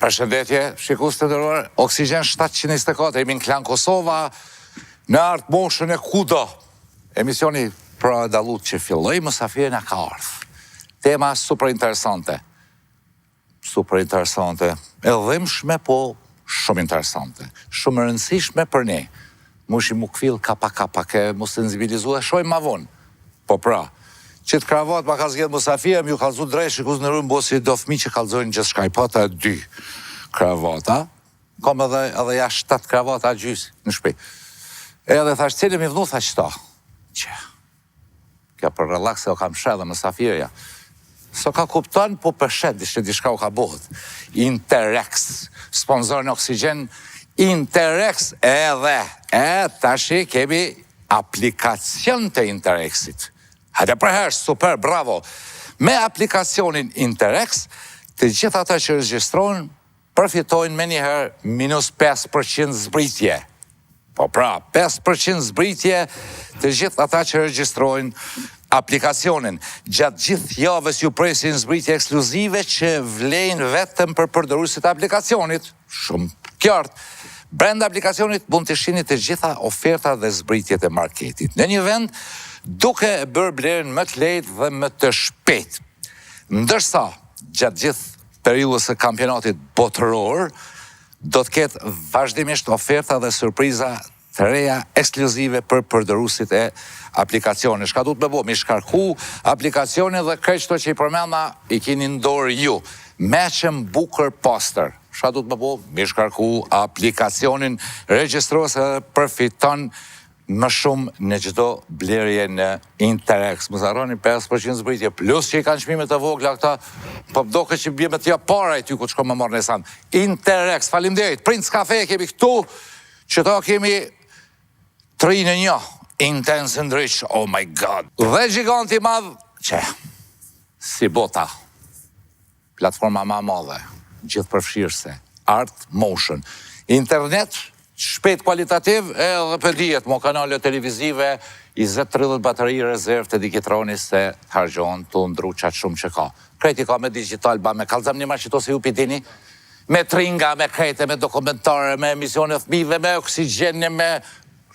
Përshëndetje, shikus të nderuar, Oksigen 724, jemi në Klan Kosova, në artë moshën e kudo. Emisioni pra dallut që filloj, mësafiri në ka ardhë. Tema super interesante. Super interesante. E dhimshme, po shumë interesante. Shumë rëndësishme për ne. Mushi mu këfil kapa, ke mu sensibilizu e shojmë ma vonë. Po pra, që të kravat ma ka zgjedhë mësafia, mi ju kalzu drejt, shikus në rrëmë bosi do fmi që kalzojnë gjithë shkaj, pa ta 2 kravata, kom edhe ja 7 kravata gjysë në shpi. Edhe thash cilë mi vënu, thash ta, që, kja për relaxe o kam shedhe mësafirja. So ka kupton, po përshet, ishte dishka u ka bohët. Interex, sponsor në Oksigen, Interex edhe, tashi kemi aplikacion të Interexit. Hajde përherë, super, bravo. Me aplikacionin Interex, të gjithë ata që regjistrojnë, përfitojnë me njëherë minus 5% zbritje. Po pra, 5% zbritje të gjithë ata që regjistrojnë aplikacionin. Gjatë gjithë javës ju presin zbritje ekskluzive që vlejnë vetëm për përdoruesit aplikacionit. Shumë qartë. Brenda aplikacionit mund të shihni të gjitha oferta dhe zbritjet e marketit. Në një vend, duke e bërë blerjen më të lehtë dhe më të shpejtë. Ndërsa, gjatë gjithë periudhës së kampionatit botëror, do të ketë vazhdimisht oferta dhe surpriza të reja ekskluzive për përdoruesit e aplikacionit. Shka du të me bo, mi shkarku aplikacionin dhe këto që i përmenda i kini ndorë ju. Meqëm Booker Poster. Shka du të me bo, mi shkarku aplikacionin, regjistrues dhe përfiton më shumë në çdo blerje në Interex. Mos harroni 5% zbritje, plus që i kanë çmimet e vogla këta, po doke që bie me t'ja para e ty ku të shko më marrë në san. Interex, faleminderit. Prince Cafe kemi këtu, që ta kemi 3-1, Intense and Rich, oh my god. Dhe giganti madh, që, si bota, platforma ma madhe, gjithë përfshirëse, Art Motion, internet, shpejt kualitativ, edhe për dijet, mo kanale televizive, 20-30 bateri rezerv të digitroni se hargjon të ndru qatë shumë që ka. Krejti ka me digital, ba me kalzam një marë që to se ju pitini, me tringa, me krejte, me dokumentare, me emisione fmive, me Oksigen, me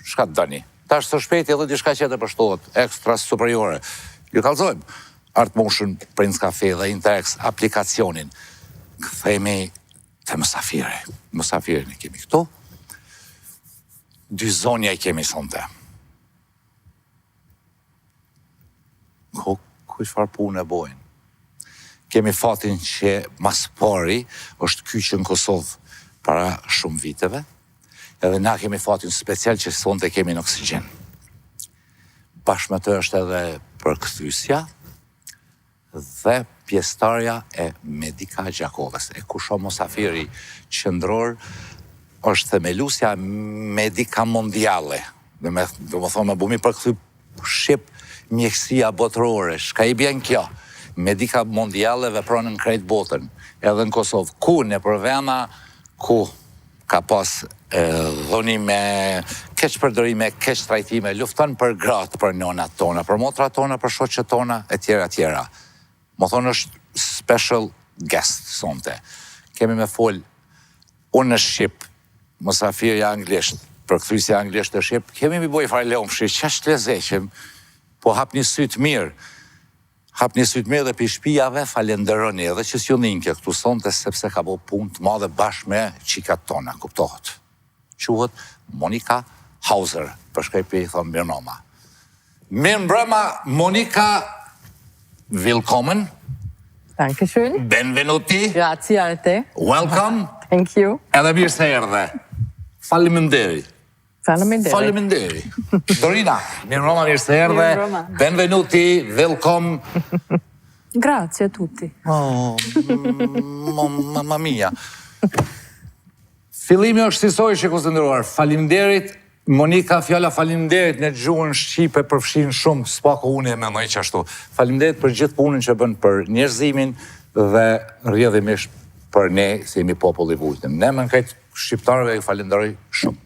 shka të dëni. Ta është të shpejti edhe dishka që të përshtohet, ekstra superiore. Ju kalzojmë, Art Motion, Prince Cafe dhe Interex, aplikacionin. Këthejmi të mësafire. Mësafire në kemi këtu. 2 zonja i kemi sonte. Kuj farë punë e bojnë? Kemi fatin që mas pari është kyqë në Kosovë para shumë viteve, edhe na kemi fatin special që sonte kemi në Oksigen. Bashkë me të është edhe përkthysja dhe pjestarja e Monika Gjakovës. E kusho mosafiri qëndror është themelusja Medika Mondiale. Dhe me thonë me bumi përkthy shqip mjekësia botërore. Shka i bjen kjo? Medika Mondiale vepron në krejt botën, edhe në Kosovë. Ku në përvena, ku ka pas dhonime, keq përdorime, keq trajtime, lufton për gratë, për nonat tona, për motrat tona, për shoqet tona, e tjera. Më thonë është special guest sonte. Kemi me fol, unë në Shqip, mësafirja anglisht, përkthysja anglisht të Shqip, kemi mi boj fare leom shi, që është lezeqim, po hap një sytë mirë. Hap një sytë mirë dhe për shpijave falenderoni, edhe që s'ju ninke këtu sonte, sepse ka bo punë të madhe bashkë me qikat tona, kuptohet. Quhet Monika Hauser, përshkajpi i thonë mirë noma. Mirë mbrëma, Monika, willkommen. Dankeschön. Benvenuti. Grazie a te. Welcome. Thank you. Edhe mirë se erdhe. Faleminderi. Faleminderi. Dorina, mirë mbrëma, mirë se erdhe. Benvenuti, welcome. Grazie a tutti. Oh, mamma mia. Fillimi është sisoj që kusë të ndëruar. Faleminderit, Monika, fjalla faleminderit në gjuhën Shqipe përfshin shumë, s'pako unë e me mëj qashtu. Faleminderit për gjithë punën që bën për njerëzimin dhe rrjedhimisht për ne, se jemi popull i vujtëm. Ne më në këtë shqiptarëve i falenderoj shumë.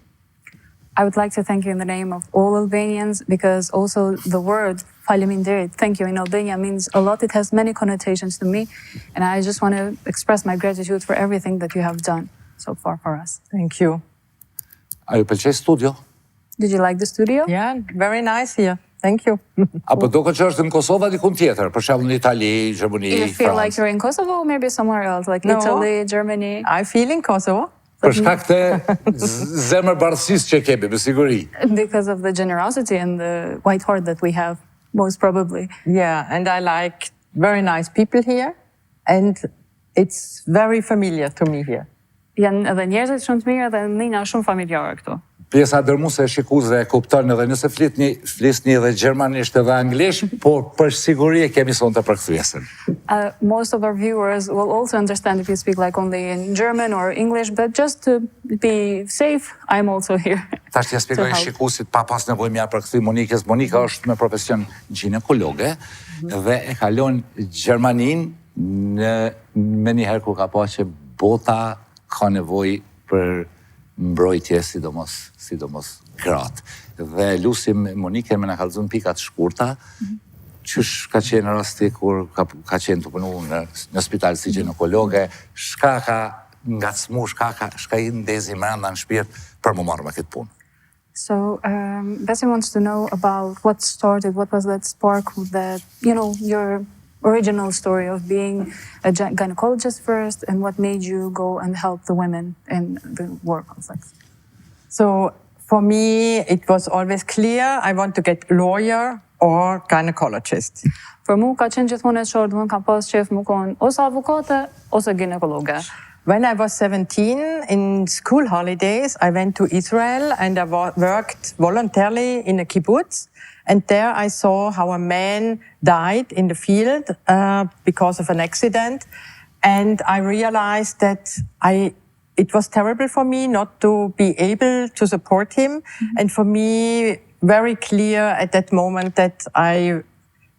I would like to thank you in the name of all Albanians, because also the word faleminderit, thank you, in Albania means a lot. It has many connotations to me, and I just want to express my gratitude for everything that you have done so far for us. Thank you. A ju pëlqej studio? Did you like the studio? Yeah, very nice here. Thank you. Apo duket që është në Kosovë dikun tjetër, për shembull në Itali, Gjermani, Do you feel like Francë. you're in Kosovo or maybe somewhere else, like No. Italy, Germany? I feel in Kosovo. Për shkak të zemër bardhësisë që kemi, me siguri. Because of the generosity and the white heart that we have, most probably. Yeah, and I like very nice people here, and it's very familiar to me here. Janë edhe njerëzit shumë të mirë dhe ndinja shumë familjare këtu. Pjesa dërmuese e shikuesve e kupton edhe nëse flisni edhe gjermanisht edhe anglisht, por për siguri e kemi sonte përkthyesën. Most of our viewers will also understand if you speak like only in German or English, but just to be safe, I'm also here. Tash t'ja shpjegoj shikuesit pa pas nevojë mja përkthy Monikës. Monika është me profesion ginekologe dhe e kalon Gjermaninë me njëherë kur ka pa që bota ka nevojë për mbrojtje, sidomos gratë. Dhe lusim Monikën me na kallëzon pikat shkurta, qysh ka qenë rasti kur ka qenë të punu në spital si ginekologe, shka ka ngacmu, shka i ndezi mranda në shpirt për më marrë me këtë punë. So, Bessie wants to know about what started, what was that spark that, your original story of being a gynecologist first, and what made you go and help the women in the war conflicts. So for me, it was always clear I want to get lawyer or gynecologist. Për mu ka qenë gjithmonë e qartë, kam pas qef më konë ose avokate ose ginekologe. When I was 17, in school holidays, I went to Israel and I worked voluntarily in a kibbutz. And there I saw how a man died in the field because of an accident. And I realized that it was terrible for me not to be able to support him. And for me, very clear at that moment that I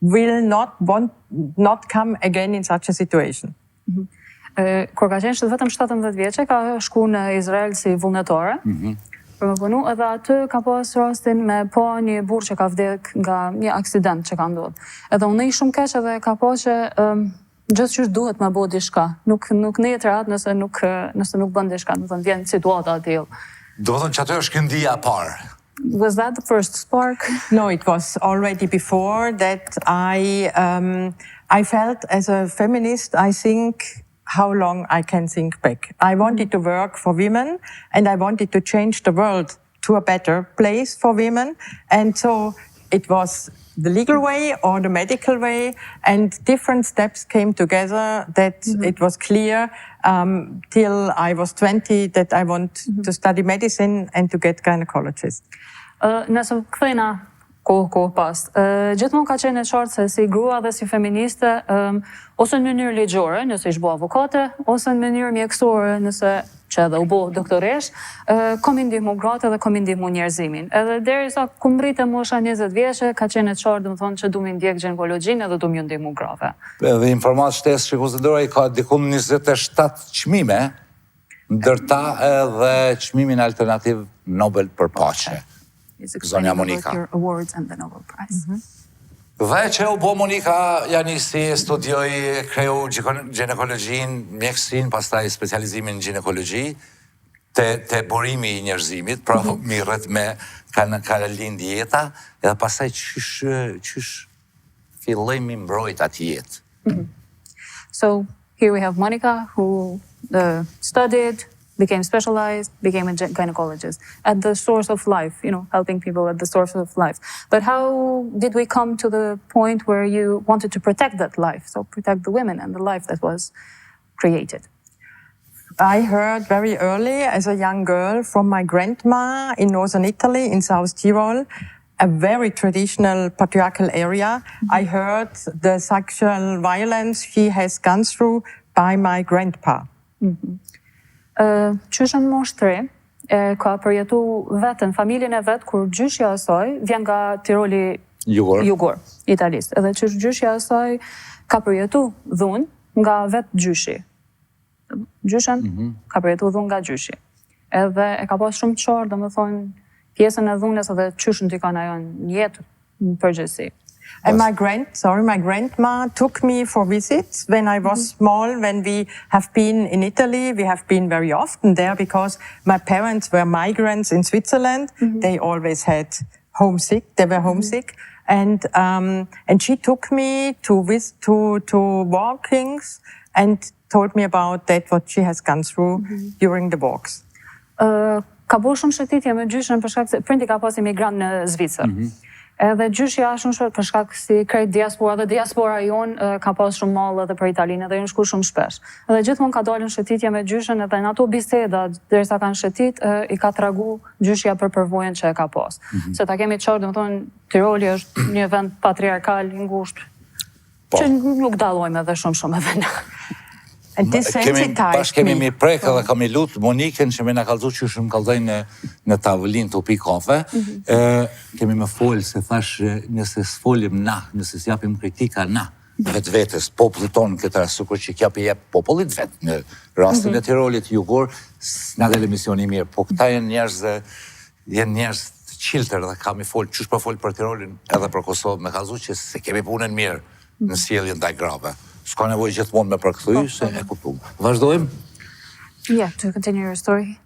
will not come again in such a situation. Kur ka qenë vetëm 17 vjeçe, ka shku në Izrael si vullnetare. Për më punu, edhe aty ka pas rastin me pa një burrë që ka vdek nga një aksident që ka ndodhur. Edhe unë i shumë keq edhe ka pas që gjithçysh duhet me bëu diçka. Nuk ndet rahat nëse nuk bën diçka, do të thënë vjen situata e tillë. Do të thënë që aty është këndia e parë. Was that the first spark? No, it was already before that I felt as a feminist, I think how long I can think back. I wanted to work for women and I wanted to change the world to a better place for women. And so it was the legal way or the medical way, and different steps came together that it was clear till I was 20 that I want to study medicine and to get gynecologist. Nëse kthejna kohë pas. Gjithmonë ka qenë e qartë se si grua dhe si feministe, ose në mënyrë ligjore, nëse ish bo avokate, ose në mënyrë mjekësore, nëse që edhe u bo doktoresh, kom i ndihmu gratë dhe kom i ndihmu njerëzimin. Edhe derisa ku mbritë mosha 20 vjeçe, ka qenë e qartë, më thonë që du mi ndjek ginekologjinë edhe du mi ndihmu grave. Dhe informat shtesë që konsideroj ka dikum 27 çmime, ndërta edhe çmimin alternativ Nobel për paqe. Zonja Monika. Your awards and the Nobel Prize. Dhe që u bo Monika, janë si studioj, kreu ginekologjin, mjekësin, pastaj specializimin në ginekologji, te burimi i njerëzimit, pra mirët me ka lind jeta, edhe pastaj qysh fillojmë mbrojt atë jetë. So here we have Monika, who studied, became specialized, became a gynecologist at the source of life, helping people at the source of life. But how did we come to the point where you wanted to protect that life, so protect the women and the life that was created? I heard very early as a young girl from my grandma in northern Italy, in South Tyrol, a very traditional patriarchal area. I heard the sexual violence she has gone through by my grandpa. Qyshën moshë 3, ka përjetu vetën, familjen e vetë, kur gjyshja asaj vjen nga Tiroli Jugor, Italisë. Edhe qysh gjyshja asaj ka përjetu dhunë nga vetë gjyshi. Gjyshën ka përjetu dhunë nga gjyshi. Edhe e ka pas shumë qarë, dhe më thonë, pjesën e dhunës edhe qysh ndikon ajo në jetë në përgjithësi. And my grandma took me for visits when I was small. When we have been in Italy, we have been very often there because my parents were migrants in Switzerland. They always had homesick. They were homesick, and she took me to walkings and told me about that what she has gone through during the walks. Ka bërë shumë shëtitje me gjyshën për shkak se prindi ka pas emigrant në Zvicër. Edhe gjyshja shumë shpesht për shkak si krejt diaspora dhe diaspora jonë ka pas shumë mall edhe për Italinë dhe unë shku shumë shpesh. Edhe gjithmonë ka dalën shëtitje me gjyshën edhe në ato biseda derisa kanë shëtit i ka tregu gjyshja për përvojën që e ka pas. Se ta kemi qartë, domethënë Tiroli është një vend patriarkal i ngushtë që nuk dallojmë edhe shumë edhe na. Kemi mi prek edhe kam i lutë Monikën që me nga kalzu që shumë kalzaj në tavëlin të pi kafe. Kemi me folë se thash nëse s'folim na, nëse s'japim kritika na, vetë vetës, popullit tonë këtë rasukur që kjapi jep popullit vetë. Në rastin e Tirolit jugor, s'na dhe emisioni mirë, po këta jenë njerëz të qiltër dhe kam i folë, qysh pa folë për Tirolin edhe për Kosovë, me kalzu që se kemi punën mirë në sjelljen ndaj grave. S'ka nevojë gjithmonë me përkthy, se e kuptum. Vazhdojmë? Yeah, to continue your story.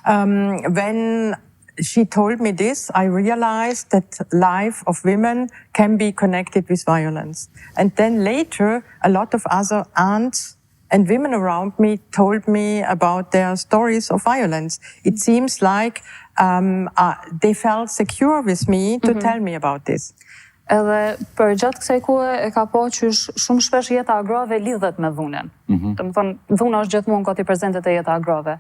When she told me this, I realized that life of women can be connected with violence. And then later, a lot of other aunts and women around me told me about their stories of violence. It seems like they felt secure with me to tell me about this. Edhe për gjatë kësaj kohe e ka po që shumë shpesh jeta agrave lidhet me dhunën. Domethënë, dhuna është gjithmonë gati prezente te jeta agrave.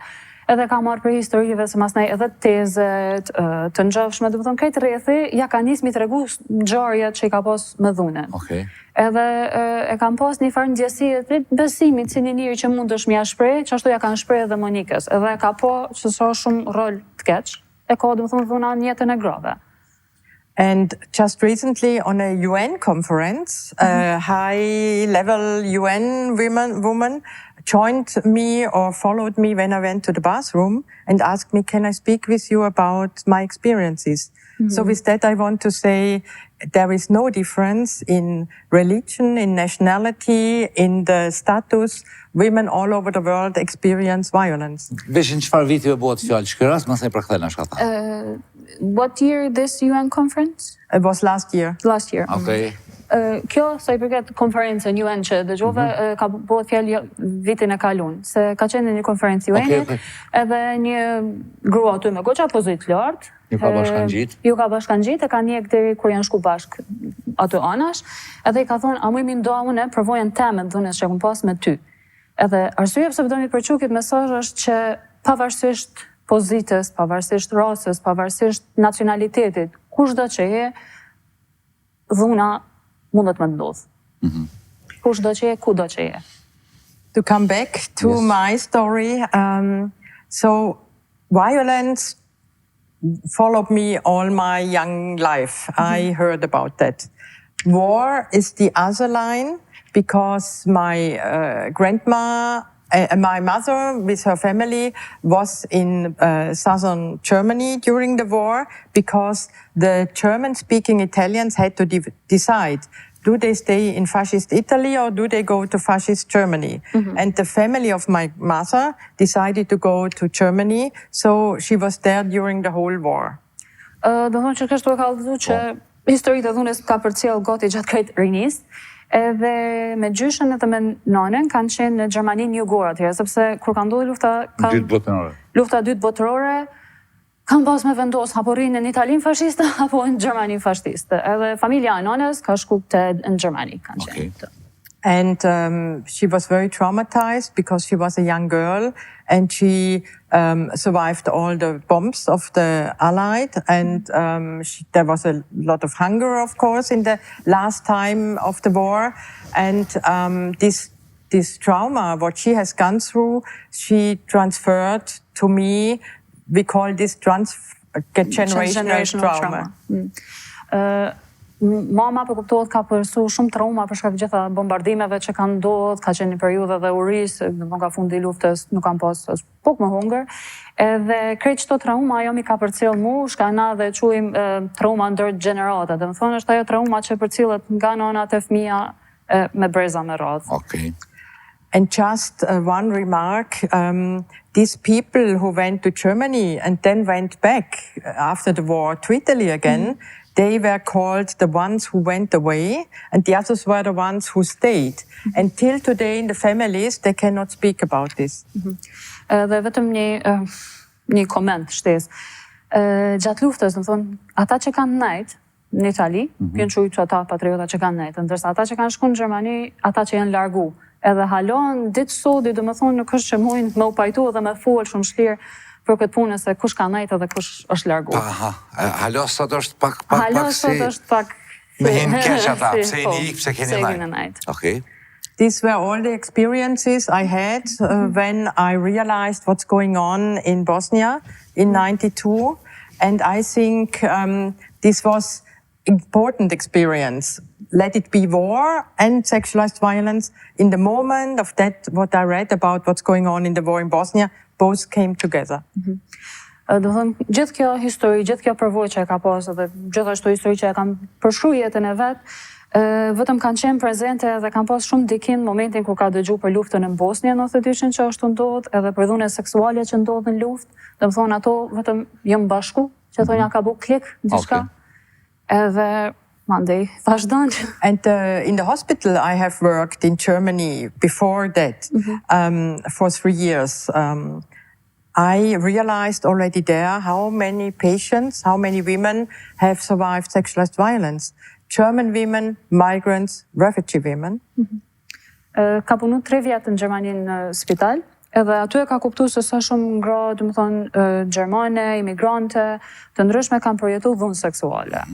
Edhe ka marrë për historive se masnej edhe tezet, të ngjashme, domethënë krejt rrethi ja ka nis mi tregu ngjarjet që i ka pas me dhunën. Edhe e kam pas një farë ndjesie të besimit si një njeri që mundesh m'ia shpreh, që ashtu ja kanë shpreh edhe Monikës. Edhe ka po që sa shumë rol të keq, e ka domethënë dhuna në jetën e grave. And just recently on a UN conference, a high-level UN woman joined me or followed me when I went to the bathroom and asked me, can I speak with you about my experiences? So with that, I want to say there is no difference in religion, in nationality, in the status. Women all over the world experience violence. Veshin çfarë viti bëhet fjalë shkëras, mëse për këtë na shkata. What year this UN conference? It was last year. Last year. Okay. Kjo, sa i përket konferencën UN që dëgjove, ka bëhet fjalë vitin e kaluar, se ka qenë një konferencë UN-it, edhe një grua aty me goxha pozitë lartë. Ju ka bashkangjit. Ju ka bashkangjit, e ka njek deri kur janë shku bashk aty anash, edhe i ka thonë, a mu mi ndoa une përvojën temet dhunës që kom pas me ty. Edhe arsye pse do mi përçu këtë mesazh është që pavarësisht pozitës, pavarësisht rasës, pavarësisht nacionalitetit, kushdo që je, dhuna mundet me ndodhë. Kushdo që je, kudo që je. To come back to my story, so violence followed me all my young life. I heard about that. War is the other line because my grandma, my mother with her family was in southern Germany during the war because the German-speaking Italians had to decide, do they stay in fascist Italy or do they go to fascist Germany? And the family of my mother decided to go to Germany, so she was there during the whole war. Do thonë që kështu e ka dhënë që historitë e dhunës ka përcjell gati gjatë krejt rinisë, edhe me gjyshën edhe me nanën kanë qenë në Gjermaninë jugore atëherë, sepse kur ka ndodhur lufta dytë botërore, kanë pas me vendos apo rrinë në Italinë fashiste apo në Gjermaninë fashiste. Edhe familja e nanës ka shku në Gjermani kanë qenë. And she was very traumatized because she was a young girl and she survived all the bombs of the Allied, and there was a lot of hunger, of course, in the last time of the war. And this trauma, what she has gone through, she transferred to me. We call this generational trauma. mama për kuptohet ka përsu shumë trauma për shkak gjitha bombardimeve që kanë ndodhur, ka qenë një periudhë dhe urisë, nga fundi i luftës nuk kanë pas pak më hunger. Edhe krejt çdo trauma ajo mi ka përcjell mu, shkana dhe quajm trauma ndërgjenerate. Domethënë është ajo trauma që përcjellet nga nënat e fëmija me breza me radhë. Okay. And just one remark, these people who went to Germany and then went back after the war to Italy again, they were called the ones who went away, and the others were the ones who stayed. Until today in the families, they cannot speak about this. Dhe vetëm një koment shtesë. Gjatë luftës, në thonë, ata që kanë nejtë në Itali, kënë qujtë ata patriota që kanë nejtë, ndërsa ata që kanë shku në Gjermani, ata që janë largu. Edhe halon, ditë sodi, dhe më thonë, nuk është që mujnë me u pajtu dhe me folë shumë shlirë për këtë punë se kush ka nejtë dhe kush është largu. Aha, halo sot është pak sot është pak me hinë keq ata, pse i një ikë, pse keni nejtë. Okay. These were all the experiences I had when I realized what's going on in Bosnia in '92, and I think this was important experience. Let it be war and sexualized violence. In the moment of that, what I read about what's going on in the war in Bosnia, both came together. Do thënë, gjithë kjo histori, gjithë kjo përvojë që e ka pasur dhe gjithashtu histori që e kanë përshkruar jetën e vet, vetëm kanë qenë prezente dhe kanë pas shumë ndikim në momentin kur ka dëgjuar për luftën në Bosnjë në 92-shin që ashtu ndodh, edhe për dhunën seksuale që ndodh në luftë. Do të thonë ato vetëm janë bashku, që thonë ja ka bu klik diçka. Edhe Monday, vazhdon. And in the hospital I have worked in Germany before that for 3 years. I realized already there how many patients, how many women have survived sexualized violence. German women, migrants, refugee women. Ka punu 3 vjetë në Gjermani në spital, edhe aty e ka kuptu se sa shumë ngra, dhe më thonë, Gjermane, imigrante, të ndryshme kanë përjetu dhunë seksuale.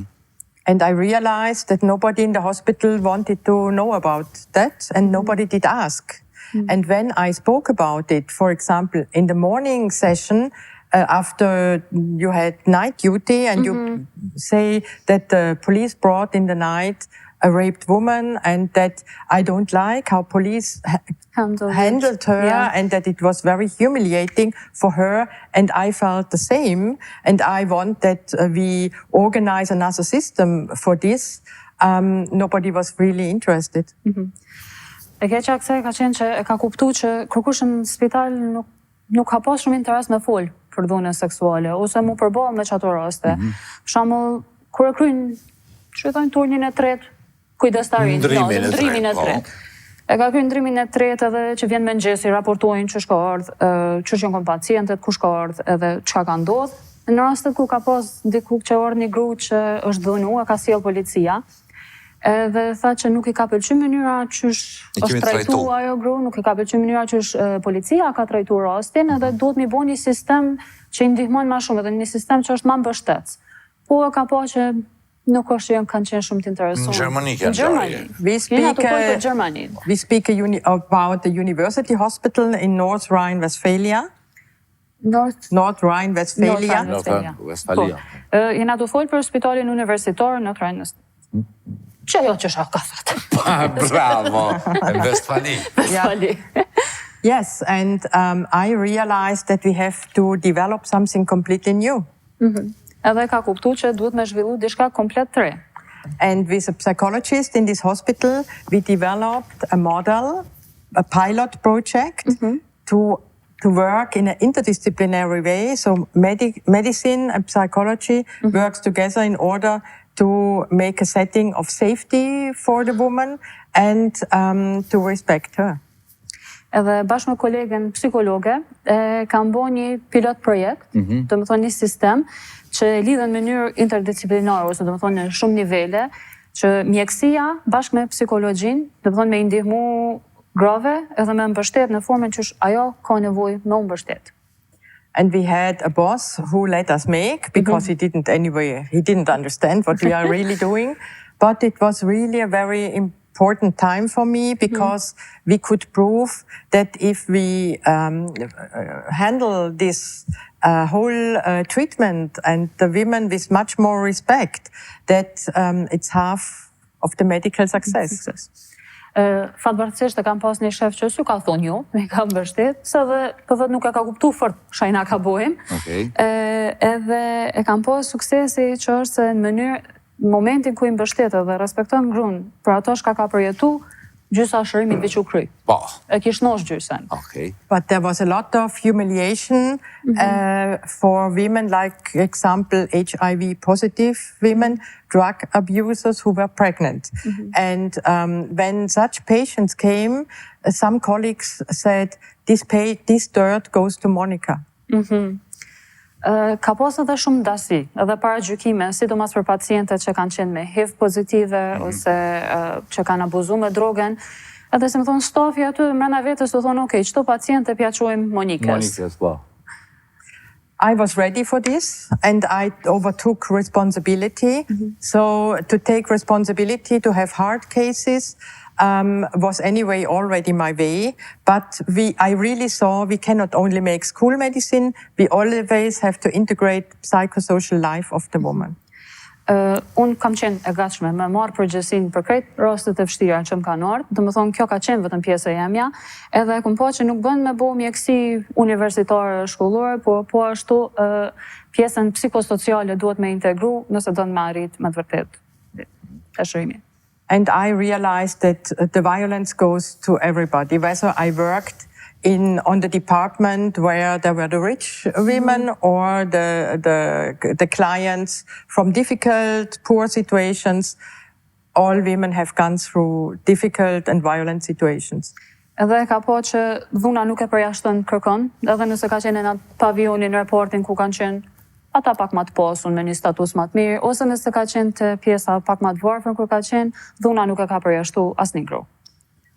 And I realized that nobody in the hospital wanted to know about that, and nobody did ask. And when I spoke about it, for example, in the morning session, after you had night duty, and you say that the police brought in the night a raped woman, and that I don't like how police handled her, and that it was very humiliating for her, and I felt the same, and I want that we organize another system for this. Nobody was really interested. E keqa kësaj ka qenë që e ka kuptu që kërkush në spital nuk ka pas shumë interes me folë për dhunën seksuale, ose mu përball me qato raste. Për shembull, kur e kryjnë, që e thojnë turnin e tretë, kujdestarin, ndrimin e tretë. E ka kryjnë ndrimin e tretë edhe që vjen me ngjesi, raportojnë që shka ardhë, që janë kon pacientet, ku shka ardhë, edhe çka ka ndodhë. Në rastet ku ka pas diku që ardhë një gru që është dhunu, e ka sjell policia, edhe tha që nuk I ka pëlqyer mënyra që është trajtuar ajo gru, nuk I ka pëlqyer mënyra që policia ka trajtuar rastin, edhe duhet mi bëj një sistem që I ndihmon më shumë, edhe një sistem që është më mbështetës. Po e ka pa që nuk është që kanë qenë shumë të interesuar. Në Gjermani kanë Gjermani. We speak about the University Hospital in North Rhine-Westphalia. North Rhine-Westphalia. Jena të folë për spitalin universitar në Rhine-Westphalia. Që ajo që shaka thëtë. Bravo! Westphalia. Yes, and I realized that we have to develop something completely new. Edhe ka kuptu që duhet me zhvillu diçka komplet të re. And with a psychologist in this hospital, we developed a model, a pilot project to work in an interdisciplinary way. So medicine and psychology works together in order to make a setting of safety for the woman and to respect her. Edhe bashkë me kolegen psikologe, kam bo një pilot projekt, të më thonë një sistem, që lidhen në mënyrë interdisciplinare, ose të më thonë në shumë nivele, që mjekësia bashkë me psikologjin, të më thonë me ndihmu grave, edhe me mbështet në formën që ajo ka nevojë me mbështet. And we had a boss who let us make, because he didn't understand what we are really doing. But it was really a very important time for me because we could prove that if we handle this whole treatment and the women with much more respect, that it's half of the medical success. Fatbartësisht e kam pas një shef që s'ju ka thonë ju, me kam mbështet, se dhe pëvët nuk e ka kuptu fort shajna ka bojmë. Edhe e kam pas suksesi që është se në mënyrë, në momentin ku i mbështetë dhe respekton grunë, për ato shka ka përjetu, gjysa shërimit veç u kry. E kish nosh gjysen. But there was a lot of humiliation for women, like example HIV positive women, drug abusers who were pregnant. And when such patients came, some colleagues said, this dirt goes to Monika. Ka pas edhe shumë dasi, edhe para gjykime, sidomos për pacientet që kanë qenë me HIV pozitive ose që kanë abuzu me drogen, edhe se më thonë stafi aty mrena vetës të thonë, okay, qëto paciente pja quajmë Monikës. I was ready for this and I overtook responsibility. So to take responsibility, to have hard cases, was anyway already my way. But I really saw we cannot only make school medicine, we always have to integrate psychosocial life of the woman. Unë kam qenë e gatshme me marrë përgjegjësinë për krejt rastet e vështira që më kanë ardhur, domethënë kjo ka qenë vetëm pjesë e jemja, edhe kom pa që nuk bën me bo mjekësi universitare shkollore, po ashtu pjesën psikosociale duhet me integru nëse do të marrit me të vërtet të shërimi. And I realized that the violence goes to everybody, whether I worked on the department where there were the rich women or the clients from difficult, poor situations. All women have gone through difficult and violent situations. Edhe ka po që dhuna nuk e përjashtën kërkon, edhe nëse ka qenë në atë pavionin, raportin ku kanë qenë ata pak ma të posun me një status ma të mirë, ose nëse ka qenë të pjesa pak ma të varfër kur ka qenë, dhuna nuk e ka përjashtu asnjë grua.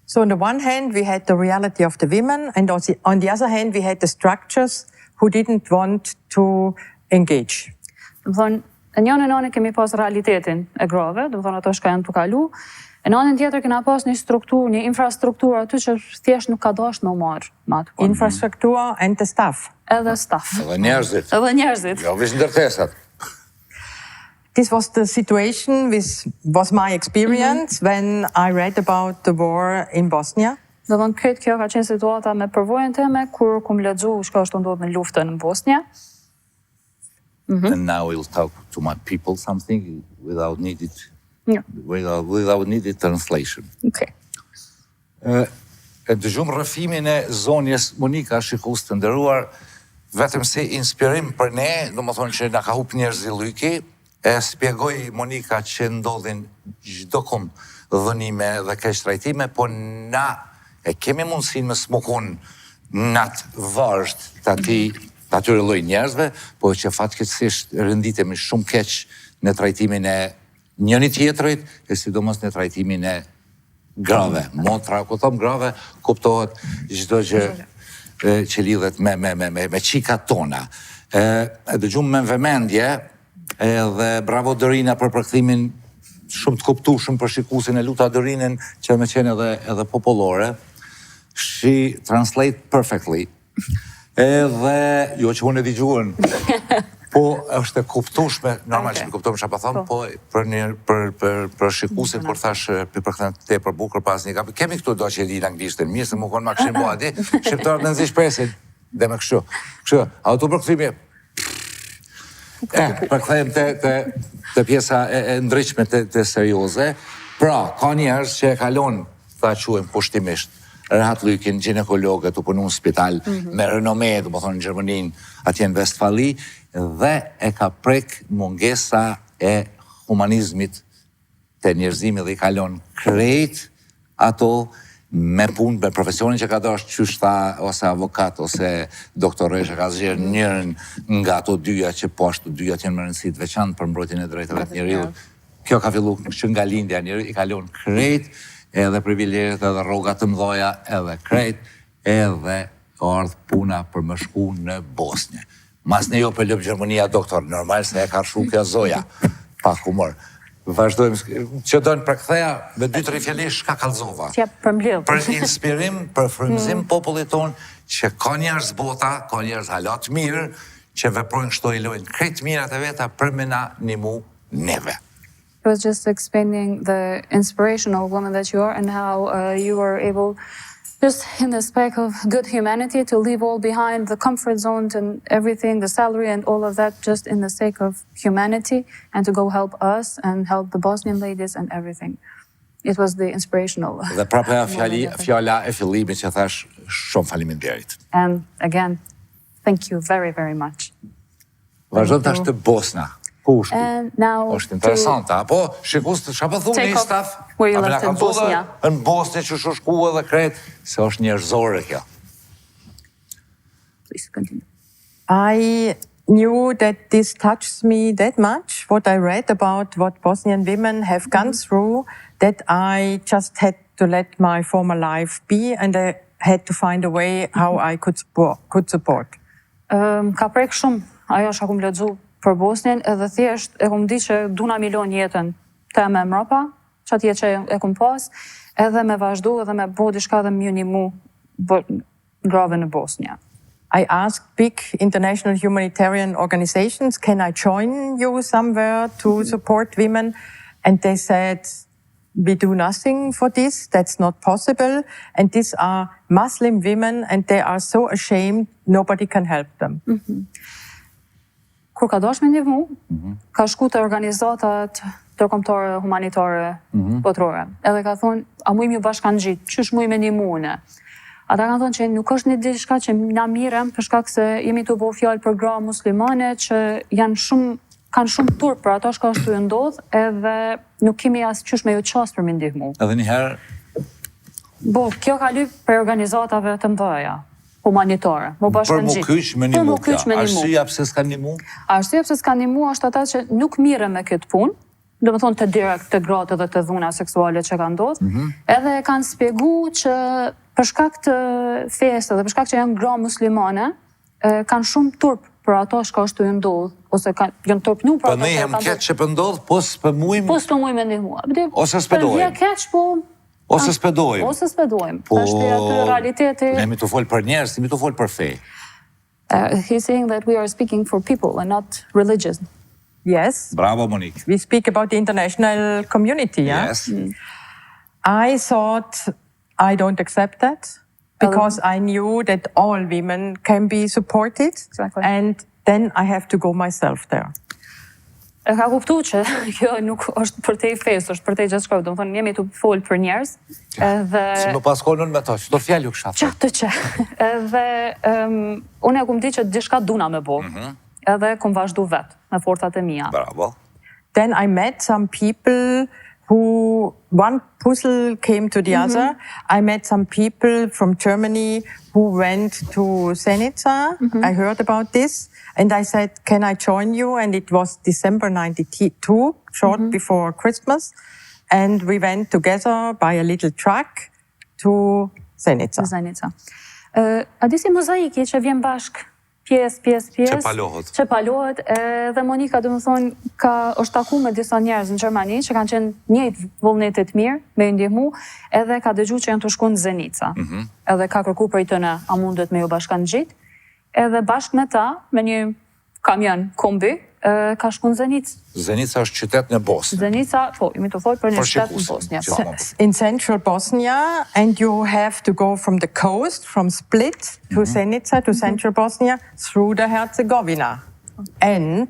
So on the one hand, we had the reality of the women, and on the other hand, we had the structures who didn't want to engage. Në njënën anë kemi pas realitetin e grave, ato shka janë të kalu, e në anën tjetër kena pas një strukturë, një infrastrukturë aty që thjesht nuk ka dash në marë. Infrastructure and the staff. Edhe staff. Edhe njerëzit. Edhe njerëzit. Jo, vish ndërtesat. This was the situation, was my experience when I read about the war in Bosnia. Këtë kjo ka qenë situata me përvojën teme, kur kum lexu çka është ndodhur në luftën në Bosnia. And now we'll talk to my people something without needed translation. Okay. E dëgjum rrëfimin e zonjes Monika, shikues të nderuar, vetëm si inspirim për ne, domethënë që na ka hup njerëzi llyki, e spjegoj Monika që ndodhin çdo kom dhënime dhe keq trajtime, po na e kemi mundësinë me smukun nat varsht të atyre lloj njerëzve, po që fatkeqësisht renditemi shumë keq në trajtimin e njëri tjetrit, e sidomos në trajtimin e grave. Motra, ku thom grave, kuptohet çdo gjë që lidhet me qikat tona. Dëgjum me vëmendje, edhe bravo Dorina për përkthimin shumë të kuptueshëm për shikuesin e luta Dorinën që më qenë edhe popullore. She translate perfectly. Edhe jo që unë e dëgjuan. Po është e kuptueshme, normal që më kuptojmë çfarë po them, po për shikuesin kur thash për përkthem tepër bukur pas një kapi. Kemi këtu do që e di anglishtën, mirë se më kon maksim boadi, shqiptarët në nxit shpresin. Dhe me kështu. Kështu, auto përkthimi përkthejmë të pjesa e ndryshme të serioze. Pra, ka njerëz që e kalon, ta quajmë kushtimisht, rehat lykin, ginekologët u punu në spital me renome, do më thonë në Gjermaninë, atje në Vestfali, dhe e ka prek mungesa e humanizmit të njerëzimit dhe i kalon krejt ato me punë, me profesionin që ka dash qyshta, ose avokat, ose doktoresh, ka zgjerë njërën nga ato dyja që po ashtu dyja që në më rëndësit veçantë për mbrojtjen e drejtave të njerëzit. Kjo ka fillu që nga lindja njerëzit, i kalon krejt, edhe privilegjet, edhe rrogat të mëdha, edhe krejt, edhe ardh puna për më shku në Bosnjë. Mas ne jo për lëp Gjermania, doktor, normal se e ka shumë kjo zoja, pa humor. Vazhdojmë, që do në përktheja me 2-3 fjalish ka kallzova. T'jap përmbledh. Për inspirim, për frymëzim popullit tonë, që ka njerëz bota, ka njerëz halat mirë, që veprojnë kështu i lojnë krejt mirat e veta për me na nimu neve. I was just explaining the inspirational woman that you are and how you were able, just in the spec of good humanity, to leave all behind, the comfort zones and everything, the salary and all of that, just in the sake of humanity, and to go help us and help the Bosnian ladies and everything. It was the inspirational. Dhe prapë fjala e fillimit që thash, shumë faleminderit. And again, thank you very, very much. Vazhdojmë tash të Bosna. Ku është? And now është interesante, apo shikus të shapë thuni take i off staf, where you a me na left in kam thudhe Bosnia. në Bosni që shku edhe kret, se është njerëzore kjo. Please continue. I knew that this touches me that much, what I read about what Bosnian women have gone through, that I just had to let my former life be, and I had to find a way how I could support. Ka prek shumë, ajo është akum lexu për Bosnjën, edhe thjesht e kum di që duna milon jetën teme mrapa, që atje që e kum pas, edhe me vazhdu edhe me bo diçka dhe mjë një mu grave në Bosnja. I asked big international humanitarian organizations, can I join you somewhere to support women? And they said, we do nothing for this, that's not possible. And these are Muslim women and they are so ashamed, nobody can help them. Kur ka dash me ndihmu, ka shku të organizatat ndërkombëtare humanitare botërore. Edhe ka thonë, a muj më bashkan gjitë, qysh muj me ndihmu une? Ata kanë thonë që nuk është një diçka që na mirem për shkak se jemi të bo fjalë për gra muslimane që kanë shumë turp për ato shka është të ndodh, edhe nuk kemi as qysh me ju qasë për me ndihmu. Edhe njëherë? Kjo ka lyp për organizatave të mdhaja, humanitare. Për mu kysh me një mu kja. Arsyeja pse s'ka një mu? Arsyeja pse s'ka një mu është ata që nuk mire me këtë punë, do më thonë të direkt të gratë dhe të dhuna seksuale që ka ndodhë, edhe kanë spjegu që për shkak të fesë dhe për shkak që janë gra muslimane, kanë shumë turp për ato shka është të ndodhë, ose janë turpnu për ato shka ne jem keq që për ndodhë, po s'pë mujmë... Po s'pë mujmë e ndihmua. Ose s'pedojmë. Ose s'pedojmë. Ose s'pedojmë. Po, aty realiteti... Ne jemi të folë për njerës, jemi të folë për fej. He's saying that we are speaking for people and not religion. Yes. Bravo, Monika. We speak about the international community, yeah? Yes. I thought I don't accept that because I knew that all women can be supported. Exactly. And then I have to go myself there. E ka kuptu që kjo nuk është për te i fesë, është për te i gjithë shkojë. Do më thonë, jemi të folë për njerës. Si më pas konën me to, që do fjallu kësha. Që. Edhe unë e kum di që dishka duna me bo. Edhe kum vazhdu vetë, me forcat e mija. Bravo. Then I met some people who, one puzzle came to the other. I met some people from Germany who went to Zenica. I heard about this. And I said, can I join you? And it was December 92, short before Christmas. And we went together by a little truck to Zenica. A disi mozaiki që vjen bashk, pjesë. Që palohet. Dhe Monika, dhe më thonë, është taku me disa njerëz në Gjermani, që kanë qenë njëjtë vullnetit mirë, me ndihmu, edhe ka dëgju që janë të shku në Zenica. Edhe ka kërku për i tëne, a mundet me ju bashkan gjitë. Edhe bashk me ta, me një kamion kombi, ka shku në Zenica. Zenica është qytet në Bosnia. Zenica, po, jemi të folë për një qytet në Bosnia. In central Bosnia, and you have to go from the coast, from Split to Zenica, to central Bosnia, through the Herzegovina. And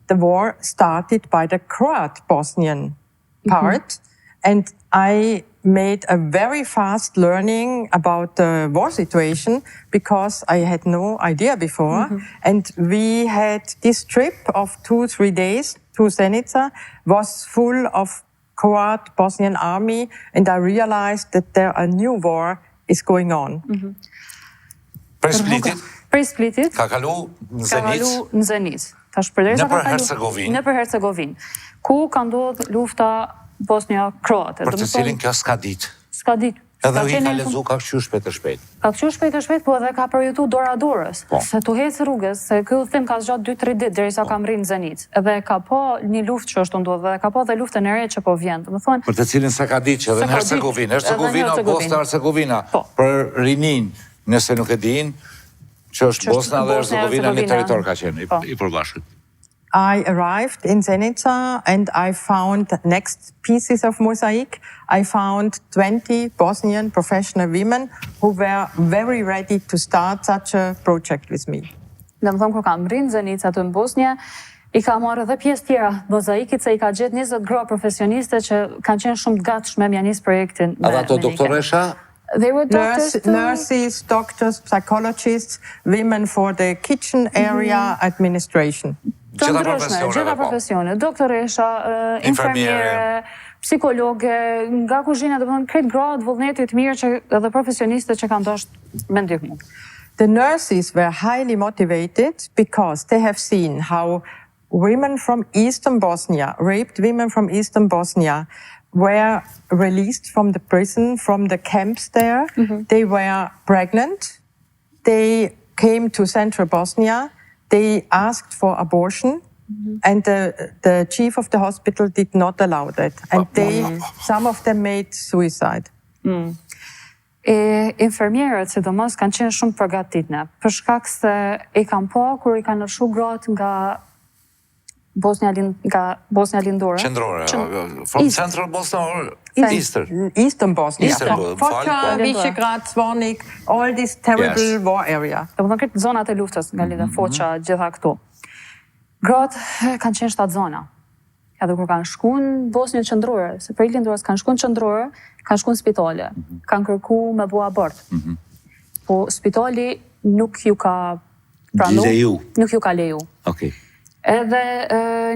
the war started by the Croat Bosnian part, and I made a very fast learning about the war situation because I had no idea before. And we had this trip of 2-3 days to Zenica was full of Croat Bosnian army, and I realized that a new war is going on. Prej Splitit, ka kalu në Zenic. Në për Hercegovin. Ku ka ndodhë lufta Bosnia-Kroate. Për të cilin kjo s'ka ditë. S'ka ditë. Edhe i ka lezu ka këshu shpejt e shpejt. Ka këshu shpejt e shpejt, po edhe ka përjetu dora dorës. Se tu hecë rrugës, se kjo thim ka zgjat 2-3 ditë derisa kam rrinë në Zenit. Edhe ka pa një luftë që është ndodhur, dhe ka pa dhe luftën e re që po vjen. Do të thonë, për të cilin s'e ka ditë që edhe në Hercegovina, Bosna Hercegovina, për rinin, nëse nuk e din, që është Bosna dhe Hercegovina një territor ka qenë i përbashkët. I arrived in Zenica and I found next pieces of mosaic. I found 20 Bosnian professional women who were very ready to start such a project with me. Dhe më thonë, kur kam rrinë Zenica të në Bosnja, i ka marrë dhe pjesë tjera mozaikit, se i ka gjetë 20 gra profesioniste që kanë qenë shumë të gatshme me nis projektin. Edhe ato doktoresha? They were doctors nurses, doctors, psychologists, women for the kitchen area administration. Gjitha profesione, doktoresha, infermiere, psikologe, nga kuzhina, do të thonë kretë gratë vullnetit mirë që edhe profesioniste që kanë dashur me ndihmu. The nurses were highly motivated because they have seen how women from Eastern Bosnia, raped women from Eastern Bosnia, were released from the prison, from the camps there. They were pregnant. They came to central Bosnia. They asked for abortion, and the chief of the hospital did not allow that. And some of them made suicide. Infermierët, sidomos, kanë qenë shumë përgatitne, për shkak se i kanë pa kur i kanë lëshu gratë nga Bosnia Lindore. Qendrore, from Central Bosnia or Eastern? Eastern Bosnia. Foča, Visegrad, Zvornik, all this terrible war area. Do të thonë këtë zonat e luftës, nga lidhe Foča, gjitha këtu. Gratë kanë qenë 7 zona. Edhe kur kanë shku në Bosnjën qendrore, se për Lindorës kanë shku në qendrore, kanë shku në spitale, kanë kërku me bu abort. Po spitali nuk ju ka pranu, nuk ju ka leju. Okej. Edhe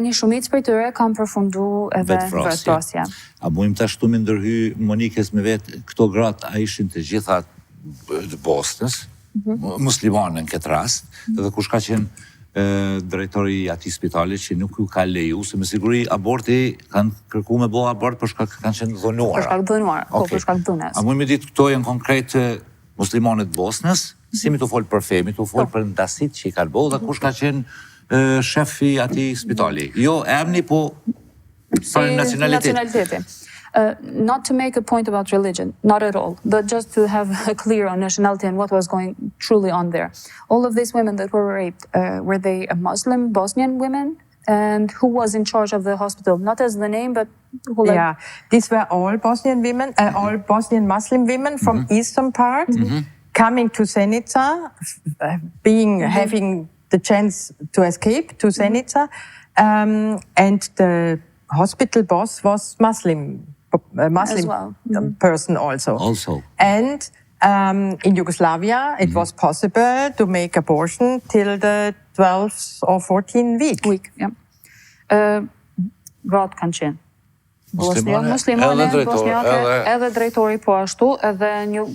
një shumicë për tyre kam përfundu edhe vetvrasja. A mujmë të ashtu me ndërhy Monikës me vetë, këto gratë a ishin të gjitha të Bosnës, muslimane në këtë rast, edhe kush ka qenë drejtori i atij spitali që nuk ju ka leju, se me siguri aborti kanë kërku me bo abort për shkak kanë qenë dhunuara. Për shkak dhunuara, po për shkak dhunes. A mujmë ditë këto janë konkret muslimanët Bosnës, si mi të folë për fe, mi të folë për ndasit që i kanë bo, dhe kush ka qenë shefi ati spitali. Jo emni, po për nacionaliteti. Not to make a point about religion, not at all, but just to have a clear on nationality and what was going truly on there. All of these women that were raped, were they Muslim Bosnian women? And who was in charge of the hospital? Not as the name, but who like... Yeah, these were all Bosnian women, all Bosnian Muslim women from eastern part, coming to Zenica, having the chance to escape to Zenica, and the hospital boss was Muslim well. Person also. And in Yugoslavia, it was possible to make abortion till the 12th or 14th week. Gratë kanë qenë. Muslimane, bosniake, edhe drejtori po ashtu, edhe një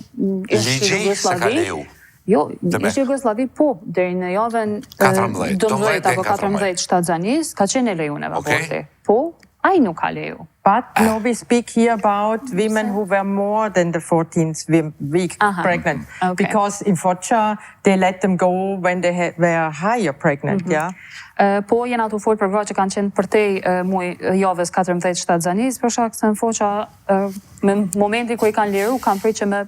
Ligji se ka leju. Jo, ishte Jugoslavi po, deri në javën 12 apo 14 shtatzanis, ka qenë leju në aborti. Po, ai nuk ka leju. But no, we speak here about women who were more than the 14th week pregnant. Because in Foča, they let them go when they were higher pregnant, yeah? Po, jena të folë për gra që kanë qenë përtej javës 14 shtatzanis, për shkak se në Foča, me momenti ku i kanë liru, kanë prej që me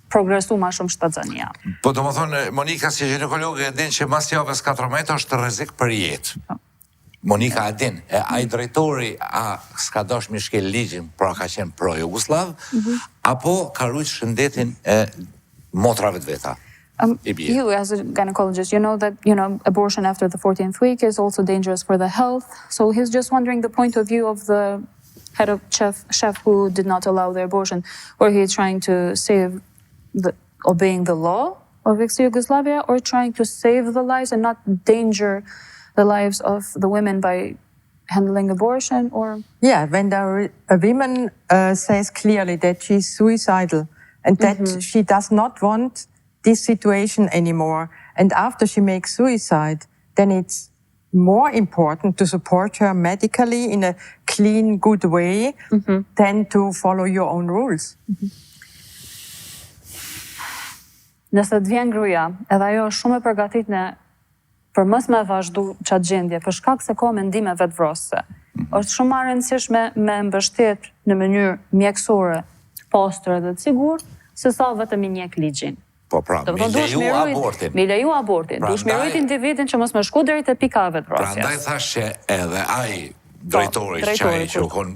progresu ma shumë shtatzania. Po do më thonë, Monika si ginekologe e din që mas javës 14 është rrezik për jetë. Monika e din, a i drejtori s'ka dosh mi shkel ligjin, pra ka qenë pro-Jugoslav, apo ka rujt shëndetin e motrave të veta? You, as a gynecologist, you know that abortion after the 14th week is also dangerous for the health. So he's just wondering the point of view of the head of chef who did not allow the abortion, or he trying to save obeying the law of ex-Yugoslavia, or trying to save the lives and not danger the lives of the women by handling abortion, or... Yeah, when a woman says clearly that she's suicidal and that she does not want this situation anymore, and after she makes suicide, then it's more important to support her medically in a clean, good way than to follow your own rules. nëse të vjen gruaja, edhe ajo është shumë e përgatitne për mos me vazhdu qatë gjendje, për shkak se ka mendime vetvrasëse. Është shumë e rëndësishme me mbështet në mënyrë mjekësore, pastër dhe të sigurt, se sa vetëm i njeh ligjin. Po pra, mi leju abortin. Mi leju abortin. Dush mi rujt individin që mos me shku deri te pika e vetvrasjes. Prandaj thash që edhe ai drejtori që u kon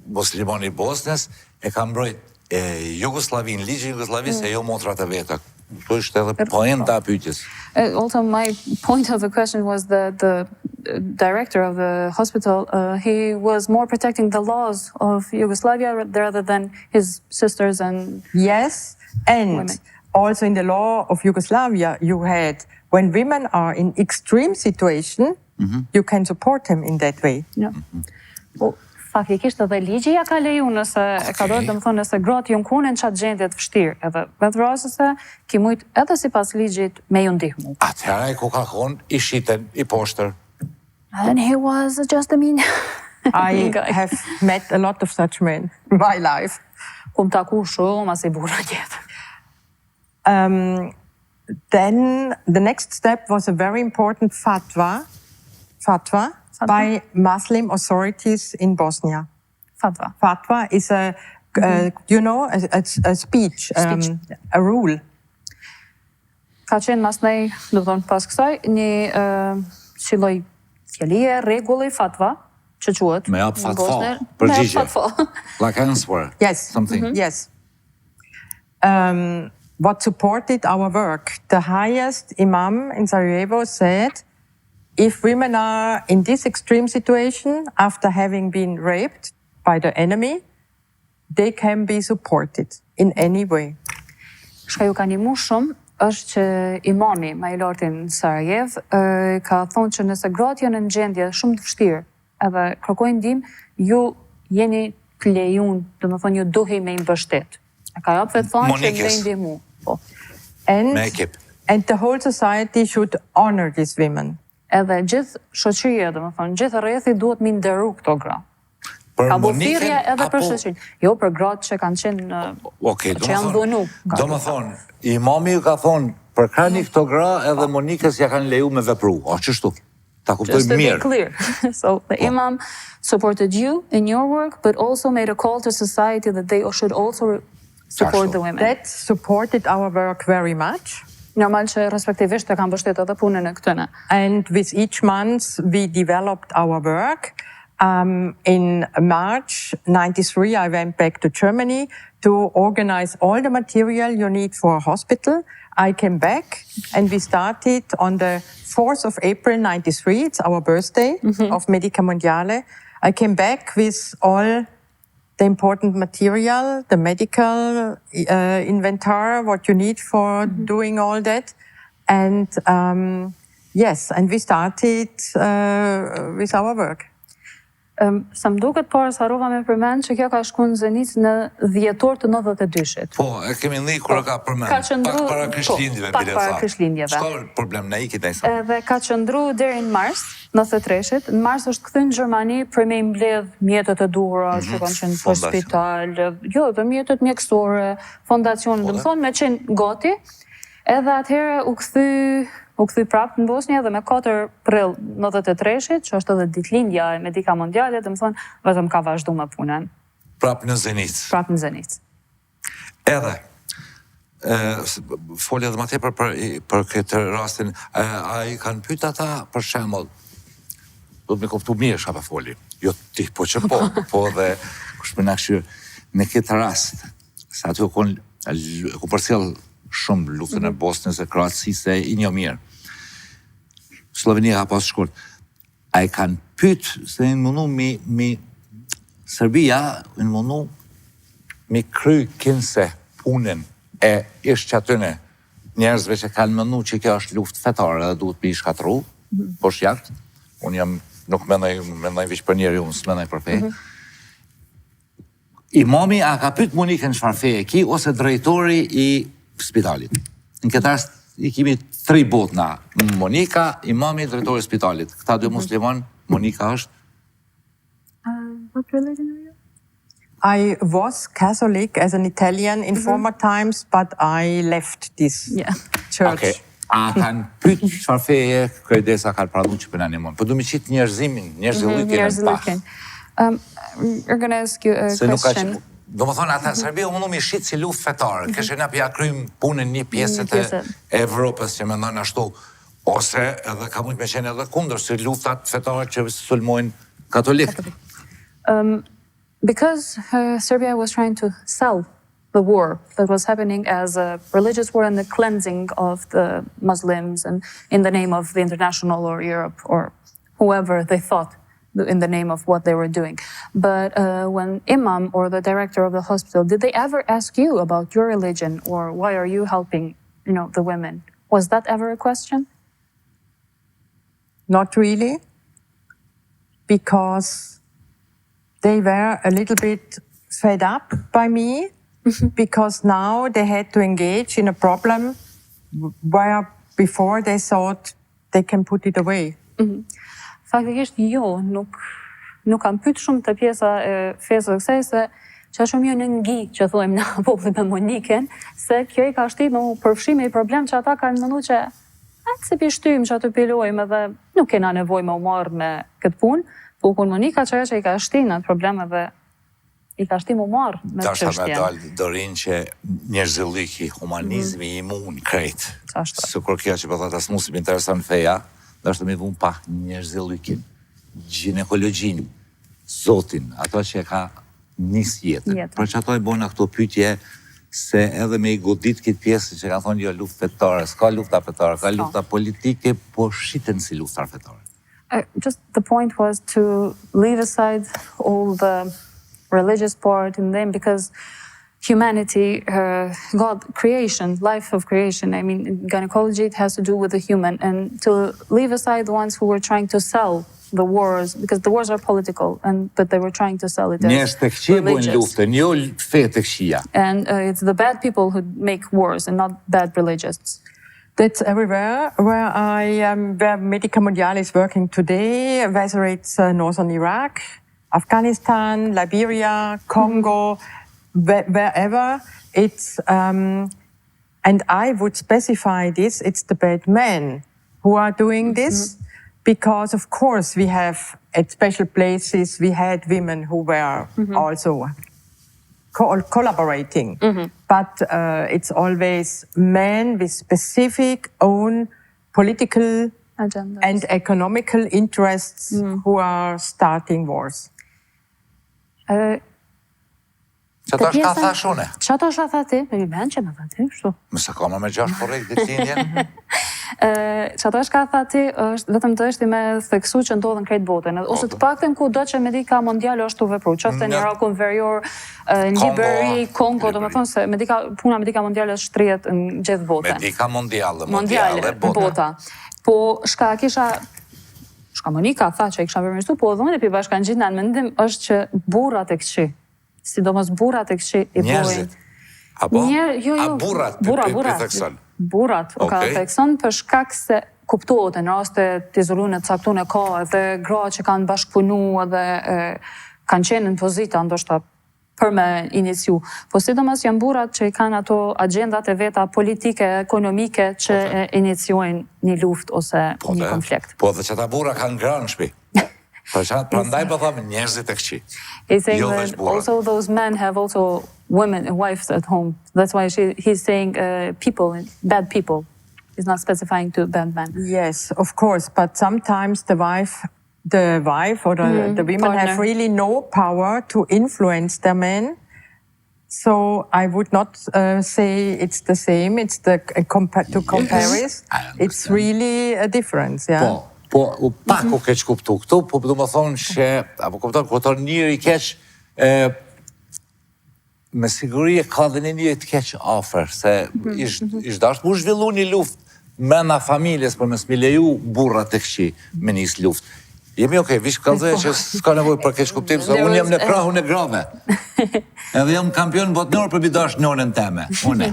muslimani i Bosnës e ka mbrojt Jugosllavin, ligjin Jugosllavisë e jo motrat e veta. Kjo është edhe poenta e pyetjes. Also, my point of the question was the director of the hospital, he was more protecting the laws of Yugoslavia rather than his sisters and Yes, and women. Also in the law of Yugoslavia, you had, when women are in extreme situation, you can support them in that way. Ja. Po, faktikisht edhe ligji ja ka leju nëse e ka dorë, domethënë nëse gratë ju nkunen çat gjendje të vështirë, edhe vetvrasëse, ki mujt edhe sipas ligjit me ju ndihmu. Atëherë ku ka qenë i shiten i poshtër. And he was just a mean I have met a lot of such men in my life. Kum taku shumë as i burra tjetër. Then the next step was a very important fatwa by Muslim authorities in Bosnia. Fatwa. Fatwa is a speech, a rule. Ka qenë mas nej, do të thonë pas kësaj, një si lloj fjalie, rregulli, fatwa, që quhet. Me jap fatfa, përgjigje. Like answer. Yes. Something. Yes. What supported our work, the highest imam in Sarajevo said, if women are in this extreme situation after having been raped by the enemy, they can be supported in any way. Shka ju ka ndihmu shumë është që imami më i lartë në Sarajev ka thonë që nëse gratë janë në gjendje shumë të vështirë edhe kërkojnë ndihmë, ju jeni të lejuar, domethënë ju duhej me i mbështet. Ka jap vetë thonë që me ndihmu. Po. And the whole society should honor these women. Edhe gjithë shoqëria, domethënë gjithë rrethi duhet mi nderu këto gra. Ka bufirje edhe për shoqërinë. Jo për gratë që kanë qenë që janë dhunu. Domethënë, imami ju ka thonë për krani këto gra edhe Monikës ja kanë leju me vepru. O, çështu? Ta kuptoj mirë. Just to be clear. So the imam supported you in your work, but also made a call to society that they should also support the women. That supported our work very much. Normal që respektivisht e kanë mbështetur edhe punën e këtyne. And with each month we developed our work. In March 93, I went back to Germany to organize all the material you need for a hospital. I came back and we started on the 4th of April 93. It's our birthday of Medica Mondiale. I came back with all the important material, the medical inventory, what you need for doing all that. And yes, and we started with our work. Sa më duket parë sa harrova me përmend që kjo ka shkuar në Zenic në dhjetor të 92-shit. Po, e kemi ndih kur ka përmend. Pak para Krishtlindjeve, pak para Krishtlindjeve. S'ka problem, na ikit ai sa. Edhe ka qëndruar deri në mars 93-shit. Në mars është kthyer në Gjermani për me mbledh mjetet e duhura që kanë qenë në hospital, jo, dhe mjetet mjekësore, fondacione, domethënë me qenë gati. Edhe atëherë u kthy prapë në Bosnjë dhe me 4 prill 93-shit, që është edhe ditëlindja e Medica Mondiale, domethënë vetëm ka vazhduar me punën. Prapë në Zenic. Prapë në Zenic. Edhe folja dhe më tepër për këtë rastin, ai kanë pyet ata për shembull, do të më kuptu mirë çfarë foli. Jo ti, po që po dhe kush më na këshir në këtë rast, sa aty ku përcjell shumë luftën e Bosnjës e Kroacisë i një mirë. Slovenia ka pas shkurt. A i kanë pyet se në mundu mi Serbia në mundu mi kry kinse punën e ishtë që atyne njerëzve që kanë mënu që kjo është luft fetare dhe duhet për i shkatru, po shjakt. Unë jam, nuk mendoj vishë për njerë, unë s'mendoj për fej. Imami a ka pyet Monikën çfarë feje ki, ose drejtori i spitalit. Në këtë rast i kemi 3 botna. Monika, imami, drejtori i spitalit. Këta 2 musliman, Monika është? What religion are you? I was Catholic as an Italian in former times, but I left this church. Okay. A kanë pyet çfarë feje kërkesa kanë pranuar që përna animon. Po du mi qitë njerëzillikin You're going to ask you a question. Do më thonë, ata Serbia unë mi shqitë si luft fetare, kështë na pja krym punën një pjesët e Evropës që me ndonë ashtu, ose edhe ka mund me qenë edhe kundër si luftat fetare që sulmojnë katolikët. Because Serbia was trying to sell the war that was happening as a religious war and the cleansing of the Muslims and in the name of the international or Europe or whoever they thought in the name of what they were doing. But when Imam or the director of the hospital, did they ever ask you about your religion or why are you helping, the women? Was that ever a question? Not really, because they were a little bit fed up by me, because now they had to engage in a problem where before they thought they can put it away. Faktikisht nuk kam pyet shumë të pjesa e fesë dhe kësaj, se që shumë jo në ngi që thujmë në populli me Monikën, se kjo I ka shti me përfshime I problem që ata kanë mënu që atë se pishtym që atë pilojmë dhe nuk kena nevoj me u marrë me këtë punë, po kun Monika që I ka shti në atë probleme dhe I ka shti me u marrë me të qështje. Dashta me dalë Dorin që njerëzilliki, humanizmi imun krejt. Sukur kjo që përthat as musim interesan feja, dashta me vun pa njerëzillikin, ginekologjin, zotin, ato që ka nis jetën. Për që ato I bojnë këto pytje se edhe me I godit këtë pjesë që ka thonë jo luft fetare, s'ka lufta fetare, ka lufta politike, po shiten si luftar fetare. Just the point was to leave aside all the religious part in them because humanity, God, creation, life of creation, I mean, in gynecology, it has to do with the human, and to leave aside the ones who were trying to sell the wars, because the wars are political, but they were trying to sell it as religious. And it's the bad people who make wars and not bad religious. That's everywhere where where Monika Mondiale is working today, whether it's northern Iraq, Afghanistan, Liberia, Congo, wherever it's, and I would specify this, it's the bad men who are doing this, because of course we have, at special places, we had women who were also collaborating, but it's always men with specific own political agendas and economical interests who are starting wars. Që ta shka tha shune? Që ta shka tha ti? Me një ben që me tha ti, shtu. Mëse koma me 6 korrekt dhe tinjen? Që ta shka tha ti, vetëm të është me theksu që ndodhen krejt botën. Ose të pakten ku do që Monika Mondiale është të vepru. Qofte në Irakun Verior, Liberi, Kongo, do me thonë se puna Monika Mondiale është shtrijet në gjithë botën. Monika Mondiale, bota. Po shka Monika tha që I kisha vërmishtu, po dhoni për bashkan gjithë në mendim është që burat e këqi, sidomos burat e këqi I bojnë. Njerëzit? A burat për thekson? Burat, ka thekson për shkak se kuptohet në raste të izolune të caktune ka edhe gra që kanë bashkëpunu edhe kanë qenë në pozita ndoshta për me iniciu. Po sidomos janë burat që I kanë ato agendat e veta politike, ekonomike që iniciojnë një luft ose një konflikt. Po dhe që ta bura kanë gra në shpi. Prandaj po thamë njerëzit e këqi. He's saying that also those men have also women and wives at home. That's why he's saying bad people. He's not specifying to bad men. Yes, of course, but sometimes the wife or the women have really no power to influence their men. So I would not say it's the same. It's to compare it. It's really a difference, yeah. Po, pak u keq kuptu këtu, po du më thonë që, apo kupton njëri keq, me siguri ka dhe njëri të keq afer, se ishtë dasht mu zhvillu një luft mena familjes për me smileju burrat e këqi me njës luft. Jemi okej, vish kalzë që s'ka nevoj për keq kuptim, se unë jam në krahun e grave. Edhe jam kampion botnor për bidash nonën teme, une.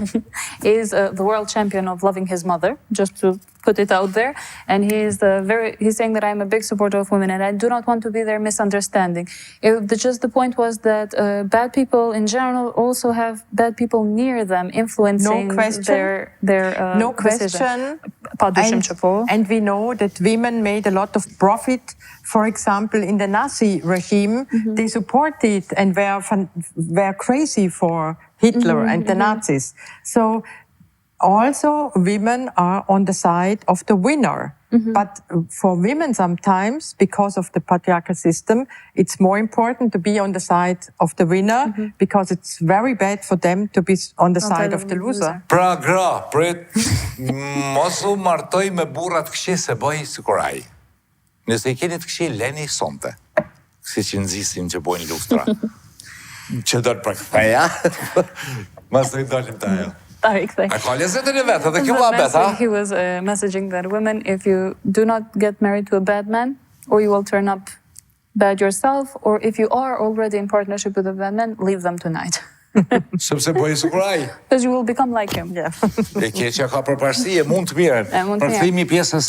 He is the world champion of loving his mother, just to put it out there, and he's saying that I'm a big supporter of women, and I do not want to be their misunderstanding. Just the point was that bad people in general also have bad people near them influencing their no question. decision. And we know that women made a lot of profit. For example, in the Nazi regime, they supported and were crazy for Hitler and the Nazis. So also women are on the side of the winner. But for women sometimes, because of the patriarchal system, it's more important to be on the side of the winner because it's very bad for them to be on the side of the loser. Pra gra, prit, mos u martoj me burrat këqij se bëj sikuraj. Nëse I keni të këqij, leni sonte. Si që nxisin që bojnë lustra. Që do të përktheja. Mas të dalim të ajo. He was messaging that women, if you do not get married to a bad man, or you will turn up bad yourself, or if you are already in partnership with a bad man, leave them tonight. Because you will become like him. E keqja ka përparësi, mund të mirën. Përkthimi pjesës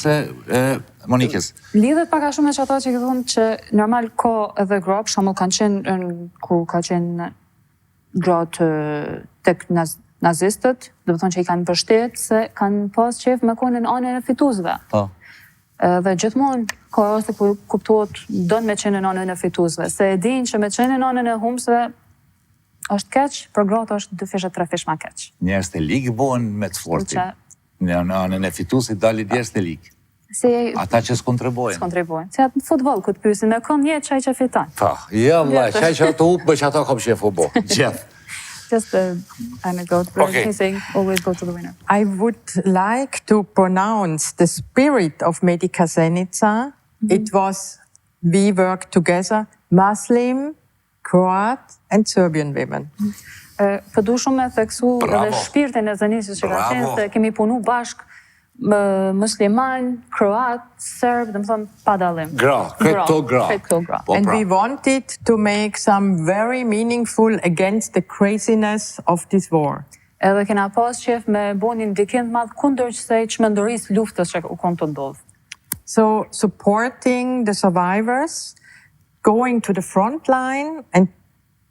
Monikës. Lidhet pak a shumë me çato që thonë që normal ka edhe gra, për shembull kanë qenë kur ka qenë gra tek nazistët, do të thonë që I kanë mbështet se kanë pas qef me konë në anën e fituesve. Dhe gjithmonë ka raste ku kuptohet don me qenë në anën e fituesve, se e dinë që me qenë në anën e humbsve është keq, për gratë është 2 fish e 3 fish ma keq. Njerëz të ligë bëhen me të fortin. Në anën e fituesit dalin njerëz të ligë. Ata që s'kontribojnë. Si atë në futbol, ku të pyesin me kom një qaj që fiton. Ja, vlla, qaj që ato upë, që ato kom shefu bo. Gjithë. Just the anecdote, but he's saying always go to the winner. I would like to pronounce the spirit of Monika Zenica. It was, we worked together, Muslim, Croat and Serbian women. Po du shumë me theksu edhe shpirtin e Zenicës që ka qenë se kemi punu bashk musliman, Croat, Serb, dhe më thonë pa dalim. Këto gra. And we wanted to make some very meaningful against the craziness of this war. Edhe kena pas qef me bonin ndikim të madh kundër kësaj çmendurisë luftës që u kon të ndodh. So supporting the survivors, going to the front line and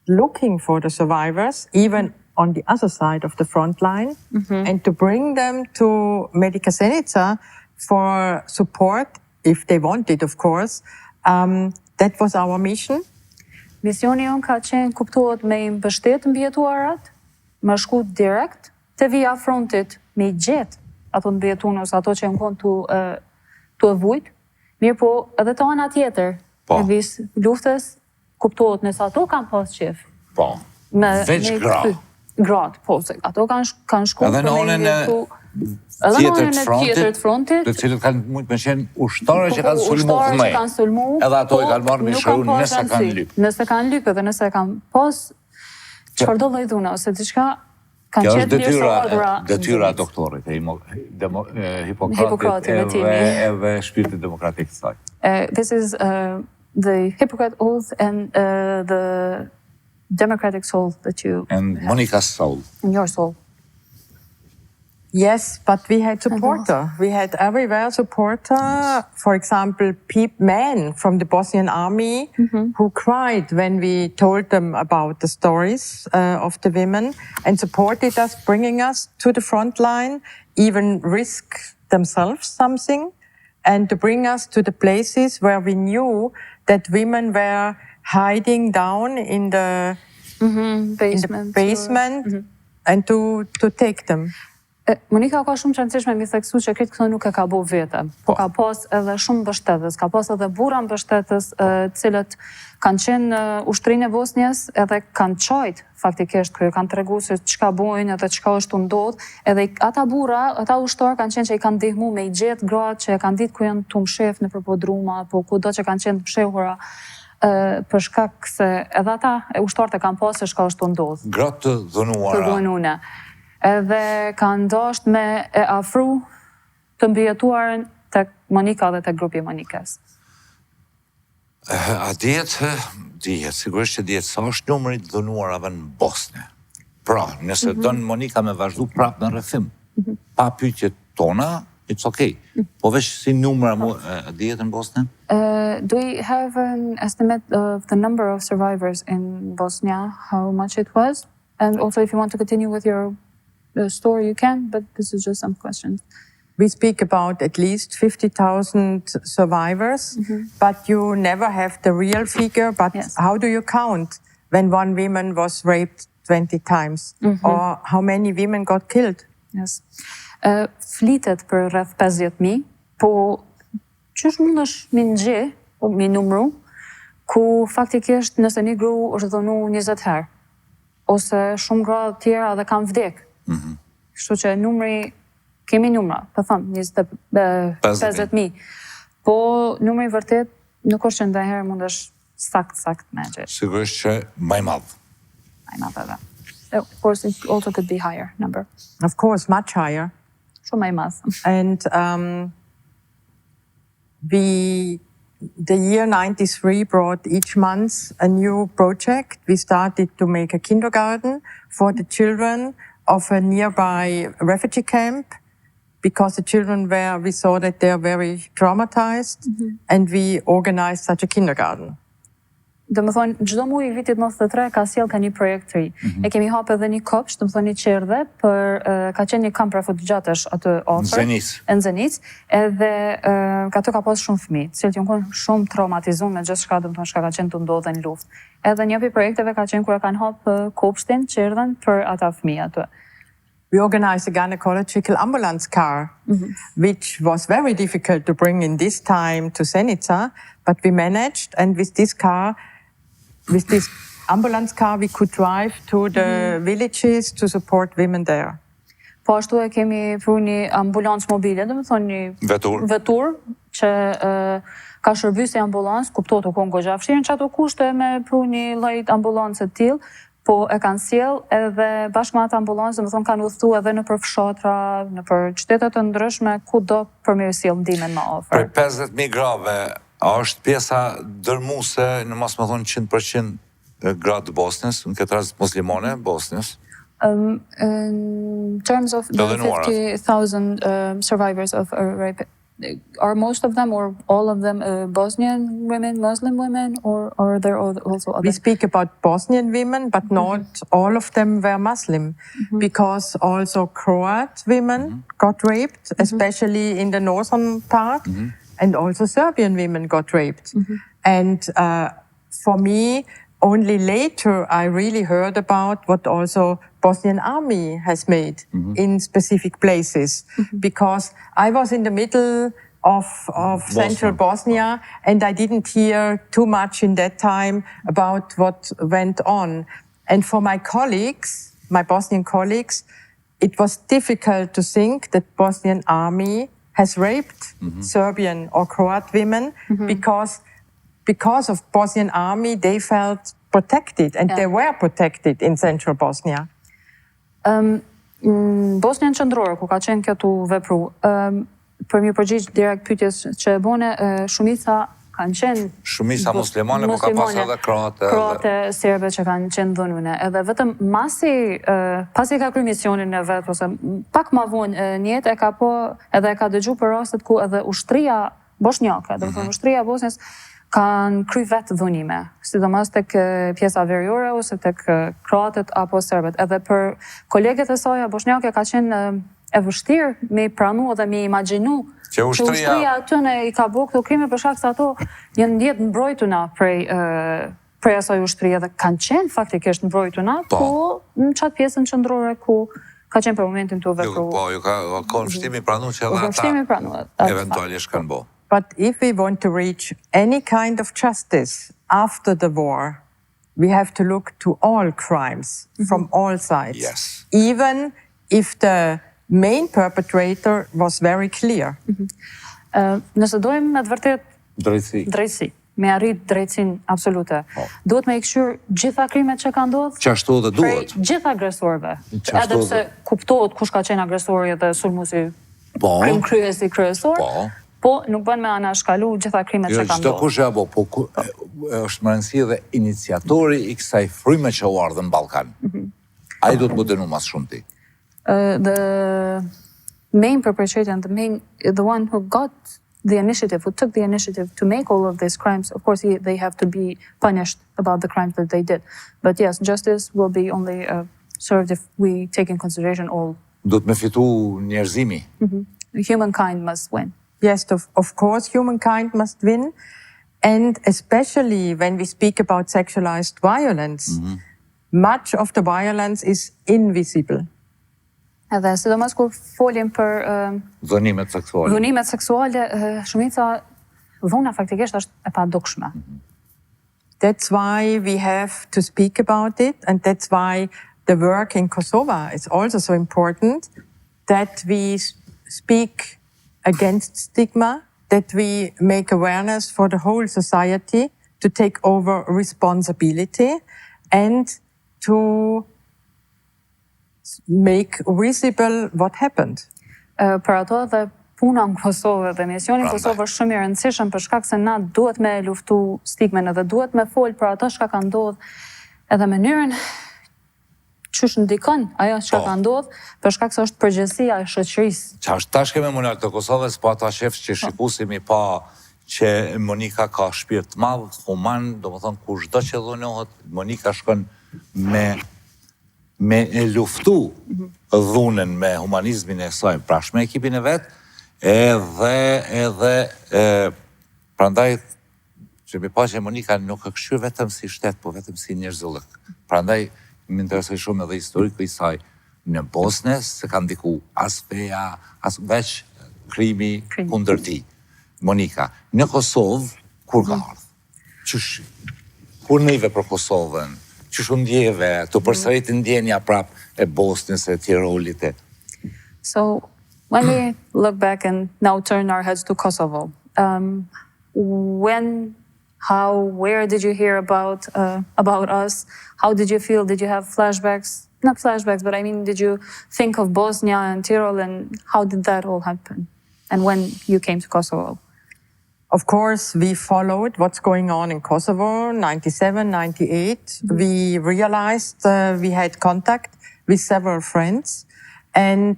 looking for the survivors, even on the other side of the front line, and to bring them to Monika Zenica for support, if they wanted, of course. That was our mission. Misioni jon ka qenë kuptohet me I mbështet mbijetuarat, me shku direkt te vija frontit, me I gjet ato mbijetues, ato që janë tu e vujt, mirë po edhe të ana tjetër e vis luftës kuptohet nëse ato kanë pas qef. Veç gra. Gratë, po, se ato kanë shku edhe në anën e tjetër të frontit, të cilët kanë mund me qenë ushtarë që kanë sulmu kënej. Edhe ato I kanë marrë me shëru nëse kanë lypë. Nëse kanë lypë edhe nëse kanë pas çfarë do lloj dhuna ose diçka kanë qenë mirësoardhura. Detyra doktorit, Hipokratit edhe shpirti demokratik të saj. This is the Hippocratic oath and the democratic soul that you and Monika's soul. And your soul. Yes, but we had supporter. We had everywhere supporter. For example, men from the Bosnian army who cried when we told them about the stories of the women and supported us, bringing us to the front line, even risk themselves something, and to bring us to the places where we knew that women were hiding down in the basement and to take them. Monika ka shumë qëndësishme mi theksu që këtë këto nuk e ka bo vete, po ka pas edhe shumë mbështetës, ka pas edhe bura mbështetës cilët kanë qenë ushtrinë e Bosnjës edhe kanë qajt faktikisht kërë kanë tregu se çka bojnë edhe çka është ndodh, edhe ata bura, ata ushtarë kanë qenë që I kanë ndihmu me I gjetë gratë që e kanë ditë ku janë të mshef në përpodruma, po kudo që kanë qenë të mshehura, për shkak se edhe ata ushtarët e kanë pas se çka është ndodh. Gratë të dhunuara. Edhe kanë dasht me e afru të mbijetuarën të Monika dhe të grupi Monikës. A dihet, sigurisht që dihet sa është numri I dhunuarave në Bosnë. Pra, nëse don Monika me vazhdu prap në rrethim, pa pyetjet tona, it's okay. Po veç si numra dihet në Bosnjë? Do you have an estimate of the number of survivors in Bosnia, how much it was? And also, if you want to continue with your story, you can, but this is just some questions. We speak about at least 50,000 survivors, but you never have the real figure. But Yes. how do you count when one woman was raped 20 times? Or how many women got killed? Yes. Flitet për rreth 50.000, po qysh mundesh mi ngje, mi numru, ku faktikisht nëse një gru është dhënu 20 herë, ose shumë gra të tjera dhe kanë vdek. Kështu që numri, kemi numra, të thëmë, 50.000. Po numri vërtet nuk është që ndonjëherë mundesh sakt me gjetë. Sigurisht që më i madh. Më i madh edhe. Of course, it also could be higher number. Of course, much higher. Shumë më i madh. And the year 93 brought each month a new project. We started to make a kindergarten for the children of a nearby refugee camp, because the children we saw that they're very traumatized, and we organized such a kindergarten. Do më thonë, çdo muaj i vitit 93 ka sjell ka një projekt të ri. E kemi hapë edhe një kopsht, do më thonë një qerdhe, ka qenë një kamp refugjatësh aty afër. Në Zenic. Edhe aty ka pas shumë fëmijë, të cilët janë qenë shumë traumatizuar me gjithçka, do më thonë, çka ka qenë të ndodhen në luftë. Edhe një prej projekteve ka qenë kur e kanë hapë kopshtin, qerdhen për ata fëmijë aty. We organized a gynecological ambulance car, which was very difficult to bring in this time to Zenica, but we managed, and with this ambulance car, we could drive to the villages to support women there. Po ashtu e kemi pru një ambulancë mobile, do më thonë një vetur që ka shërbyer si ambulancë, kuptohet u konë goxha vështirë që ato kushte me pru një lloj ambulancë të tillë, po e kanë sjell edhe bashkë me atë ambulancë, do më thonë kanë udhëtuar edhe në për fshatra, në për qytete të ndryshme, kudo për me sjell ndihmën më afër. Për 50.000 grave, a është pjesa dërmuese në mos më thonë 100% gratë Bosnjës, në këtë rast muslimane Bosnjës? In terms of the 50,000 survivors of rape, are most of them or all of them Bosnian women, Muslim women, or are there also other? We speak about Bosnian women, but not all of them were Muslim, because also Croat women got raped, especially in the northern part, and also Serbian women got raped. And for me, only later I really heard about what also Bosnian army has made in specific places, because I was in the middle of central Bosnia, and I didn't hear too much in that time about what went on. And for my colleagues, my Bosnian colleagues, it was difficult to think that Bosnian army has raped Serbian or Croat women, because of Bosnian army, they felt protected, and they were protected in central Bosnia. Bosnia në qëndrore, ku ka qenë këtu vepru, për një përgjigj direkt pyetjes që e bone, shumica kanë qenë... Shumica muslimane, po ka pas edhe kroate. Kroate, serbe që kanë qenë dhënune. Edhe vetëm pasi ka kry misionin në vetë, ose pak ma vonë njët, edhe e ka dëgju për rastet ku edhe ushtria bosnjake, dhe ushtria Bosnjës, kanë kry vetë dhunime, sidomos tek pjesa veriore ose tek kroatët apo serbët. Edhe për kolegët e saj bosnjake ka qenë e vështirë me pranu dhe me imagjinu që ushtria atyne i ka bërë këto krime për shkak se ato janë ndjetë mbrojtuna prej asaj ushtrie dhe kanë qenë faktikisht mbrojtuna, po në qatë pjesën qëndrore ku ka qenë për momentin të vepru. Po, ju ka vështimi pranu që edhe ata eventualisht kanë bo. But if we want to reach any kind of justice after the war, we have to look to all crimes from all sides. Yes. Even if the main perpetrator was very clear. Nëse dojmë me të vërtet drejtësi, me arrit drejtësin absolute, duhet me i këshyr gjitha krimet që ka ndodhë, qashtu dhe duhet. Gjitha agresorve, edhe pse kuptohet kush ka qenë agresori dhe sulmuesi krim kryesi kryesor, po nuk bën me anashkalu gjitha krimet që ka ndodhur. Çdo kush e apo, po është më rëndësi dhe iniciatori i kësaj fryme që u ardhën në Ballkan. Ai do të më dënu mas shumë ti. main perpetrator and the one who got the initiative, who took the initiative to make all of these crimes, of course, they have to be punished about the crimes that they did. But yes, justice will be only served if we take in consideration all. Duhet me fitu njerëzimi. Humankind must win. Yes, of course, humankind must win. And especially when we speak about sexualized violence, much of the violence is invisible. Edhe sidomos kur folim për Dhunimet seksuale, shumica dhuna faktikisht është e padukshme. That's why we have to speak about it, and that's why the work in Kosovo is also so important, that we speak against stigma, that we make awareness for the whole society to take over responsibility and to make visible what happened. Për ato dhe puna në Kosovë dhe misioni në Kosovë është shumë i rëndësishëm për shkak se na duhet me luftu stigmen edhe duhet me folë për ato çka ka ndodhur edhe mënyrën qysh ndikon ajo çka ka ndodhur për shkak se është përgjegjësia e shoqërisë. Çfarë tash kemi monark të Kosovës, po ata shef që shikuesimi pa që Monika ka shpirt të madh, human, domethënë kushdo që dhunohet, Monika shkon me e luftu dhunën me humanizmin e saj, prash me ekipin e vet, edhe prandaj që mi pa që Monika nuk e këshyr vetëm si shtet, po vetëm si njerëzullëk. Prandaj më interesoj shumë edhe historiku i saj në Bosnë, se ka ndiku as feja, as veç krimi kundër tij. Monika, në Kosovë kur ka ardhur? Kur nive për Kosovën? Qysh u ndjeve, të përsërit ndjenja prap e Bosnjës e Tirolit. So, when we look back and now turn our heads to Kosovo, when, how, where did you hear about us? How did you feel? Did you have flashbacks? Not flashbacks, but I mean, did you think of Bosnia and Tyrol, and how did that all happen? And when you came to Kosovo? Of course, we followed what's going on in Kosovo, 97, 98. We realized we had contact with several friends. And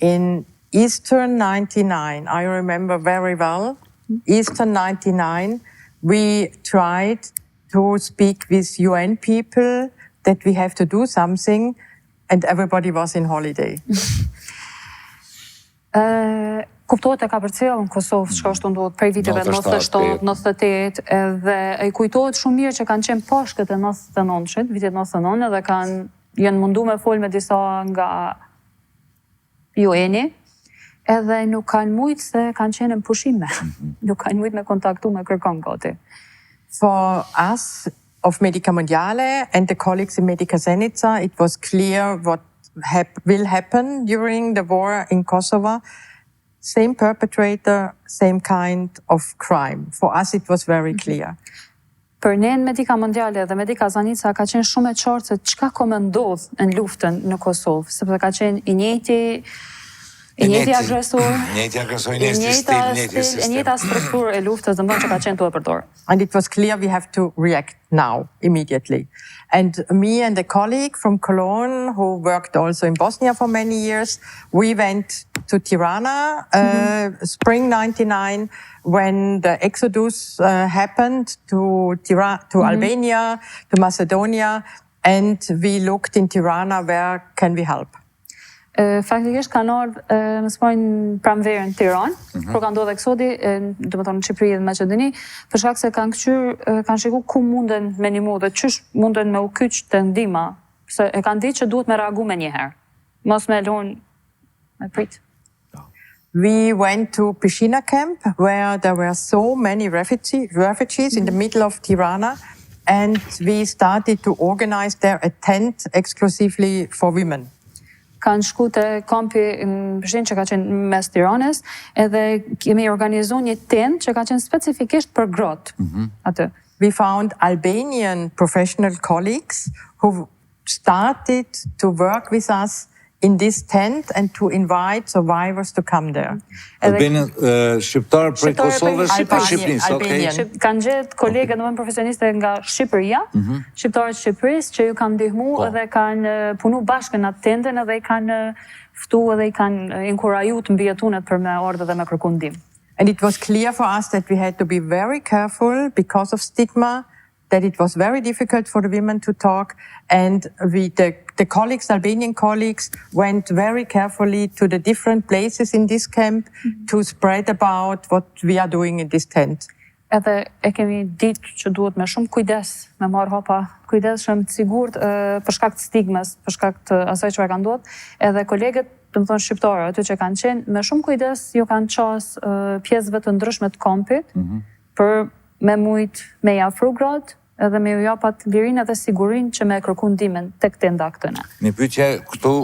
in Easter 99, I remember very well, Easter 99, we tried to speak with UN people that we have to do something, and everybody was in holiday. Kuptohet e ka përcjellë në Kosovë çka është ndodhur prej viteve 97, 98 edhe e kujtohet shumë mirë që kanë qenë pashkët e 99-shit, vitet 99 edhe janë mundu me fol me disa nga UN-i edhe nuk kanë mujtë se kanë qenë në pushime. Nuk kanë mujtë me kontaktu me kërkon gati. For us of Medica Mondiale and the colleagues in Medica Zenica, it was clear what will happen during the war in Kosovo. Same perpetrator, same kind of crime. For us, it was very clear. Për ne në Medica Mondiale dhe Medica Zenica ka qenë shumë e qartë se çka ka më ndodh në luftën në Kosovë, sepse ka qenë i njëjti agresor, i njëjta strukturë e luftës, domethënë që ka qenë tu e përdorur. And it was clear we have to react now, immediately. And me and a colleague from Cologne, who worked also in Bosnia for many years, we went to Tirana, spring 99, when the exodus happened to Albania, to Macedonia, and we looked in Tirana, where can we help? Faktikisht kanë ardhur në spojnë pranverën Tiranë, kur ka ndodhur eksodi, domethënë në Shqipëri dhe Maqedoni, për shkak se kanë shikuar ku munden me ndihmu dhe çysh munden me u kyç të ndihma, se e kanë ditë që duhet me reagu me njëherë. Mos me lënë me prit. We went to Pjesa camp, where there were so many refugees in the middle of Tirana, and we started to organize there a tent exclusively for women. Kanë shku të kampi në Prishtinë që ka qenë mes Tiranës, edhe kemi organizuar një tent që ka qenë specifikisht për gratë atë. We found Albanian professional colleagues who started to work with us in this tent and to invite survivors to come there. Shqiptar prej Kosovës, Shqipërisë, okay? Kanë gjetë kolegë domethënë profesioniste nga Shqipëria, shqiptarët e Shqipërisë që ju kanë ndihmuar edhe kanë punu bashkë në atë tendën edhe i kanë ftuar edhe i kanë inkurajue të mbijetunet për me ardhur dhe me kërku ndihmë. And it was clear for us that we had to be very careful because of stigma, that it was very difficult for the women to talk, and the colleagues, Albanian colleagues, went very carefully to the different places in this camp to spread about what we are doing in this tent. Edhe e kemi ditë që duhet me shumë kujdes, me marrë hapa kujdesshëm të sigurt për shkak të stigmës, për shkak të asaj çfarë ka ndodhur, edhe kolegët, domethënë shqiptarë aty që kanë qenë, me shumë kujdes ju kanë qas pjesëve të ndryshme të kampit për me mujt me i afru gratë edhe me ju japat lirinë dhe sigurinë që me kërku ndihmën tek tenda këtëne. Një pyetje këtu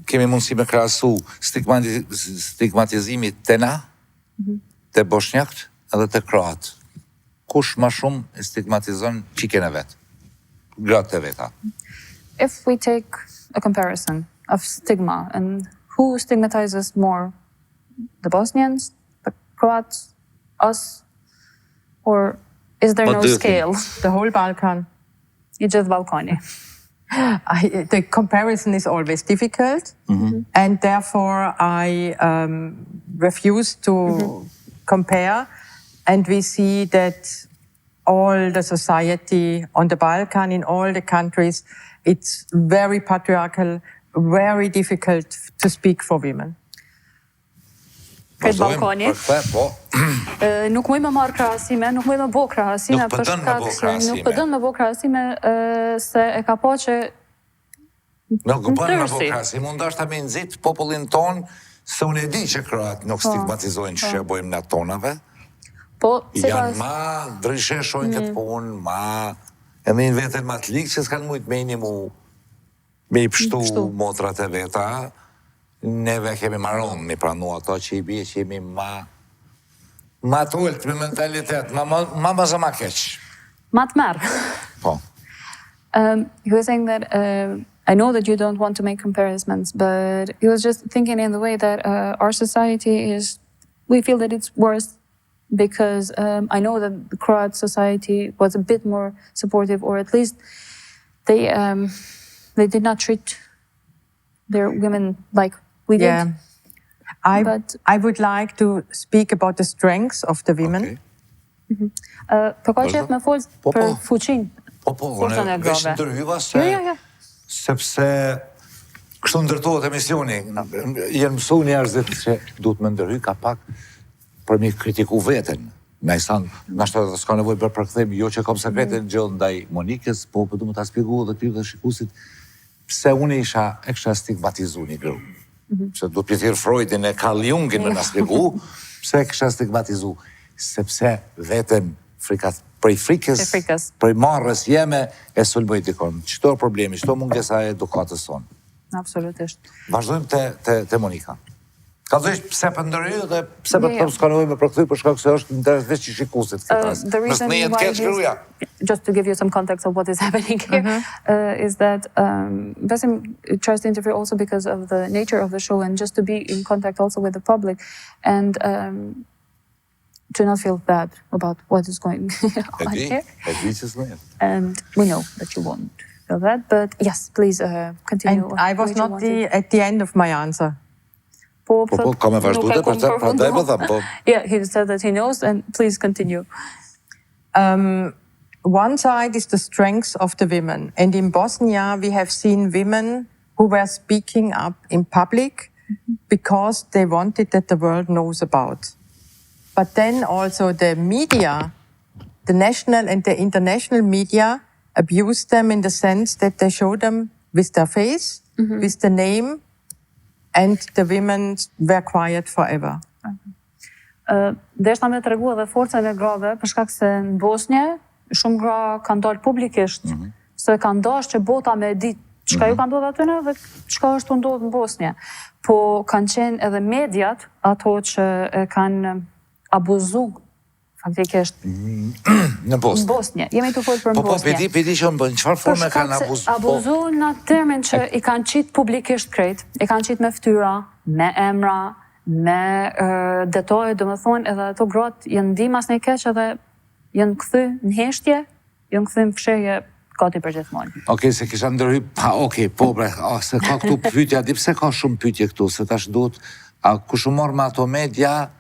kemi mundësi me krahasu stigmatizimi tena, te bosnjakët edhe te kroatë. Kush më shumë e stigmatizon çiken e vet? Gratë e veta. If we take a comparison of stigma and who stigmatizes more, the Bosnians, the Croats, us, or is there no scale? The whole Balkan. I gjithë Ballkani. The comparison is always difficult, and therefore I refuse to compare. And we see that all the society on the Balkan, in all the countries, it's very patriarchal, very difficult to speak for women. Këtë Ballkani. Nuk muj me marrë krahasime, nuk muj me bo krahasime, Nuk pëdën me bo krahasime se e ka po që Nuk bën me bo krahasime, mund është ta me nxit popullin ton, se unë e di që kroat nuk stigmatizojnë që bojmë në tonave. Janë ma, ndryshe shojnë këtë punë, ma, e me në vetën ma të likë që s'kanë mujtë me i pështu motrat e veta, neve kemi maron, mi pranu ato që i bje që jemi ma të ullët me mentalitet, ma zë ma keq. Ma të merë. Po. He was saying that I know that you don't want to make comparisons, but he was just thinking in the way that our society is, we feel that it's worse because I know that the Croat society was a bit more supportive, or at least they did not treat their women like we did. I would like to speak about the strengths of the women. Për ka qëtë me folë për fuqin. Unë veç ndërhyva sepse kështu ndërtohet emisioni. Jenë mësu njerëzit që duhet me ndërhy ka pak për mi kritiku veten. Na i sanë, nashtë të s'ka nevoj për përkëthejmë, jo që kam sekretin gjëllë ndaj Monikës, po për du më ta spigu dhe ty dhe shikusit, pse unë e kësha stigmatizu një gru. Pse du pjetir Freudin e Carl Jungin me nga spigu, pse e kësha stigmatizu, sepse veten prej frikës, prej marrës jeme, e sulmoj dikon. Qëto problemi, qëto mungesa e edukatës sonë. Absolutisht. Vazhdojmë te Monika. Ka dhejsh pse për ndërhy dhe pse për të s'ka nevoj me përkëthy për shkak se është interes veç që shikusit këtë rast. The reason why just to give you some context of what is happening here, is that Besim tries to interfere also because of the nature of the show and just to be in contact also with the public and to not feel bad about what is going on here. And we know that you won't feel that, but yes, please continue. And I was not at the end of my answer. Yeah, he said that he knows, and please continue. One side is the strength of the women. And in Bosnia, we have seen women who were speaking up in public because they wanted that the world knows about. But then also the media, the national and the international media, abused them in the sense that they show them with their face, with the name, and the women were quiet forever. Deshta me të regu edhe forcën e grave, për shkak se në Bosnje, shumë gra kanë dalë publikisht, se kanë dash që bota me ditë çka ju kanë ndodhur aty dhe çka është ndodhur në Bosnje. Po kanë qenë edhe mediat ato që kanë abuzu faktikisht Në Bosnë. Bosnje. Jemi të folë për Po, Bosnje. pedi që në çfarë forme kanë abuzu në termin që i kanë qitë publikisht krejt, i kanë qitë me ftyra, me emra, me detoje, do më thonë, edhe ato gratë janë ndimas në i keq edhe janë këthy në heshtje, janë këthy në fshehje gati për gjithmonë. Okej, se kisha ndërhy, po bre, se ka këtu pyetja, di pse ka shumë pyetje këtu, se tash duhet, a kush u morë me ato media,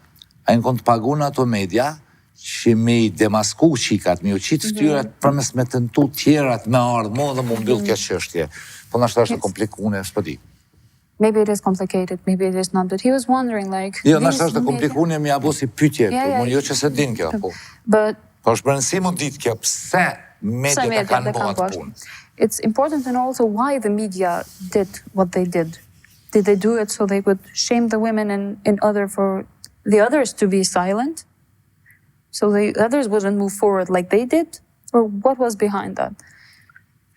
a në kënd pagun ato media, që me i demasku qikat, me u qitë ftyrat, përmes me tentu tjerat me ardhë, mo dhe mu mbyll kjo çështje. Po nashta është komplikune, s'po di. Maybe it is complicated, maybe it is not, but he was wondering like... Jo, nashta është komplikune, mi abu si pyetje, mo jo që se din kjo, po. Po është bërënësi mu ditë kjo, pse media kanë bo atë punë. It's important to know also why the media did what they did. Did they do it so they could shame the women in order for the others to be silent? So the others wouldn't move forward like they did? Or what was behind that?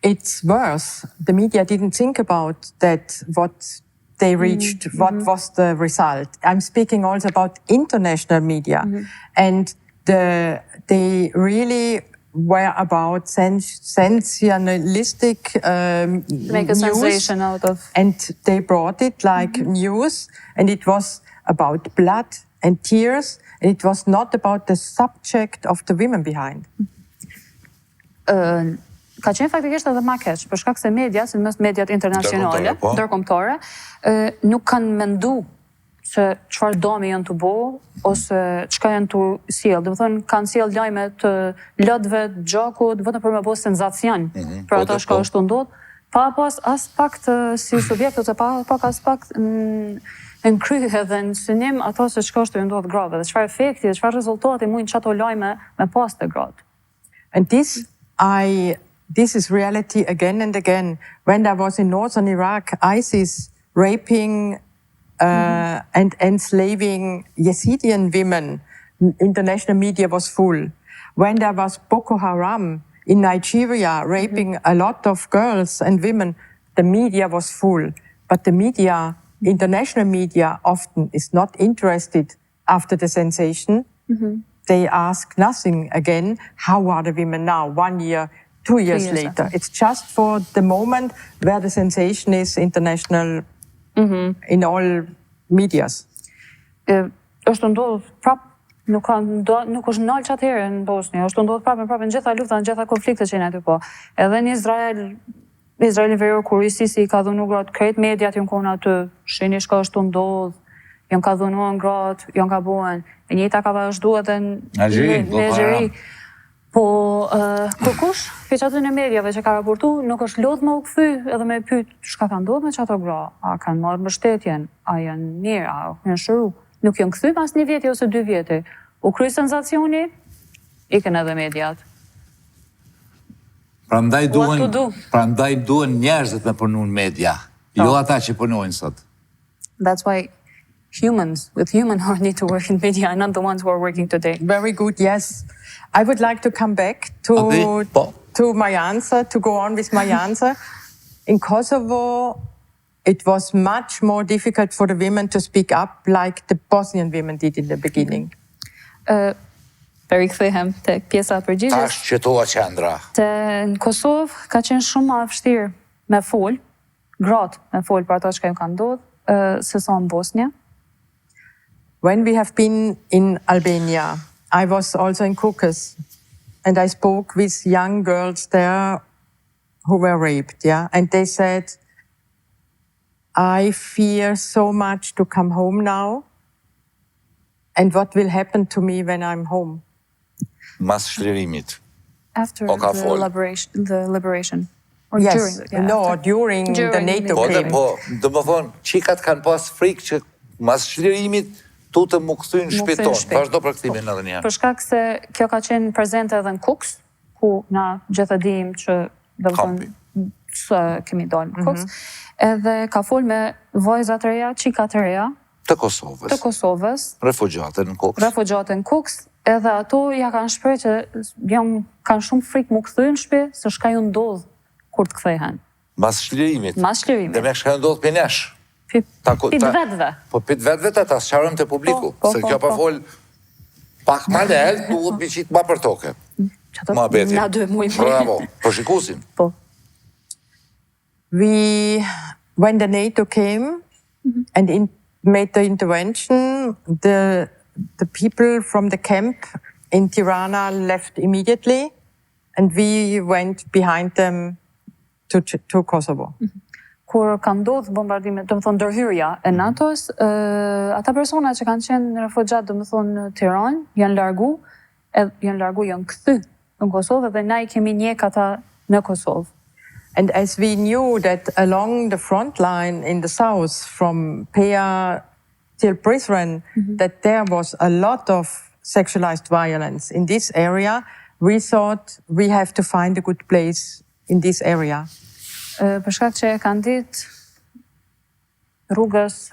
It's worse. The media didn't think about that, what they reached, what was the result. I'm speaking also about international media. And they really were about sensationalistic Make a news. sensation out of... And they brought it like news, and it was about blood and tears, and it was not about the subject of the women behind. Ka qenë faktikisht edhe ma keq, për shkak se media, si nëmës mediat internacionale, ndërkombëtare, nuk kanë mendu se çfarë domi janë të bo, ose çka janë të sjell. Do të thonë, kanë sjell lajme të lotëve, të gjakut, vetëm për me bo senzacion për ato çka është ndodhur, pa pas as pak të si subjektët, se pa as pak në kryhe dhe në synim ato se çka është të ndodhur grave, dhe çfarë efekti dhe çfarë rezultati mund çato lajme me pas të gratë. And this is reality again and again. When I was in northern Iraq, ISIS raping and enslaving Yazidi women, international media was full. When there was Boko Haram in Nigeria raping a lot of girls and women, the media was full. But the media, international media, often is not interested after the sensation. They ask nothing again. How are the women now? 1 year, 2 years later. It's just for the moment where the sensation is international in all medias. Është ndodhur prap, nuk është nalë qatë herë në Bosnjë, është ndodhur prapë në gjitha lufta, në gjitha konflikte që jene aty po. Edhe në Izraelin verior, kur ISIS-i ka dhunu gratë, krejt mediat janë konë aty, shini shka është ndodhur, janë ka dhunuan gratë, janë ka buen, e njëta ka vazhdu edhe në Algjeri. Po, kërkush, për që aty në mediave që ka raportu, nuk është lodhë me u këthy edhe me pyet shka ka ndodhë me që ato gra, a kanë marrë mbështetjen, a janë mirë, a janë shëru, nuk janë këthy pas 1 vjeti ose 2 vjeti. U kry senzacioni, iken edhe mediat. Prandaj duhen njerëzit me punu në media, jo ata që punojnë sot. That's why humans with human heart need to work in media and not the ones who are working today. Very good, yes. I would like to come back to my answer, to go on with my answer. In Kosovo, it was much more difficult for the women to speak up like the Bosnian women did in the beginning. Për i kthehem të pjesa përgjigjes. Tash qëtoa qendra. Në Kosovë ka qenë shumë ma vështirë me fol, gratë me fol për ato që ka ju ka ndodhë, se sa në Bosnja. When we have been in Albania, I was also in Caucasus, and I spoke with young girls there who were raped, and they said, I fear so much to come home now, and what will happen to me when I'm home? Mas shlirimit. After the liberation. Or yes, during the NATO came. Po, dhe më thonë, qikat kanë pas frikë që mas shlirimit tu të më këthynë shpiton. Vazhdo për këtimin edhe një. Për shkak se kjo ka qenë prezente edhe në Kuks, ku na gjithë dim që dhe më thonë së kemi dalë në Kuks, edhe ka fol me vojzat të reja, qikat të reja, të Kosovës, refugjate në Kuks, edhe ato ja kanë shprej që kanë shumë frikë më këthynë shpi, se shka ju ndodhë kur të kthehen. Mas shlirimit. Dhe me shka ju ndodhë për nesh. Pit vetëve. Po pit vetëve të ta së qarëm të publiku. Se kjo pa fol Pak ma lehtë, duhet mi qitë ma për toke. Ma beti. Na 2 muaj. Bravo, për shikusin. Po. When the NATO came and made the intervention, the people from the camp in Tirana left immediately, and we went behind them to Kosovo. Kur ka ndodhur bombardime, do të thonë ndërhyrja e NATO-s, ata persona që kanë qenë refugjat, do të thonë në Tiranë, janë kthy në Kosovë dhe na I kemi njek ata në Kosovë. And as we knew that along the front line in the south, from Pjesa till Prizren, that there was a lot of sexualized violence in this area, we thought we have to find a good place in this area. Për shkak që e kanë ditë rrugës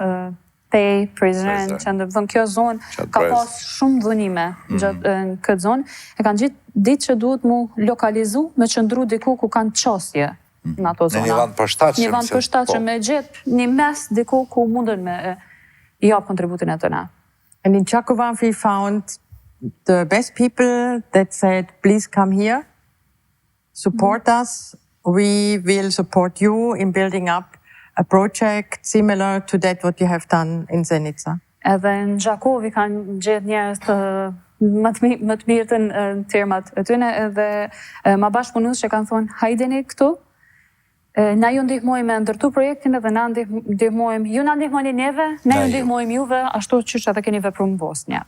Prizren, që do të thonë kjo zonë ka pas shumë dhunime gjatë në këtë zonë, e kanë ditë që duhet mu lokalizu me qëndru diku ku kanë qasje në ato zona. Në një vend përshtatshëm. Një vend përshtatshëm me gjetë një mes diku ku mundën me jap kontributin e tëna. And in Čakova we found the best people that said, please come here, support us. We will support you in building up a project similar to that what you have done in Zenica. Edhe në Gjakovi kanë gjetë njerëz të më të mirë në termat e tyne, edhe ma bashkëpunues që kanë thonë, hajdeni këtu, na ju ndihmojmë me ndërtu projektin edhe na ndihmojmë, ju na ndihmoni neve, na ju ndihmojmë juve, ashtu që edhe keni vepruar në Bosnia.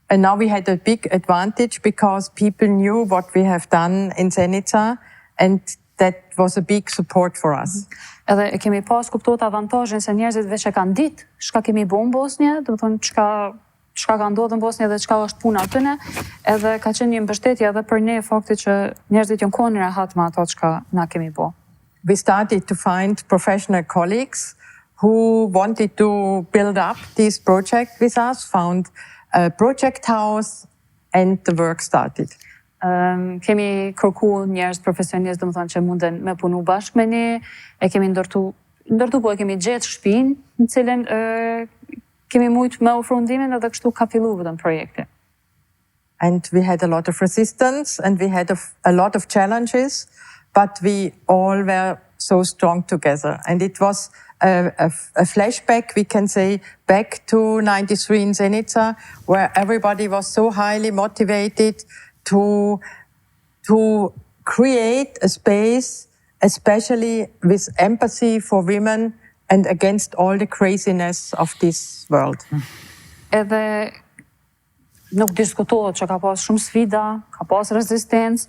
And now we had a big advantage because people knew what we have done in Zenica, and that was a big support for us. Edhe e kemi pas kuptuar avantazhin se njerëzit veç e kanë ditë çka kemi bën në Bosnia, do të thonë çka ka ndodhur në Bosnia dhe çka është puna aty, edhe ka qenë një mbështetje edhe për ne fakti që njerëzit janë kohën rehat me ato çka na kemi bë. We started to find professional colleagues who wanted to build up this project with us, found a project house, and the work started. Kemi kërku njerëz profesionistë, do të thonë që munden me punu bashkë me ne, e kemi ndërtu po e kemi gjetë shtëpinë në cilën kemi mujtë me ofrondimin edhe kështu ka fillu vetëm projekti. And we had a lot of resistance and we had a lot of challenges, but we all were so strong together. And it was a flashback, we can say, back to 93 in Zenica, where everybody was so highly motivated to create a space, especially with empathy for women and against all the craziness of this world. Edhe nuk diskutohet që ka pas shumë sfida, ka pas rezistencë,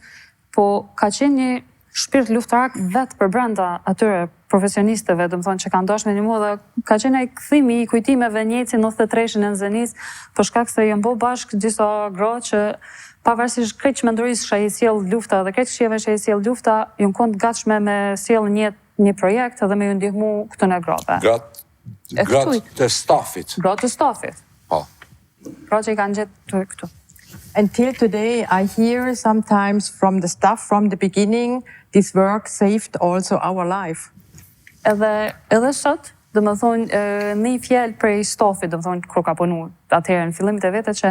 po ka qenë një shpirt luftarak vetë për brenda atyre profesionistëve, do të thonë që kanë dashur me një mua, dhe ka qenë ai kthimi I kujtimeve Njeci 93-shin në Zenicë, për shkak se janë bërë bashkë disa gra që pavarësisht krejt çmendurisë që ai sjell lufta dhe krejt shjeve që ai sjell lufta, janë kënd gatshme me sjell një projekt edhe me ju ndihmu këto në grave. Gratë të stafit. Gratë të stafit. Po. Pra që I kanë gjetë këtu. Until today, I hear sometimes from the staff from the beginning, this work saved also our life. Edhe sot, dhe më thonë, një fjellë prej stafit, dhe më thonë, kërë ka punu atëherë në fillimit e vete, që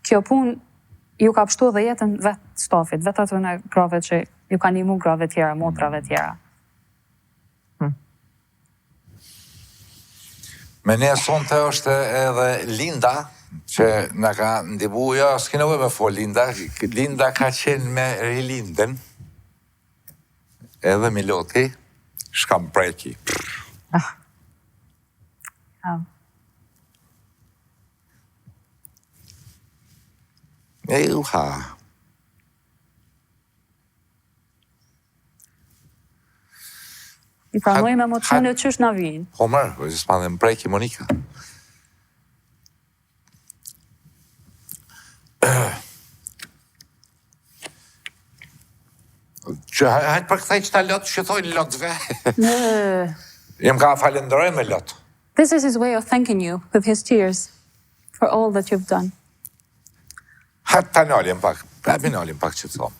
kjo punë ju ka pështu dhe jetën vetë stafit, vetë atë në grave që ju ka një mu grave tjera, motrave tjera. Me ne sonte është edhe Linda, që në ka ndihmu, jo, s'ki nevojë me fol Linda, Linda ka qenë me Rilinden, edhe Miloti, shkam preki. Juha. I pranoj me emocione qysh na vinë. Po mërë, po s'ma dhe më preki Monika. Që hajtë për këthej që ta lotë, që thojnë lotëve. Jem ka falenderoj me lotë. This is his way of thanking you with his tears for all that you've done. Hajtë ta nallim pak, nallim pak që të thomë.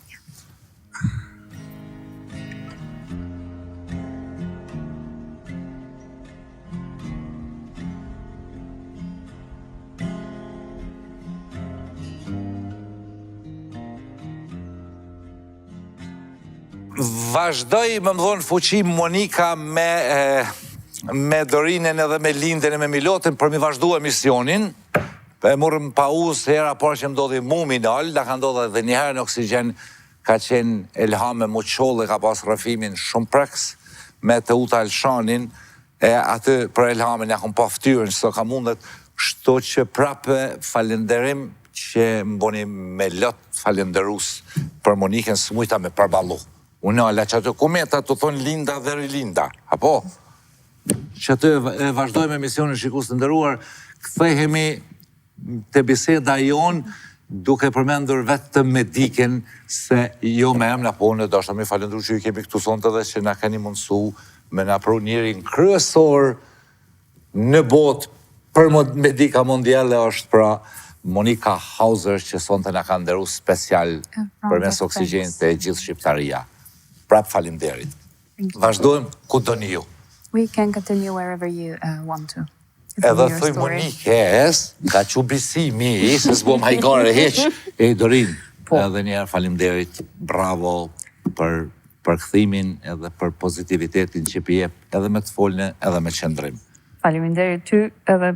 vazhdoj më dhonë fuqi Monika me Dorinën edhe me Lindën e me Milotin për mi vazhdu emisionin. E morëm pauzë hera por që më ndodhi mu minal, da ka ndodhe dhe njëherë në Oksigen ka qenë Elhame Muqolle, ka pas rëfimin shumë preks me të uta Elshanin, e aty për Elhamin ja kom pa ftyrën, që ka mundet, shto që prape falenderim që më boni me lot falenderus për Monikën së mujta me përbalu. Unë ala që atë kometa të thonë Linda dhe Rilinda, apo? Që atë vazhdojmë emisionin shikus të ndëruar, këthejhemi të biseda jonë duke përmendur vetë me diken se jo me emna, po në do shtë me falendru që ju kemi këtu sonte dhe që na keni mundësu me na pru njërin kryesor në botë për medika mondiale është pra Monika Hauser që sonte na ka nderu special për mes Oksigenit e gjithë Shqiptaria. Prap falimderit. Vazhdojmë ku do një ju. We can continue wherever you want to. Edhe thuj Monikës, nga qubisimi, se s'bom hajgare heq, e Dorin, edhe njerë falimderit, bravo për këthimin edhe për pozitivitetin që pjep, edhe me të folne, edhe me qëndrim. Faleminderit ty edhe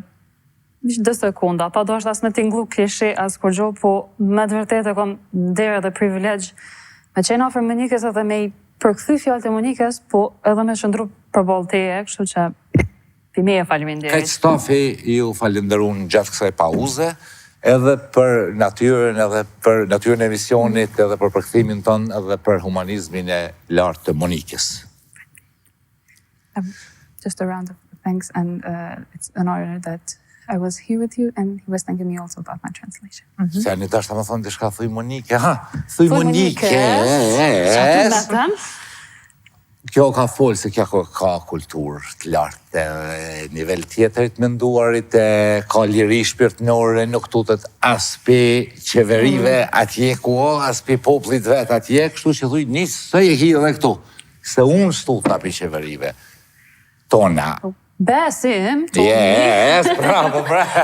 dhe sekunda, pa do është as me t'inglu klishe as kur gjo, po me të vërtet e kom derë dhe privilegj me qenë ofër Monikës edhe me i përkthy fjallë të Monikës, po edhe me shëndru për bolë teje, kështu që me e faleminderit. Këtë stafi ju falenderun gjatë kësaj pauze, edhe për natyrën, edhe për natyrën e emisionit, edhe për përkthimin ton, edhe për humanizmin e lartë të Monikës. Just a round of thanks, and it's an honor that I was here with you, and he was thanking me also about my translation. Se një tash të më thonë të shka thuj Monike, ha? Thuj Monike! Kjo ka folë se kjo ka kulturë të lartë, nivel tjetërit menduarit, ka liri shpirtnore, nuk tutët as pi qeverive atje ku o, as pi poplit vetë atje, kështu që thuj njësë së e hi edhe këtu, se unë stuta pi qeverive tona. Basim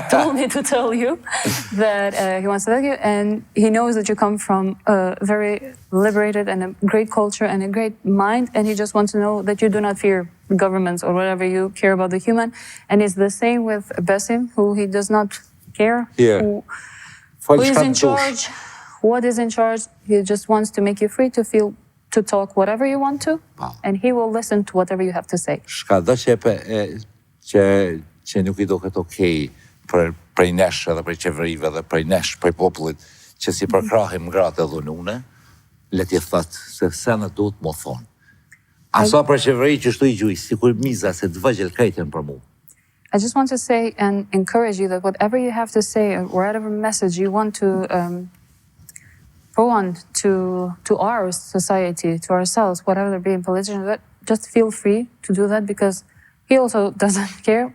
told me to tell you that he wants to thank you, and he knows that you come from a very liberated and a great culture and a great mind, and he just wants to know that you do not fear governments or whatever, you care about the human. And it's the same with Basim, who he does not care who is in charge, what is in charge. He just wants to make you free to talk whatever you want to, and he will listen to whatever you have to say. Shka do që nuk I do këtë okej prej nesh edhe prej qeverive edhe prej nesh, prej popullit, që si përkrahim gratë edhe dhunune, leti thëtë se senet duhet më thonë. Asa për qeveri që shtu I gjuj, si kur miza se të vëgjel krejten për mu. I just want to say and encourage you that whatever you have to say or whatever message you want to go on to our society, to ourselves, whatever they're being politicians, just feel free to do that, because he also doesn't care,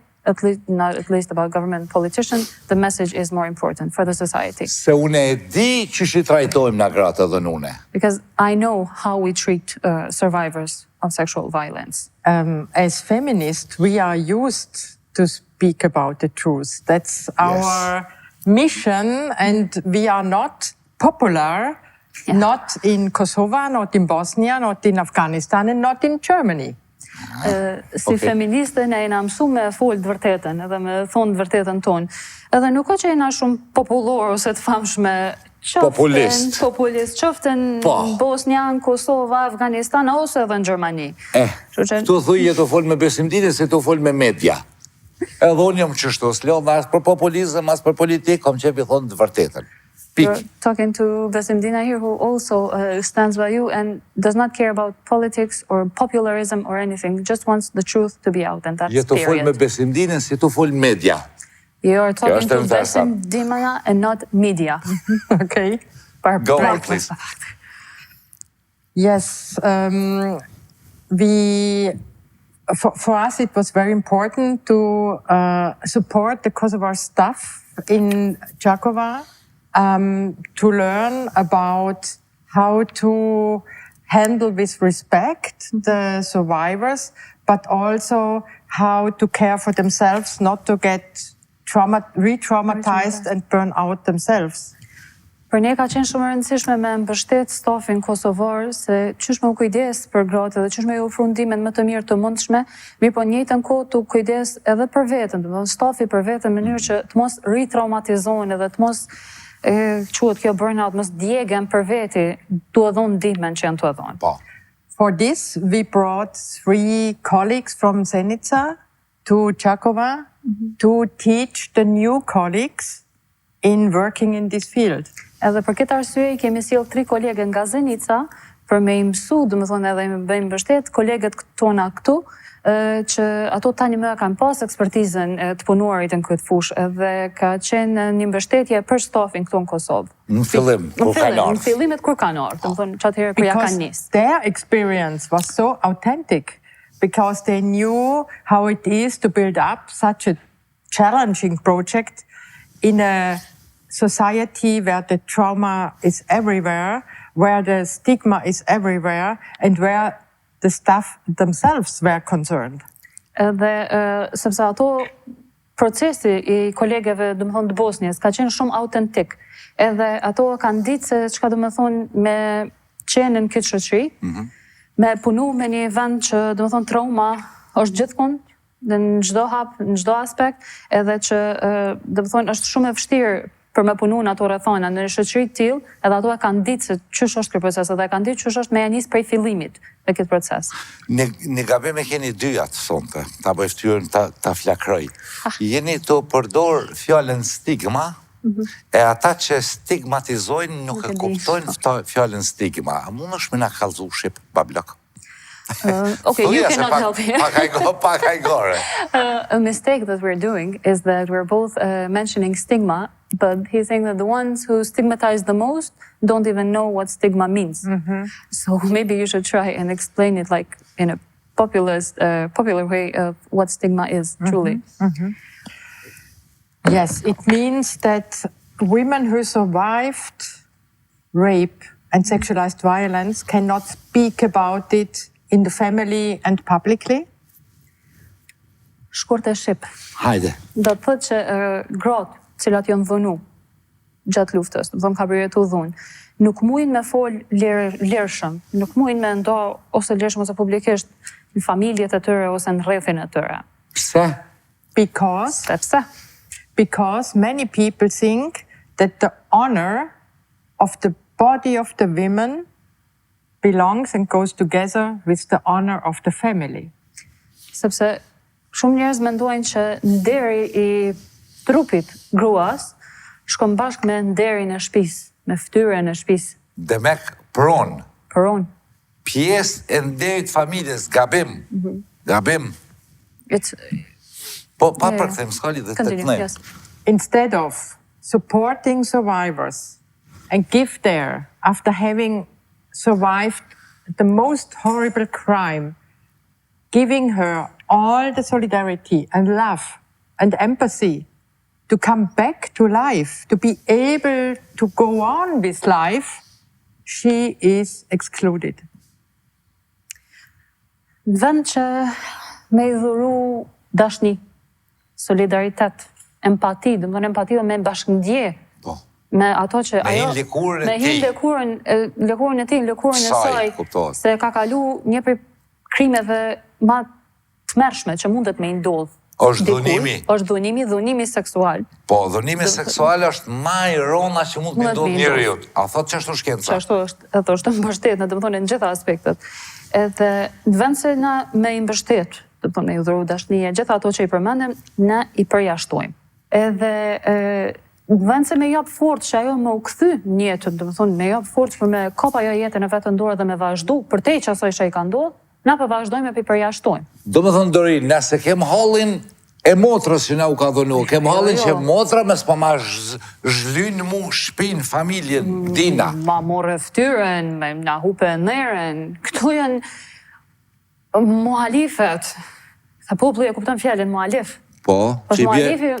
not at least about government and politicians. The message is more important for the society. Se une e di që shi trajtojmë nga gratë dhe nune. Because I know how we treat survivors of sexual violence. As feminists, we are used to speak about the truth. That's our mission, and we are not popular, not in Kosovo, not in Bosnia, not in Afghanistan, and not in Germany. Si feministe ne jena mësu me folë të vërtetën edhe me thonë të vërtetën tonë. Edhe nuk o që jena shumë popullor ose të famshme populist, qoften Bosnjan, Kosova, Afganistan, ose edhe në Gjermani. Tu thuje të folë me besimdite se të folë me media. Edhe unë jam qështu, s'lodh as për populizëm, as për politikë, kom që vi thonë të vërtetën. You're talking to Vesimdina here, who also stands by you and does not care about politics or popularism or anything, just wants the truth to be out, and that's period. Je të folë me Besimdinën si të folë media. You are talking to Vesimdina and not media. Okay. Go on, please. Yes, for us it was very important to support the Kosovar staff in Čakova, to learn about how to handle with respect the survivors, but also how to care for themselves, not to get re-traumatized and burn out themselves. Për ne ka qenë shumë e rëndësishme me mbështet stafin kosovar se qysh me u kujdes për gratë dhe qysh me ju ofru ndimet më të mirë të mundshme, mirë po njëjtën kohë të kujdes edhe për veten, domethënë stafi për veten në mënyrë që të mos ritraumatizohen edhe të mos quhet kjo burnout, mos djegen për veti, tu e dhon ndihmën që janë tu e dhon. Po. For this, we brought 3 colleagues from Zenica to Čakova to teach the new colleagues in working in this field. Edhe për këtë arsye i kemi sjell 3 kolegë nga Zenica për me i mësu, domethënë edhe me bëjmë mbështet kolegët tona këtu, që ato tani më kanë pas ekspertizën të punuarit në këtë fushë edhe ka qenë një mbështetje për stafin këtu në Kosovë. Në fillim, kur kanë ardhur. Në fillimet kur kanë ardhur, domethënë çatëherë kur ja kanë nis. Their experience was so authentic because they knew how it is to build up such a challenging project in a society where the trauma is everywhere, where the stigma is everywhere, and where the staff themselves were concerned. Edhe sepse ato procesi i kolegeve, domethënë të Bosnjës, ka qenë shumë autentik. Edhe ato kanë ditë se çka domethënë me qenë në këtë shoqëri, me punu me një vend që domethënë trauma është gjithmonë në çdo hap, në çdo aspekt, edhe që domethënë është shumë e vështirë për me punu në ato rrethana në një shoqëri të tillë, edhe ato e kanë ditë se ç'është është ky proces, edhe e kanë ditë ç'është është me nis prej fillimit me këtë proces. Një gabim e keni dy atë sonte, ta bëj fytyrën ta flakroj. Jeni të përdor fjalën stigma, e ata që stigmatizojnë nuk e kuptojnë fjalën stigma. A mundesh me na kallëzu shqip bablok? Okay, you cannot help here. Pak ai gore. A mistake that we're doing is that we're both mentioning stigma, but he's saying that the ones who stigmatize the most don't even know what stigma means. So maybe you should try and explain it like in a popular way of what stigma is, truly. Yes, it means that women who survived rape and sexualized violence cannot speak about it in the family and publicly. Shkurt e shqip. Hajde. Do të thotë që gratë, cilat janë dhunu gjatë luftës, do të ka përjetu dhunë, nuk mujnë me fol lirshëm, nuk mujnë me ndo ose lirshëm ose publikisht në familjet e tyre ose në rrethin e tyre. Pse? Because many people think that the honor of the body of the women belongs and goes together with the honor of the family. Sepse shumë njerëz mendojnë që nderi i trupit gruas shkon bashkë me nderin e shtëpisë, me fytyrën e shtëpisë. Demek pron. Pjesë e nderit familjes, gabim. Gabim. Po, pa përkthejmë, s'ka lidhje tek ne. Instead of supporting survivors and give there after having survived the most horrible crime, giving her all the solidarity and love and empathy to come back to life, to be able to go on with life, she is excluded. Në vend që me i dhuru dashni, solidaritet, empati, dhe më empati dhe me bashkëndje, me ato që me hin lëkurën e tij. Me hin lëkurën e tij, lëkurën e saj, se ka kalu një prej krimeve ma të mërshme që mundet me i ndodhë. Është dhunimi. Është dhunimi seksual. Po, dhunimi seksual është ma i rona që mund të ndodhë njeriut. A thot që është shkenca? Që është mbështet, në të më thonë në gjitha aspektet. Edhe në vend se na me i mbështet, të më thonë i dhuru dashnije, gjitha ato që i përmendem, ne i përjashtojmë. Edhe në vend se me jap fort që ajo me u kthy njëtën, të më thonë me jap fort që me kap ajo jetën e vetën dorë dhe me vazhdu, për te që asoj që i ka ndodhë, na për vazhdojmë e për përjashtojmë. Do më thonë, Dorin, nëse kem hallin e motrës që na u ka dhunu, kem hallin që motra mes pa ma zhlynë mu shpinë, familjen, dina. Ma morë ftyren, na hupe neren, këtu janë muhalifet. Sa populli e kupton fjallin muhalif. Po, që i bje...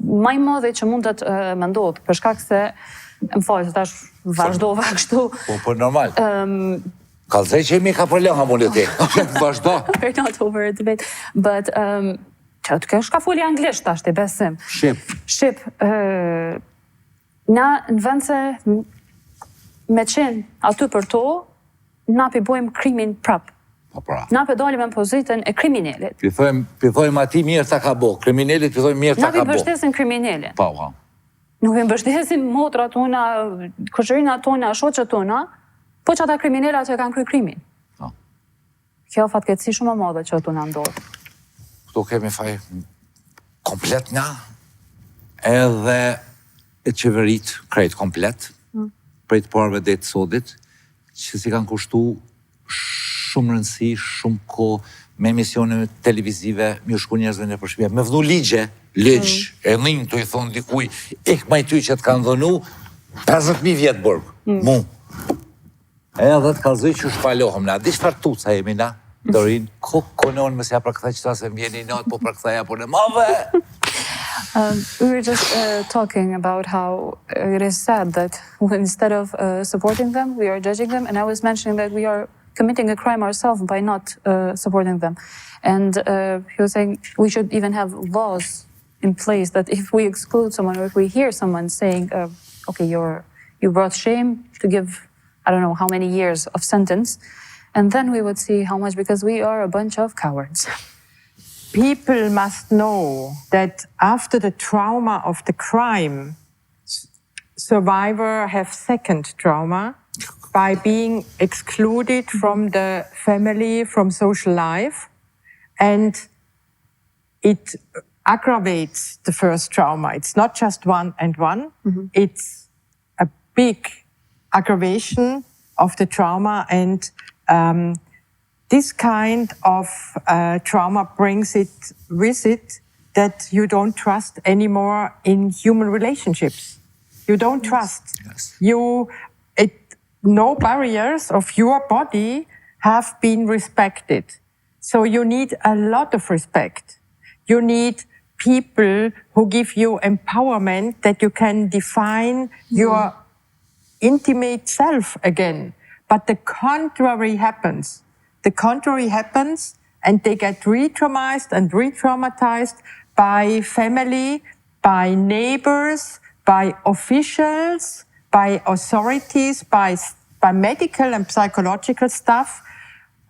Maj madhe që mundet me ndodhë, për shkak se, më falë, se tash vazhdova kështu. Po, normal. Kalzej që imi ka përlënga mund e ti. Vazhdo. We're not over a debate. But, që të kesh ka foli anglisht ashtë i besim. Shqip. Na në vend se me qenë aty për to, na përbojmë krimin prap. Po pra. Na përdalim në pozitën e kriminalit. Pithojmë ati mirë ta ka bo, kriminalit pithojmë mirë ta Na ka bo. përbështesin kriminalin. Po, po. Nuk e mbështesin motrat tona, kushërina tona, shoqet tona, po që ata kriminalat që kanë kry krimin. Po. Kjo fatkeqësi shumë e madhe që ato na ndodh. Këtu kemi faj komplet nga, edhe e qeverit krejt komplet, prej të parve dhe të sodit, që si kanë kushtu shumë rëndësi, shumë ko, me emisione televizive, mi u shku njerëzve në përshpia, me vënu ligje, e njën të i thonë dikuj, maj ty që të kanë dhënu, 50.000 vjetë burg, mu. Edhe të kalzoj që shpalohëm na, di shfar tuca jemi na, Dorin, konon mësja për këtha që ta se mbjeni natë, po për këtha ja për në mave. We were just talking about how it is sad that instead of supporting them, we are judging them, and I was mentioning that we are committing a crime ourselves by not supporting them. And he was saying we should even have laws in place that if we exclude someone or if we hear someone saying, okay, you brought shame, to give, I don't know how many years of sentence, and then we would see how much, because we are a bunch of cowards. People must know that after the trauma of the crime, survivor have second trauma by being excluded from the family, from social life, and it aggravates the first trauma. It's not just one and one, it's a big aggravation of the trauma, and this kind of trauma brings it with it that you don't trust anymore in human relationships. You don't trust. Yes. No barriers of your body have been respected. So you need a lot of respect. You need people who give you empowerment that you can define your intimate self again. But the contrary happens. The contrary happens, and they get re-traumatized and re-traumatized by family, by neighbors, by officials, by authorities, by medical and psychological staff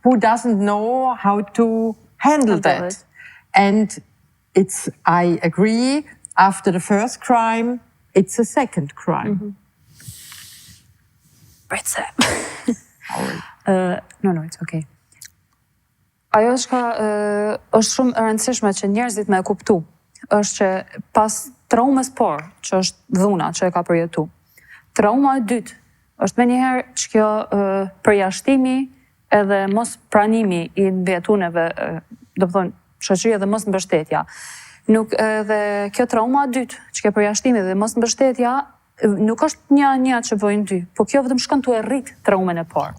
who doesn't know how to handle that. And I agree, after the first crime, it's a second crime. Pjesa. No, it's okay. Ajo është shumë e rëndësishme që njerëzit me e kuptu, është që pas traumës parë, që është dhuna që e ka përjetu, trauma e dytë është me njëherë që kjo përjashtimi edhe mos pranimi i mbetuneve, do të thonë, shoqëria dhe mos mbështetja. Nuk edhe kjo trauma e dytë, që kjo përjashtimi dhe mos mbështetja, nuk është një që bojnë dy, po kjo vetëm shkon tu e rrit traumën e parë.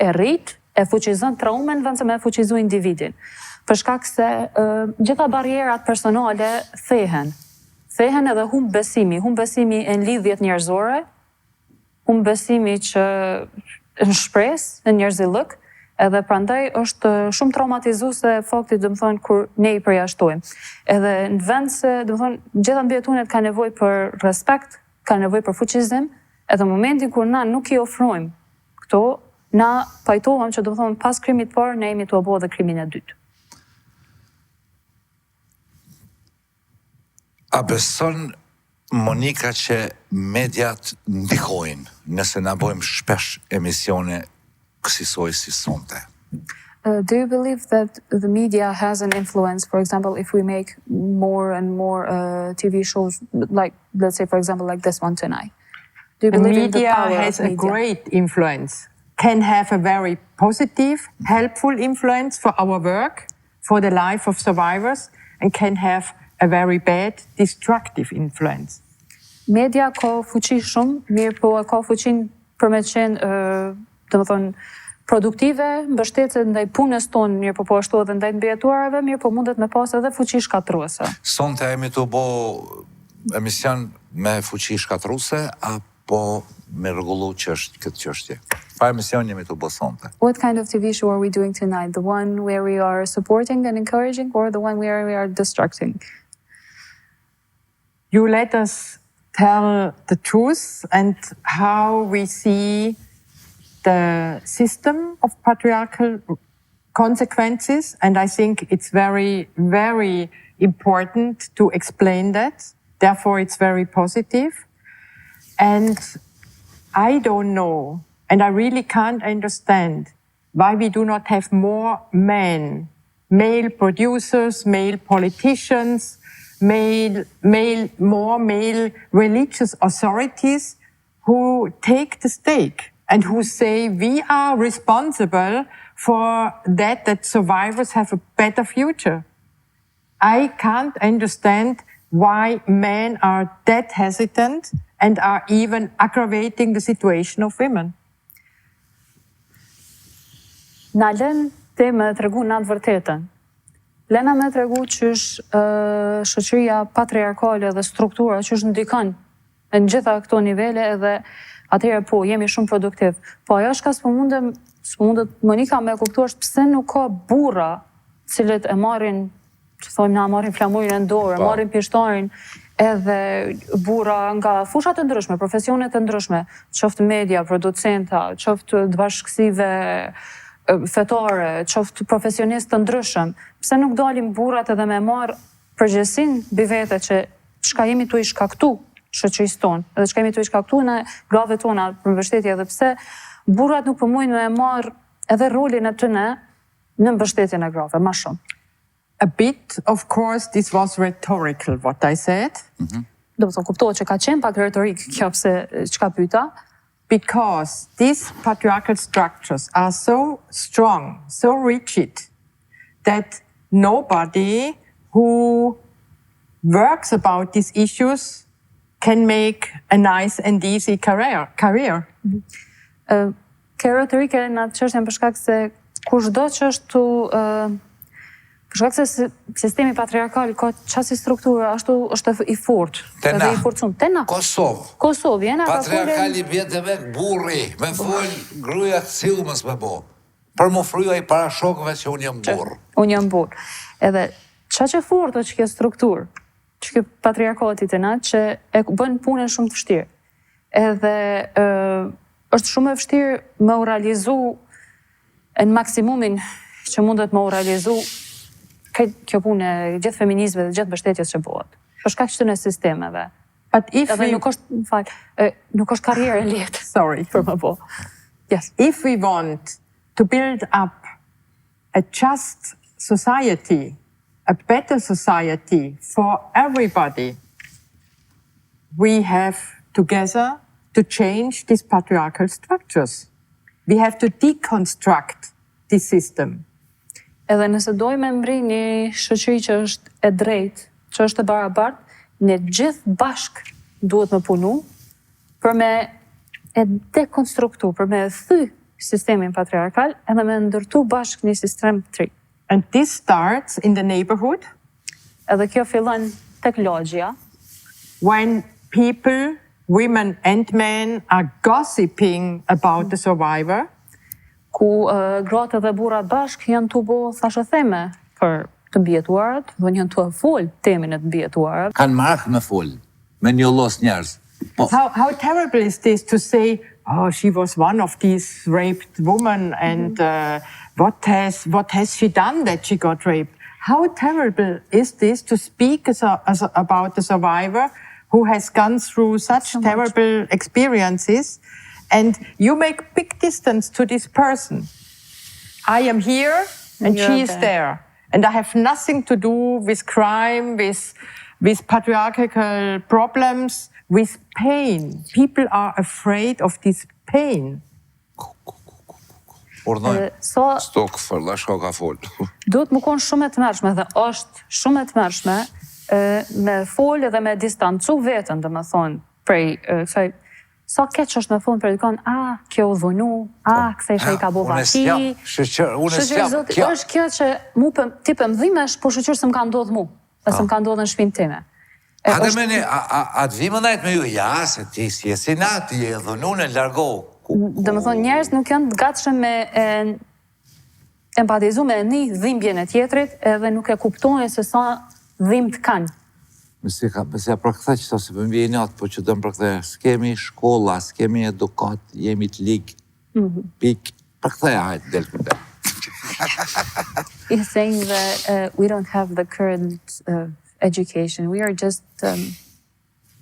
E rrit, e fuqizon traumen vend se me fuqizu individin. Për shkak se gjitha barierat personale thehen. Thehen edhe humb besimi e në lidhjet njerëzore, humb besimi që në shpresë, në njerëzillëk, edhe prandaj është shumë traumatizuese fakti, domethënë, kur ne i përjashtojmë. Edhe në vend se, domethënë, gjitha mbijetunet ka nevojë për respekt, ka nevojë për fuqizim, edhe në momentin kur na nuk i ofrojmë këto, na pajtohem që do të thonë pas krimit parë, ne jemi të abo dhe krimin e dytë. A beson, Monika, që mediat ndikojnë nëse na bojmë shpesh emisione kësisoj si sonte? Do you believe that the media has an influence, for example, if we make more and more TV shows, like, let's say, for example, like this one tonight? Do you believe in the power of media? Media has a great influence. Can have a very positive, helpful influence for our work, for the life of survivors, and can have a very bad, destructive influence. Media ka fuqi shumë, mirë po ka fuqin për me qenë, të më thonë, produktive, mbështetëse ndaj punës tonë, mirë po ashtu edhe ndaj mbijetuarve, mirë po mundet me pas edhe fuqi shkatruese. Sonte jemi të bo emision me fuqi shkatruese, apo me rregullu këtë çështje? Pa emision jemi të bo sonte. What kind of TV show are we doing tonight? The one where we are supporting and encouraging, or the one where we are destructing? You let us tell the truth and how we see the system of patriarchal consequences. And I think it's very, very important to explain that. Therefore, it's very positive. And I don't know, and I really can't understand why we do not have more men, male producers, male politicians, more male religious authorities who take the stake and who say we are responsible for that survivors have a better future. I can't understand why men are that hesitant and are even aggravating the situation of women. Na lën te me tregu në atë vërtetën. Lena me tregu qysh shoqëria patriarkale dhe struktura qysh ndikon në gjitha këto nivele edhe atëherë po, jemi shumë produktiv. Po ajo shka s'mundet Monika me kuptu është pse nuk ka burra cilët e marrin, që thojmë na marrin flamurin e dorë, marrin pishtarin, edhe burra nga fushat të ndryshme, profesionet të ndryshme, qoftë media, producenta, qoftë të bashkësive fetare, qoftë profesionistë të ndryshëm, pse nuk dalim burrat edhe me marrë përgjegjësinë mbi vete që çka jemi tu i shkaktu shoqërisë tonë, edhe çka jemi tu i shkaktu në gravet tona për mbështetje, edhe pse burrat nuk përmojnë me marrë edhe rolin e tyre në mbështetjen e grave, më shumë. A bit, of course, this was rhetorical, what I said. Do të thonë, kuptohet që ka qenë pak retorik kjo pse çka pyeta. Because these patriarchal structures are so strong, so rigid, that nobody who works about these issues can make a nice and easy career. Kjo retorike në atë çështjen për shkak se kushdo që është për shkak se sistemi patriarkal ka qasi strukturë, ashtu është i fort. Edhe i forcum. Tena. Kosovë, jena ka folën... Patriarkali vjetë me burri, me folë gruja të cilëmës me bo. Për më fryja i para shokëve që unë jam burë. Unë jam burë. Edhe, që fort është kjo strukturë, që kjo patriarkati të na, që e bën punën shumë të vështirë. Edhe, është shumë e vështirë me u realizu në maksimumin që mundet me u realizu kjo punë e gjithë feminizme dhe gjithë mbështetjes që bëhet. Për shkak të sistemeve. Edhe nuk është karrierë e lehtë. Sorry. Për më po. Yes. If we want to build up a just society, a better society for everybody, we have together to change these patriarchal structures. We have to deconstruct this system. Edhe nëse dojmë mbri një shoqëri që është e drejtë, që është e barabartë, ne gjithë bashk duhet me punu për me e dekonstruktu, për me e thy sistemin patriarkal edhe me ndërtu bashk një sistem të ri. And this starts in the neighborhood. Edhe kjo fillon tek lagja. When people, women and men are gossiping about the survivor. Ku gratë dhe burrat bashk janë të bo thashë theme për të mbijetuarat, dhe janë të fol temin e të mbijetuarat. Kanë marrë me fol, me një los njerëz. How terrible is this to say, oh, she was one of these raped women and what has she done that she got raped? How terrible is this to speak about the survivor who has gone through such terrible experiences? And you make big distance to this person. I am here and she is there. And I have nothing to do with crime, with patriarchal problems, with pain. People are afraid of this pain. Stok për la shoka fol. Duhet më konë shumë e të mërshme dhe është shumë e të mërshme me fol edhe me distancu vetën, dhe me thonë, prej kësaj, sa keq është me thonë për dikon, kjo u dhunu, këse isha i ka bo vaki. Unë s'jam, kjo. është kjo që mu ti për mdhimesh, po shëqyrë se më ka ndodhë mu, dhe se më ka ndodhë në shpinë time. Adë meni, atë vimë najtë me ju, se ti si e sinat, ti e dhunu në largohë. Dhe me thonë, njerës nuk janë të gatshëm me empatizu me një dhimbje në tjetrit, edhe nuk e kuptojnë se sa dhimbë të kanë. Mësja për këthe që se për mbi e natë, po që dëmë për këthe, s'kemi shkolla, s'kemi edukat, jemi të ligë, pik, për këthe hajtë delë këtë. You're saying that we don't have the current education. We are just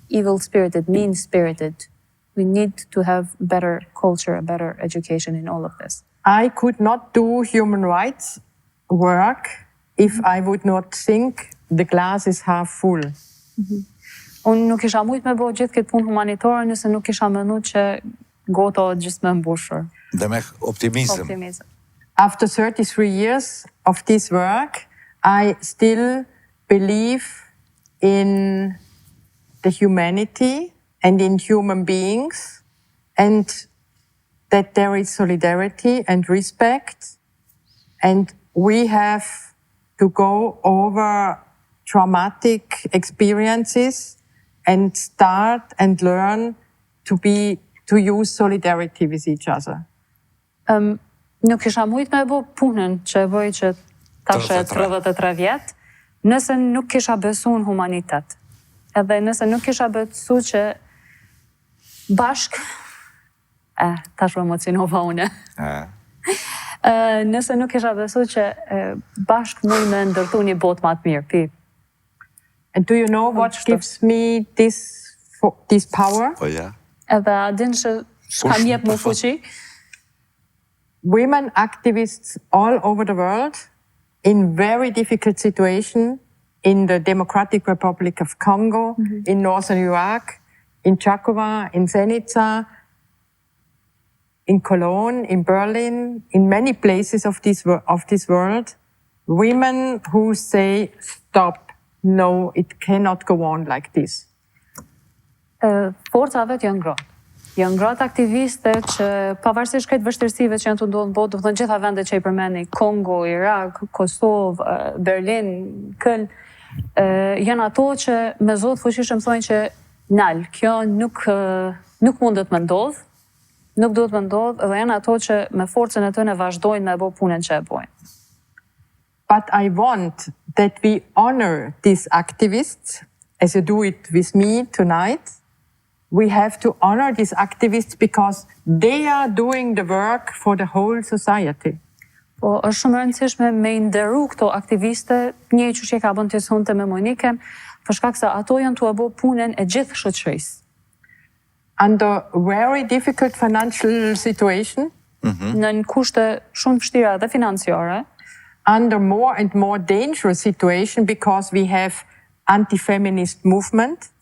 evil-spirited, mean-spirited. We need to have better culture, a better education in all of this. I could not do human rights work if I would not think the glass is half full. Unë nuk isha mujt me bo gjithë këtë punë humanitare nëse nuk isha menu që gota o gjithë me mbushur. Dhe me optimizm. After 33 years of this work, I still believe in the humanity and in human beings, and that there is solidarity and respect, and we have to go over traumatic experiences and start and learn to use solidarity with each other. Nuk isha mujt me bo punën që e bëj që tash e 33 vjetë, nëse nuk kisha besu në humanitet. Edhe nëse nuk kisha besu që bashk, tash më emocionova une. Nëse nuk kisha besu që bashk muj me ndërtu një botë ma të mirë, pi. And do you know what gives me this power? Po ja. Edhe a din që ka mjep më fuqi? Women activists all over the world in very difficult situations in the Democratic Republic of Congo, in northern Iraq, in Chakova, in Zenica, in Cologne, in Berlin, in many places of this world, women who say, stop, no, it cannot go on like this. Forcave janë gratë. Janë gratë aktiviste që pavarësisht këtë vështirësive që janë të ndodhur në botë, do të thënë gjitha vendet që i përmeni, Kongo, Irak, Kosovë, Berlin, Këll, janë ato që me Zotë fuqishëm thonë që nal, kjo nuk mundet me ndodhë, nuk duhet me ndodhë, dhe janë ato që me forcën e tyre vazhdojnë me bo punën që e bojnë. But I want that we honor these activists, as you do it with me tonight. We have to honor these activists because they are doing the work for the whole society. Po, është shumë rëndësishme me nderu këto aktiviste, një që ka bën të sonte me Monikën, për shkak se ato janë të bëu punën e gjithë shoqërisë. Under very difficult financial situation, në kushte shumë vështira dhe financiare, under more and more dangerous situation because we have anti-feminist movement,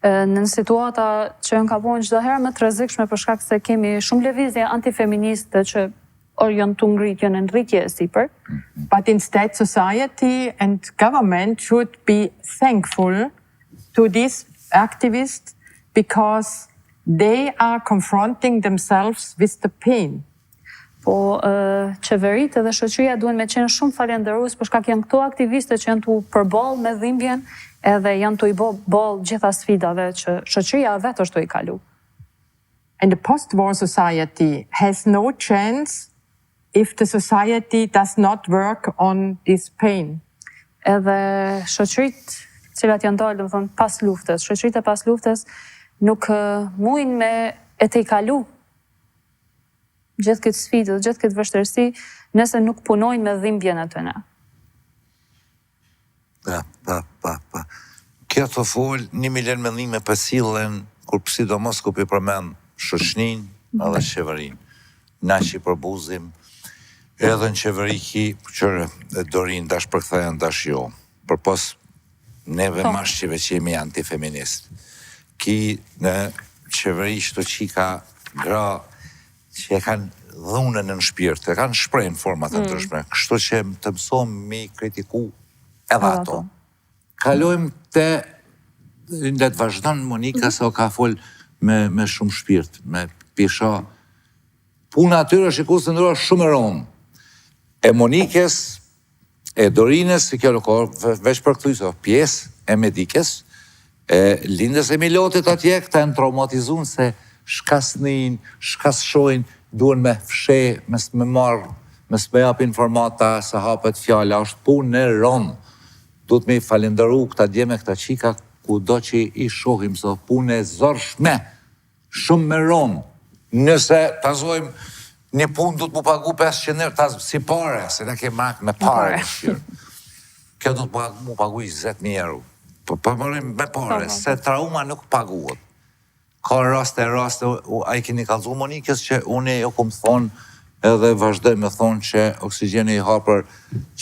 në situata që janë ka bojnë çdo herë më të rrezikshme për shkak se kemi shumë lëvizje antifeministe që janë të ngrit, janë në rritje e sipër. But instead society and government should be thankful to these activists because they are confronting themselves with the pain. Po, qeveritë dhe shoqëria duhen me qenë shumë falënderues për shkak janë këto aktiviste që janë të përballë me dhimbjen edhe janë të i ballë gjitha sfidave që shoqëria vetë është të i kalu. And the post-war society has no chance if the society does not work on this pain. Edhe shoqëritë cilat janë dalë, domethënë pas luftës, shoqëritë e pas luftës nuk mujnë me e të i kalu gjithë këtë sfidë, gjithë këtë vështirësi, nëse nuk punojnë me dhimbjen e tyre. Pa. Kjo të folë, 1 milion mendime për sillen, kur sidomos ku për përmend shoqërinë edhe qeverinë. Na që i përbuzim, edhe në qeveri ki, qërë Dorin dash përkthejnë dash jo, për pos neve mashqive që jemi antifeminist. Ki në qeveri që të qika gra që e kanë dhunën në shpirt, e kanë shprejnë format të ndryshme, kështu që të mësojmë mi kritiku edhe ato. Kalojmë të të vazhdojnë Monika se o ka fol me shumë shpirt, me pisha. Puna atyre është i kusë të ndryra shumë e romë. E Monikës, e Dorinës, si kjo nuk veç për këtu iso, pjesë e Medikës, e lindës e Milotit atje, këta e në traumatizun se shkas njën, shkas shojnë, duen me fshe, mes me marë, mes me jap informata, se hapet fjalla, është punë në romë. Duhet me i falenderu këta djeme, këta qika, ku do që i shohim së punë e zorshme, shumë me romë. Nëse të zojmë një punë du të mu pagu 500 euro, si pare, se ne kemë marrë me pare në shqyrë. Kjo du të mu pagu 20.000 euro. Për mërim me pare, se trauma nuk paguot. Ka raste, a i keni kalzu Monikës që unë jo kom thonë edhe vazhdoj me thonë që oksigeni i hapër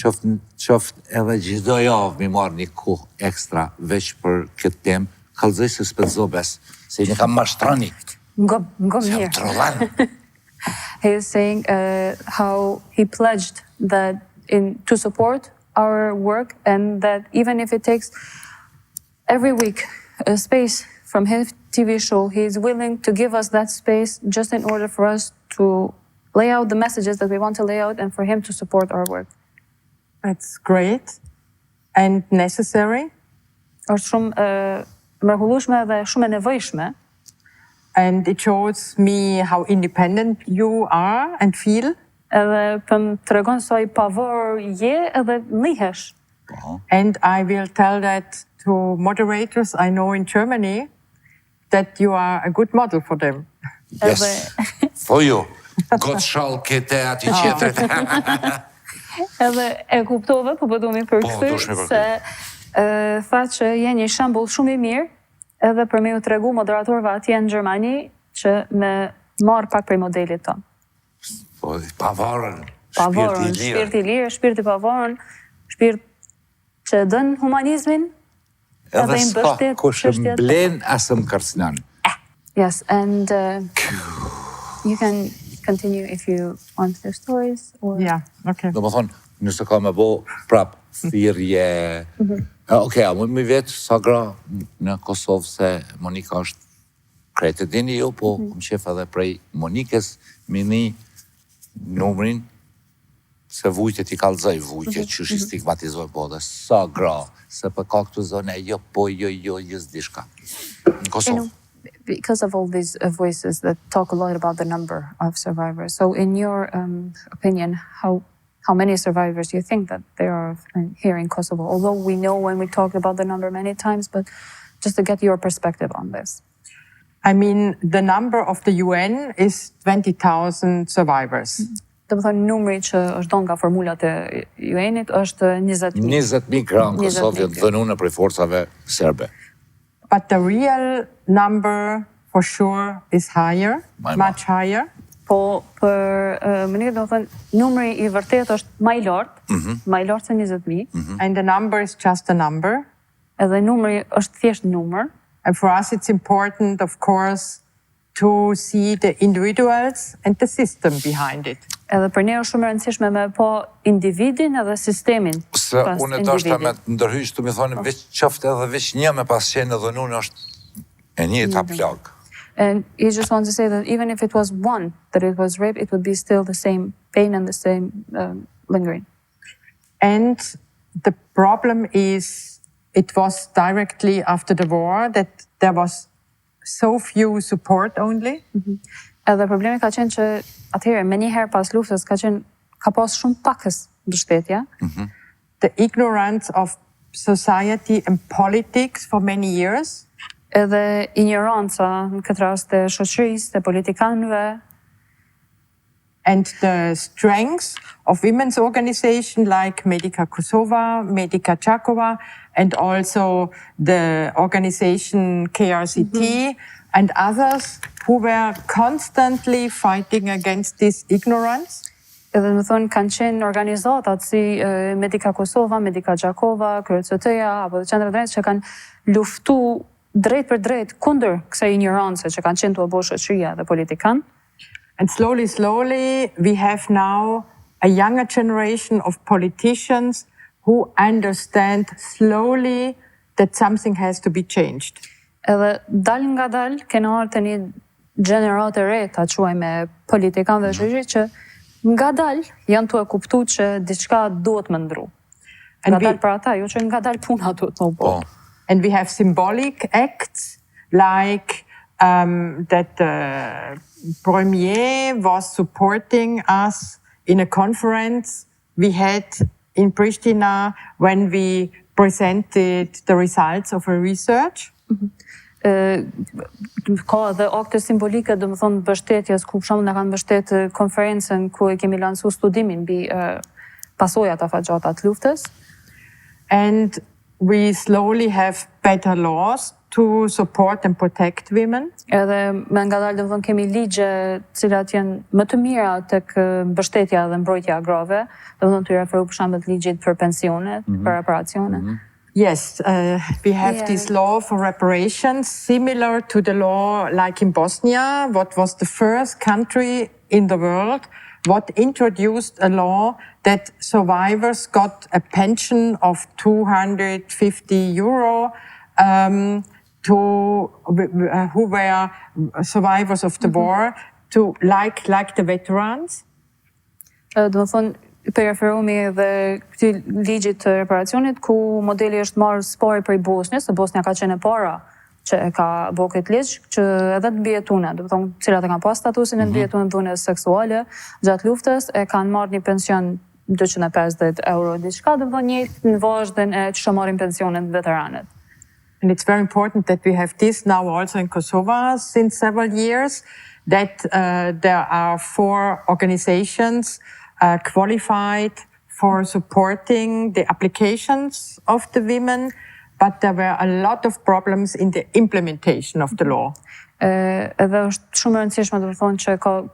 qoftë edhe gjithdo javë mi marrë një kohë ekstra veç për këtë temë, kalzoj se s'pëtzo bes, se një kam mashtrani. Ngom Se jam mirë. trollan. He is saying how he pledged that to support our work, and that even if it takes every week a space from his TV show, he is willing to give us that space just in order for us to lay out the messages that we want to lay out and for him to support our work. That's great and necessary. Është shumë mrekullueshme dhe shumë e nevojshme. And it shows me how independent you are and feel. Edhe për më tregon sa I pavor je edhe nihesh. And I will tell that to moderators I know in Germany, that you are a good model for them. Yes, for you. God shall kete ati qetret. Edhe e kuptova, po du mi për Po, dush mi këtë, për se tha që je një shembull shumë I mirë, edhe për me ju tregu moderatorëve atje në Gjermani, që me marë pak prej modelit tonë. Po, pavarën, Pavarën, shpirt I lirë, shpirt I pavarën, shpirt që dën humanizmin, edhe I s'ka mbështet kush çështjet. mblen asë më kërcënan. Yes, and you can continue if you want the stories. Or... Yeah, okay. Do më thonë, nëse ka me bo prap, thirrje. Okej, a mund mi vetë sa gra në Kosovë se Monika është krejtë dini ju, po më qef edhe prej Monikës, mini numrin, se vujtjet I kalzoj vujtjet, që shi stigmatizoj po dhe sa gra, se për ka këtu zone, jo, s'di shka. Në Kosovë. Because of all these voices that talk a lot about the number of survivors. So in your opinion, how many survivors do you think that there are here in Kosovo? Although we know when we talked about the number many times, but just to get your perspective on this. I mean, the number of the UN is 20,000 survivors. Do të thonë numri që është dhënë nga formulat e UN-it është 20.000. 20.000 gra në 20.000 Kosovë janë dhënuna prej forcave serbe. But the real number for sure is higher, much higher. Po për Monika do të thënë numri I vërtet është më I lartë, më I lartë se 20.000. And the number is just a number. Edhe numri është thjesht numër. And for us it's important, of course, to see the individuals and the system behind it. Edhe për ne është shumë e rëndësishme me po individin edhe sistemin. Se unë e dashta me të ndërhyjsh të mi thonë, veç qoftë edhe veç një me pas qenë edhe unë është e një ta plagë. And you just want to say that even if it was one that it was rape, it would be still the same pain and the same lingering. And the problem is, it was directly after the war that there was so few support only. Edhe problemi ka qenë që atëherë me njëherë pas luftës ka pas shumë pakës mbështetje. The ignorance of society and politics for many years. Edhe ignoranca në këtë rast e shoqërisë, e politikanëve. And the strength of women's organizations like Medica Kosova, Medica Čakova, and also the organization KRCT and others who were constantly fighting against this ignorance. Edhe më thonë kanë qenë organizatat si Medica Kosova, Medica Čakova, KRCT-ja, apo qendra drejt që kanë luftu drejt për drejt kundër kësaj ignorance që kanë qenë të bëjë shoqëria dhe politikan. And slowly, we have now a younger generation of politicians who understand slowly that something has to be changed. Edhe dal nga dal, kena ardhur tani gjenerate re, ta quajmë politikanë dhe shoqëri që nga dal janë të e kuptuar që diçka duhet më ndru. Nga dal për ata, jo që nga dal puna duhet më bëj. And we have symbolic acts like that the premier was supporting us in a conference we had in Pristina when we presented the results of a research. Ka edhe akte simbolike, do më thonë, mbështetjes, ku për shembull na kanë mbështetë konferencën ku e kemi lancu studimin mbi pasojat afatgjata të luftës. And we slowly have better laws to support and protect women. Edhe me ngadalë, do më thonë, kemi ligje cilat janë më të mira tek mbështetja dhe mbrojtja e grave, do më thonë të referu për shembull ligjit për pensionet, për reparacione. Yes, we have this law for reparations, similar to the law like in Bosnia, what was the first country in the world what introduced a law that survivors got a pension of €250 who were survivors of the war, to like the veterans. Do më thonë, për referohemi edhe këtij ligjit të reparacionit, ku modeli është marrë spari prej Bosnjës, se Bosnja ka qenë e para që e ka bërë këtë ligj, që edhe të mbijetune, do të thonë, cilat e kanë pas statusin e mbijetune dhunës seksuale gjatë luftës, e kanë marrë një pension €250 diçka, do të thonë njëjtë në vazhdën e që marrin pensionet veteranet. And it's very important that we have this now also in Kosovo since several years, that there are 4 organizations qualified for supporting the applications of the women, but there were a lot of problems in the implementation of the law. Edhe është shumë e rëndësishme, do të thonë, që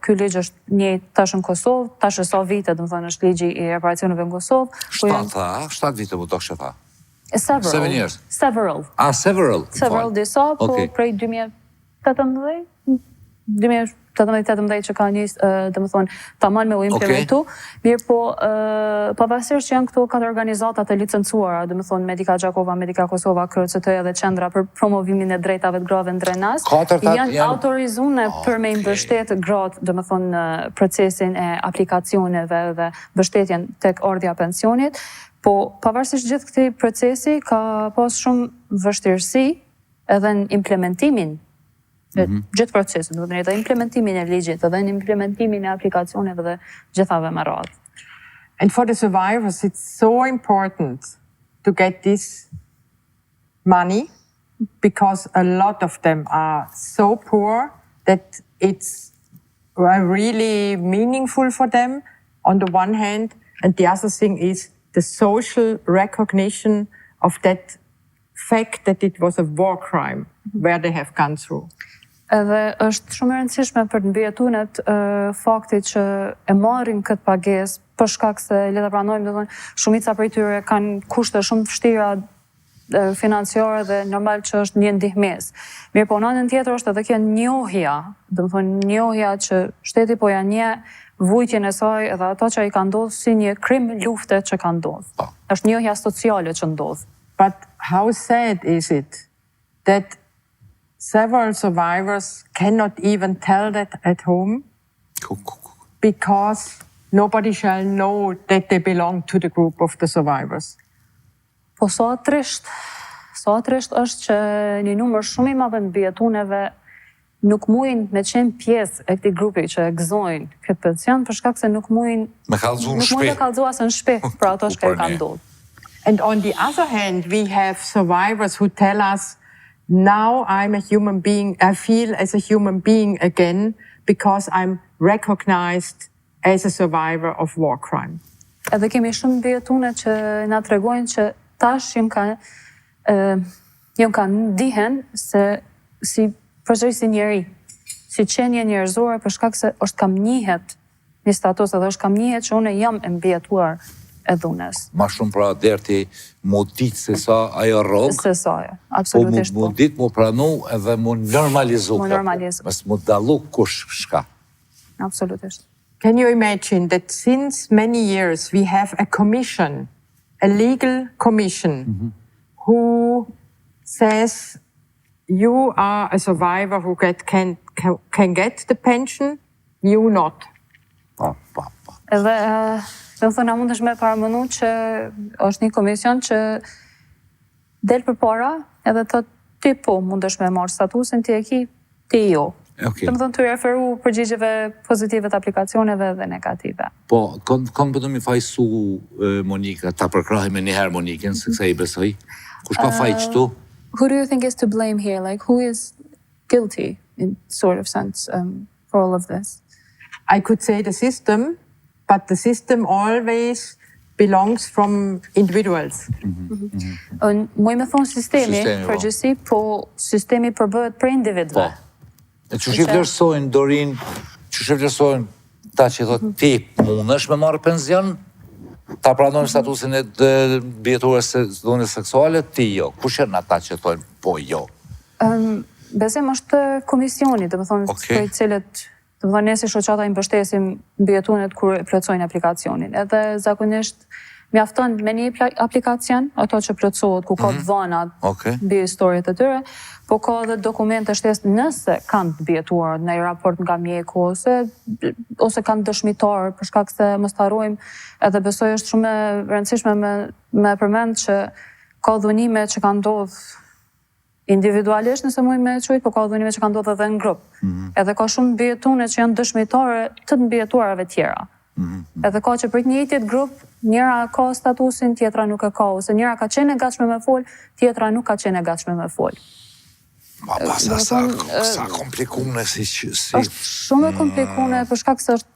ky ligj është njëjtë tash në Kosovë, tash e sa vite, do të thonë, është ligji i reparacioneve në Kosovë. 7 vite më të kështë. Several. 7 years. Several. Several. Disa, po prej 2018 që ka njësë, dhe më thonë, tamam me u implementu. Mirë po, pavarësisht që janë këto 4 organizatat e licencuara, dhe më thonë, Medika Gjakova, Medika Kosova, KRCT dhe Qendra për promovimin e drejtave të grave në Drenas, janë autorizune për me mbështet gratë, dhe më thonë, në procesin e aplikacioneve dhe mbështetjen tek ardhja pensionit. Po, pavarësisht gjithë këtij procesi, ka pas shumë vështirësi edhe në implementimin gjithë procesit, do të thënë edhe implementimin e ligjit, edhe në implementimin e aplikacioneve dhe gjithave me radhë. And for the survivors, it's so important to get this money, because a lot of them are so poor that it's really meaningful for them on the one hand, and the other thing is the social recognition of that fact that it was a war crime where they have gone through. Edhe është shumë e rëndësishme për të mbijetunet fakti që e marrin këtë pagesë për shkak se, le ta pranojmë, do të thonë, shumica prej tyre kanë kushte shumë të vështira financiare dhe normal që është një ndihmës. Mirë po, në anën tjetër është edhe kjo njohja, do të thonë njohja që shteti po ja njeh vujtjen e saj edhe ato që i ka ndodhur si një krim lufte që ka ndodhur. Është njohja sociale që ndodh. But how sad is it that several survivors cannot even tell that at home because nobody shall know that they belong to the group of the survivors. Po sa trisht është që një numër shumë i madh të mbijetuneve nuk mujnë me qenë pjesë e këtij grupi që e gëzojnë këtë pension për shkak se nuk mujnë me kallëzu në shtëpi për ato që ka ndodhur. And on the other hand, we have survivors who tell us, now I'm a human being, I feel as a human being again because I'm recognized as a survivor of war crime. Edhe kemi shumë mbijetune që na tregojnë që tash jam kanë ndihen se si përsëri si njeri, si qenie njerëzore për shkak se është kam njihet një status edhe është kam njihet që unë jam e mbijetuar e dhunës. Ma shumë pra derti mu ditë se sa ajo rrogë, se sa, absolutisht po. Mu ditë mu pranu edhe mu normalizu. Mes mu dalu kush shka. Absolutisht. Can you imagine that since many years we have a commission, a legal commission, who says you are a survivor who can get the pension, you not. Edhe, do të thonë, mund është me paramënu që është një komision që del përpara edhe të ti po mund është me marrë statusin, ti e ki, ti jo. Të më thënë të referu përgjigjeve pozitive të aplikacioneve dhe negative. Po, kanë bëdu mi fajsu Monika, ta përkrahi me njëherë Monikin, se kësa i besoj. Kush ka faj qëtu? Who do you think is to blame here? Like, who is guilty in sort of sense for all of this? I could say the system, but the system always belongs from individuals. Muj me thonë sistemi, përgjithsi, po sistemi përbëhet për individve. E që vlerësojnë, Dorin, që vlerësojnë ta që thot, ti mundesh me marrë penzion, ta pranojnë statusin e bjeturës dhune seksuale, ti jo. Kush janë ata që thonë, po jo? Besem është komisioni, dhe më thonë, për cilët, dhe më thonë, ne si shoqata i mbështesim bjetunet kur plotësojnë aplikacionin. Edhe zakonisht, mjafton me një aplikacion, ato që plotësohet, ku ka dhënat mbi historit e tyre, po ka dhe dokumente shtesë nëse kanë të bjetuar në raport nga mjeku, ose kanë dëshmitar, për shkak se mos të harrojmë, edhe besoj është shumë e rëndësishme me përmend që ka dhunime që kanë ndodhur individualisht, nëse muj me qujtë, po ka dhunime që kanë ndodhur edhe në grup. Edhe ka shumë bjetune që janë dëshmitare të bjetuarave tjera. Edhe ka që për të njëjtit grup, njëra ka statusin, tjetra nuk e ka, ose njëra ka qenë e gatshme me fol, tjetra nuk ka qenë e gatshme me fol. Ma pasa sa komplikune si... është shumë e komplikune, për shkak se është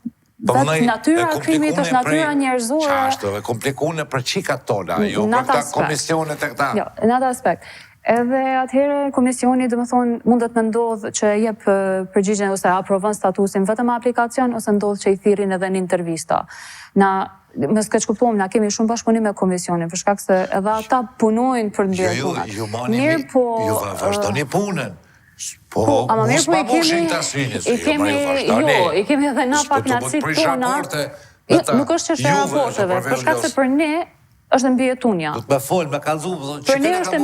vetë natyra krimit, është natyra njerëzore. Qashtu, e komplikune për qikat tona, jo për këta komisionet e këta. Jo, në atë aspekt. Edhe atëherë komisioni, dhe më thonë, mundet me ndodhë që jep përgjigjen ose aprovon statusin vetëm aplikacion, ose ndodhë që i thirin edhe në intervista. Më s'keq kuptuam, na kemi shumë bashkëpunim me komisionin, për shkak se edhe ata punojnë për ndërtunat. Ju vazhdoni punën. Po, mos ma moshin të asfinit, i kemi edhe na pak në atësit puna. Nuk është që është raporteve, për shkak se për ne, është mbijetunja. Do të me folë, me kalzu, që për ne është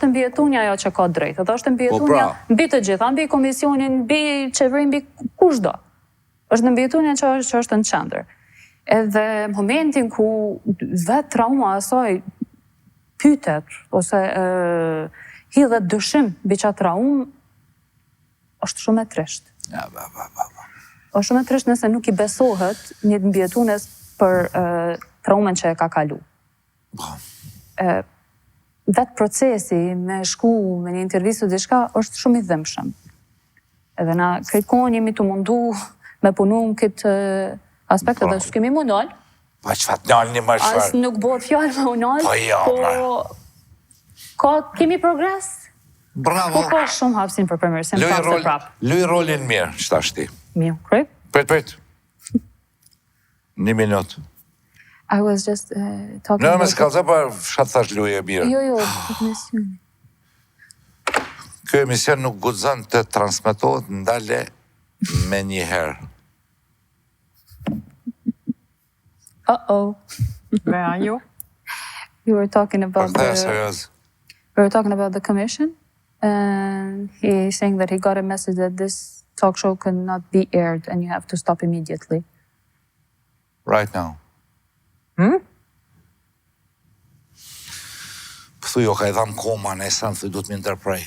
mbijetunja ajo që ka drejtë, dhe është mbijetunja mbi të gjitha, mbi komisionin, mbi qeverin, mbi kushdo. Është mbijetunja që është në qendër. Edhe momentin ku vetë trauma asaj pytet, ose hidhet dyshim mbi qatë traumë, është shumë e trisht. Është shumë e trisht nëse nuk i besohet një mbijetunes për traumen që e ka kalu. Vetë procesi me shku me një intervistu diçka është shumë i dhëmshëm. Edhe na këtë kohën jemi të mundu me punu në këtë aspekt edhe s'kemi mundon. Pa që fatë njallë një më shfarë. Asë nuk bëhet fjallë me unal, po kemi progres. Bravo. Po ka shumë hapsin për përmirësim prapë se prapë. Luj rolin mirë, qëta shti. Mirë, krejt? Pret. Një minut. I was just talking about... Në me s'kalza, pa shatë thash luje e mirë. Jo, emision. Kjo emision nuk gudzon të transmetohet ndale me një herë. Uh-oh. Where are you? We were talking about the commission, and he's saying that he got a message that this talk show cannot be aired and you have to stop immediately. Right now. Thujo ka i dham koma në esan, thuj du të më ndërprej.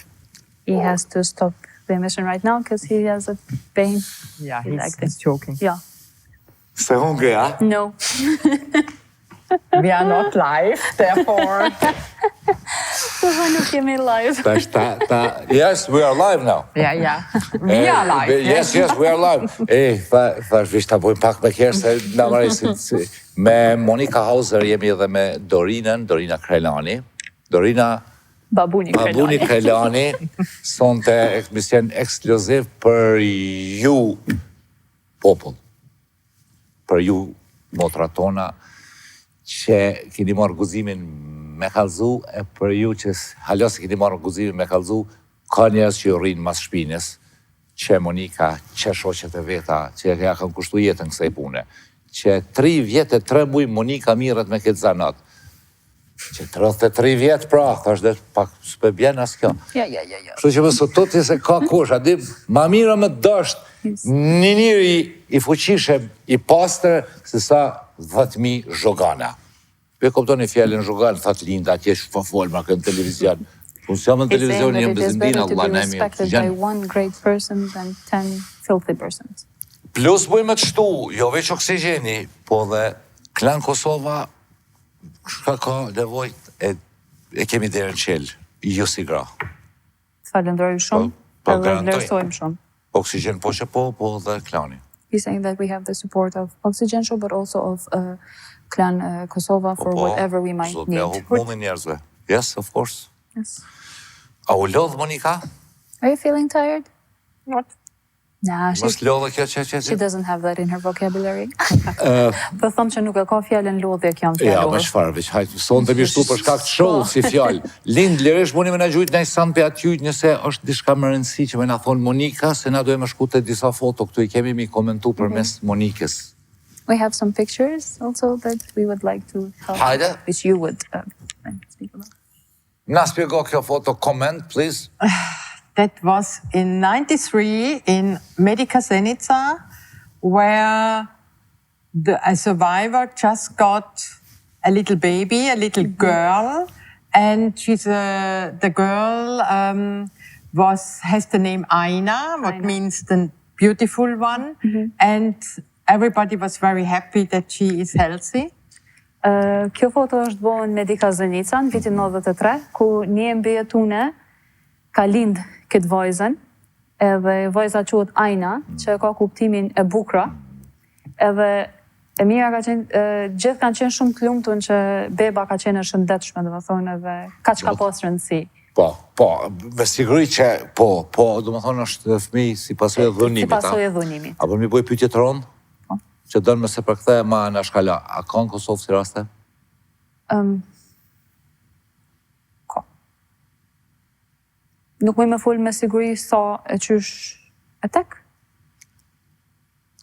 He has to stop the emission right now because he has a pain. Yeah, he's joking. Yeah. Se hungry, ha? No. We are not live, therefore... Nuk jemi live. Yes, we are live now. Yeah. We are live. Yes, we are live. Thash vish ta bojmë pak me kjerë, se nga maraj me Monika Hauser jemi edhe me Dorina Babuni-Krelani. Dorina Babuni-Krelani son të emision ekskluziv për ju popull. Për ju motra tona që keni marrë guzimin me kalzu, e për ju që halos keni marrë guzimin me kalzu, ka njerëz që ju rrinë mas shpines, që Monika, që shoqet e veta, që ja kanë kushtu jetën kësaj pune, që 3 vjetë e 3 muj Monika mirët me këtë zanat, që 33 vjetë pra, thash dhe pak s'pe bjen as kjo. Ja. Kështu që më sototi se ka kush, adim, ma mira me dësht, një njëri i fuqishem, i pastër, se sa 10.000 zhogana. Pe kopto një fjallin zhogan, thot linda, atje shfa folma kënë televizion, Po siamo në He's saying televizion that jem it is bezendin better to Allah be na emi respected by oksigen. one great person than 10 filthy persons. Plus bujmë të shtu, jo veç oksigeni, po dhe Klan Kosova ka nevojë e kemi deri në qel, jo si gra. Falenderoj shumë, Po, edhe garantoj. vlerësojmë shumë. Oksigen po që po dhe klani. He's saying that we have the support of Oxygen Show, but also of Clan Kosova for whatever we might Zot, need. me hukumin njerëzve. Yes, of course. Yes. A u lodh, Monika? Are you feeling tired? What? Nah, Mos lodhe kjo she doesn't have that in her vocabulary. Po them që nuk e ka fjalën lodhje kjo janë Ja, fjalë. me çfarë, veç hajt, sonte mi shtu për shkak të show si fjalë. Lind lirisht mundi me na gjujt në san pe aty nëse është diçka më rëndësi që më na thon Monika se na duhet më shku te disa foto këtu I kemi mi komentu përmes Monikës. We have some pictures also that we would like to talk Hajde. about, which you would speak about. Na spjego kjo foto, comment, please. That was in 93 in Medica Zenica, where a survivor just got a little baby, a little girl, and the girl has the name Aina, what means the beautiful one, and everybody was very happy that she is healthy. Kjo foto është bën në Medica Zenica në vitin 93, ku një mbijetune ka lind këtë vajzën, edhe vajza quhet Aina, që ka kuptimin e bukra, edhe e mira ka qenë, gjithë kanë qenë shumë të lumtur që beba ka qenë e shëndetshme, domethënë edhe kaq ka pas rëndësi. Po, me siguri që domethënë është fëmijë si pasojë e dhunimit. Si pasojë e dhunimit. Apo më bëj pyetje të rëndë? Që dënë me se për këthe ma në shkala, a ka në Kosovë si raste? Ka. Nuk më full me siguri sa e qysh e tek?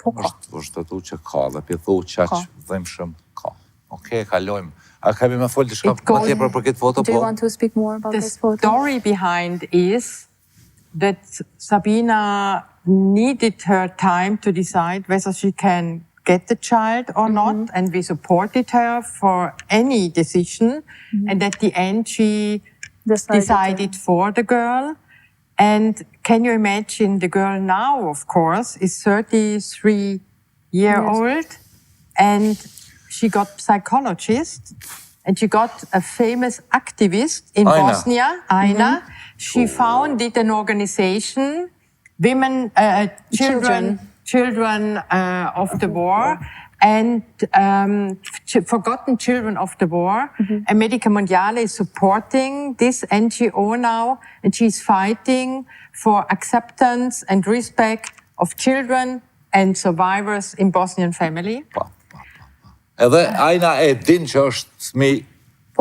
Po ka. Vështë të tu që ka, dhe pjethu qaq dhimshëm ka. Okej, kalojmë. A kemi me full të shka ma tjepër për këtë foto? Do you want to speak more about this photo? The story behind is that Sabina needed her time to decide whether she can get the child or not, and we supported her for any decision. And at the end, she decided for the girl. And can you imagine the girl now, of course, is 33-year-old, and she got psychologist, and she got a famous activist in Bosnia, Aina. She founded an organization, Children of the War, and Forgotten Children of the War. Medica Mondiale is supporting this NGO now, and she's fighting for acceptance and respect of children and survivors in Bosnian family. Edhe Aina e din që është fëmijë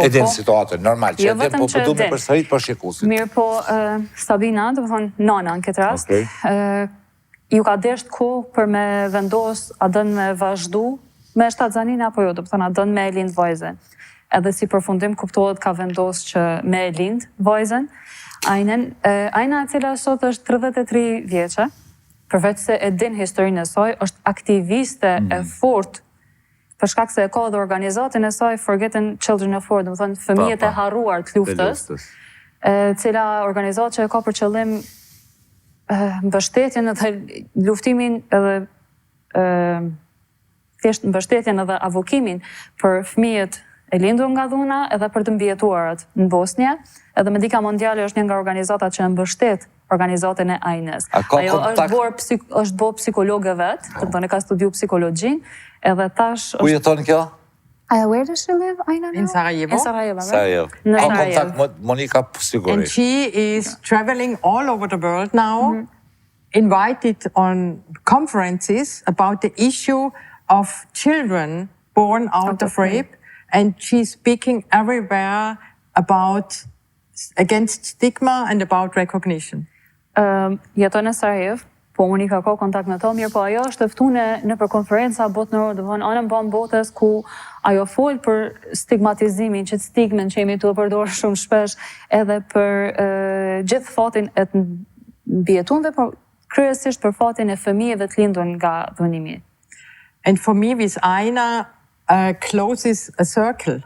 e din situatën, normal, që e din, po përdu me përsërit për shikusit. Mirë, po Sabina, do të thonë nana në këtë rast, ju ka desht kohë për me vendos, a dën me vazhdu me shtatzanin apo jo, do të thonë a dën me e lind vajzen. Edhe si përfundim kuptohet ka vendos që me e lind vajzen. Aina e cila sot është 33 vjeqe, përveç se e din historinë e saj, është aktiviste e fort, për shkak se e ka dhe organizatin e saj Forgotten Children of War, do të thonë fëmijët e harruar të luftës, cila organizat që e ka për qëllim mbështetjen edhe luftimin edhe thjesht mbështetjen edhe avokimin për fëmijët e lindur nga dhuna edhe për të mbijetuarat në Bosnjë, edhe Medica Mondiale është një nga organizatat që mbështet organizatën e Ainës. Ajo është bo psikologe vetë, të tonë e ka studiu psikologjin, edhe tash... Ku jeton kjo? Where does she live, Aina now? In Sarajevo. In Sarajevo, Sarajevo. Ka kontakt me Monika sigurisht. And she is traveling all over the world now, invited on conferences about the issue of children born out of rape, and she's speaking everywhere against stigma and about recognition. Jeton në Sarajevo, po Monika ka kontakt me to, mirë po ajo është ftune në për konferenca botërore, do të thonë anën ban botës ku ajo fol për stigmatizimin, që stigmen që jemi të përdorë shumë shpesh, edhe për gjithë fatin e të mbjetunve, por kryesisht për fatin e fëmijëve të lindur nga dhunimi. And for me, with Aina closes a circle.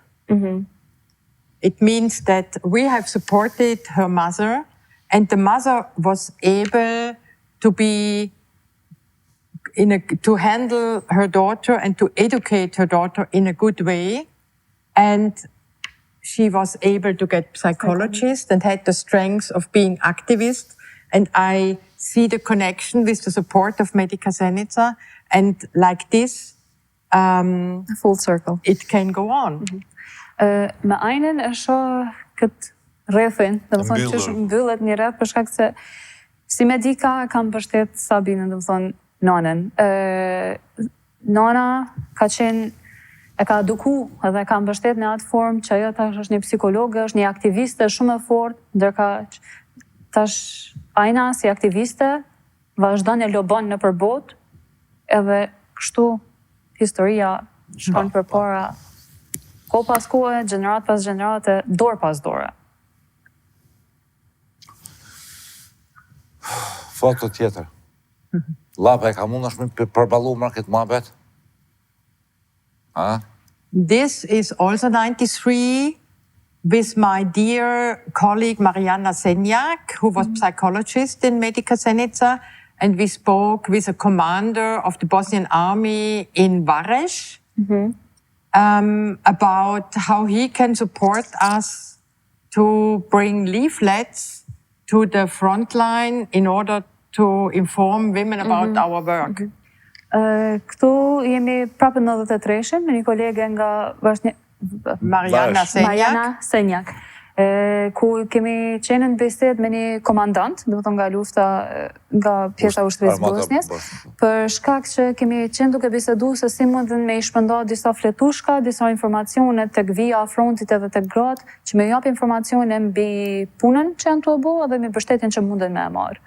It means that we have supported her mother, and the mother was able to be to handle her daughter and to educate her daughter in a good way. And she was able to get psychologist and had the strength of being activist. And I see the connection with the support of Monika Zenica. And like this, full circle. It can go on. Me einen e shoh këtë rrethin, do të thonë që mbyllet një rreth për shkak se si Medika kam mbështet Sabinën, do të thonë nanën. Nana ka qenë e ka eduku edhe ka mbështet në atë formë që ajo tash është një psikologe, është një aktiviste shumë e fortë, ndërka tash Aina si aktiviste vazhdon e lobon nëpër botë, edhe kështu historia shkon përpara. Ko pas kohë, gjenerat pas gjenerate, dorë pas dore. Foto tjetër. Lapa e ka mund është me përbalu më këtë muhabet? This is also 93 with my dear colleague Mariana Senjak, who was psychologist in Monika Zenica, and we spoke with a commander of the Bosnian army in Vares. About how he can support us to bring leaflets to the front line in order to inform women about our work. Këtu jemi prapë në 93-shin me një kolege nga Mariana Senjak, ku kemi qenë në bisedë me një komandant, do të thonë nga lufta nga pjesa ushtrisë Bosnjës, për shkak që kemi qenë duke bisedu se si mundën me i shpënda disa fletushka, disa informacione tek vija frontit edhe tek gratë, që me jap informacione mbi punën që janë të obo edhe mbi mbështetjen që mundën me e marë.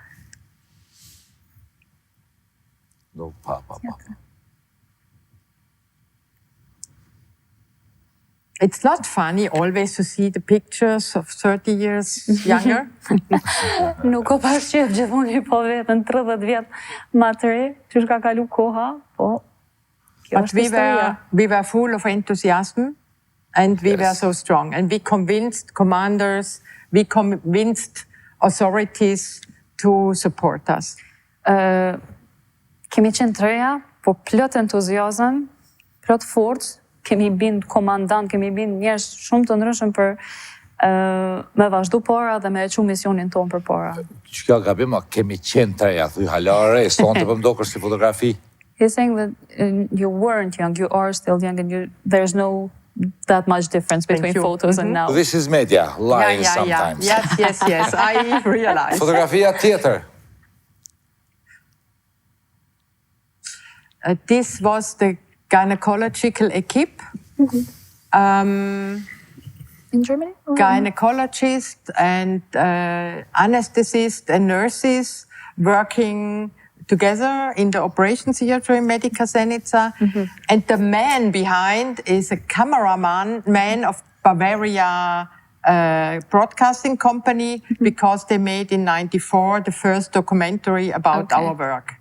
It's not funny always to see the pictures of 30 years younger. Nuk o pas qef gjithmonë po vetën 30 vjet më të re, që shka kalu koha, po kjo But është historia. we were full of enthusiasm and we were so strong. And we convinced commanders, we convinced authorities to support us. Kemi qenë të reja, po plot entuziazëm, plot forcë, kemi bind komandant, kemi bind njerëz shumë të ndryshëm për me vazhdu para dhe me equ misionin tonë për para. Që kjo gabim, kemi qenë të reja, thuj halare, sonte për mdokër si fotografi. He's saying that you weren't young, you are still young, and there's no that much difference between photos and now. This is media, lying sometimes. Yes, I realize. Fotografia tjetër. This was the gynecological equipe. In Germany? Gynecologists and anesthetists and nurses working together in the operation theater in Monika Zenica. And the man behind is a man of Bavaria Broadcasting Company, because they made in 94 the first documentary about our work.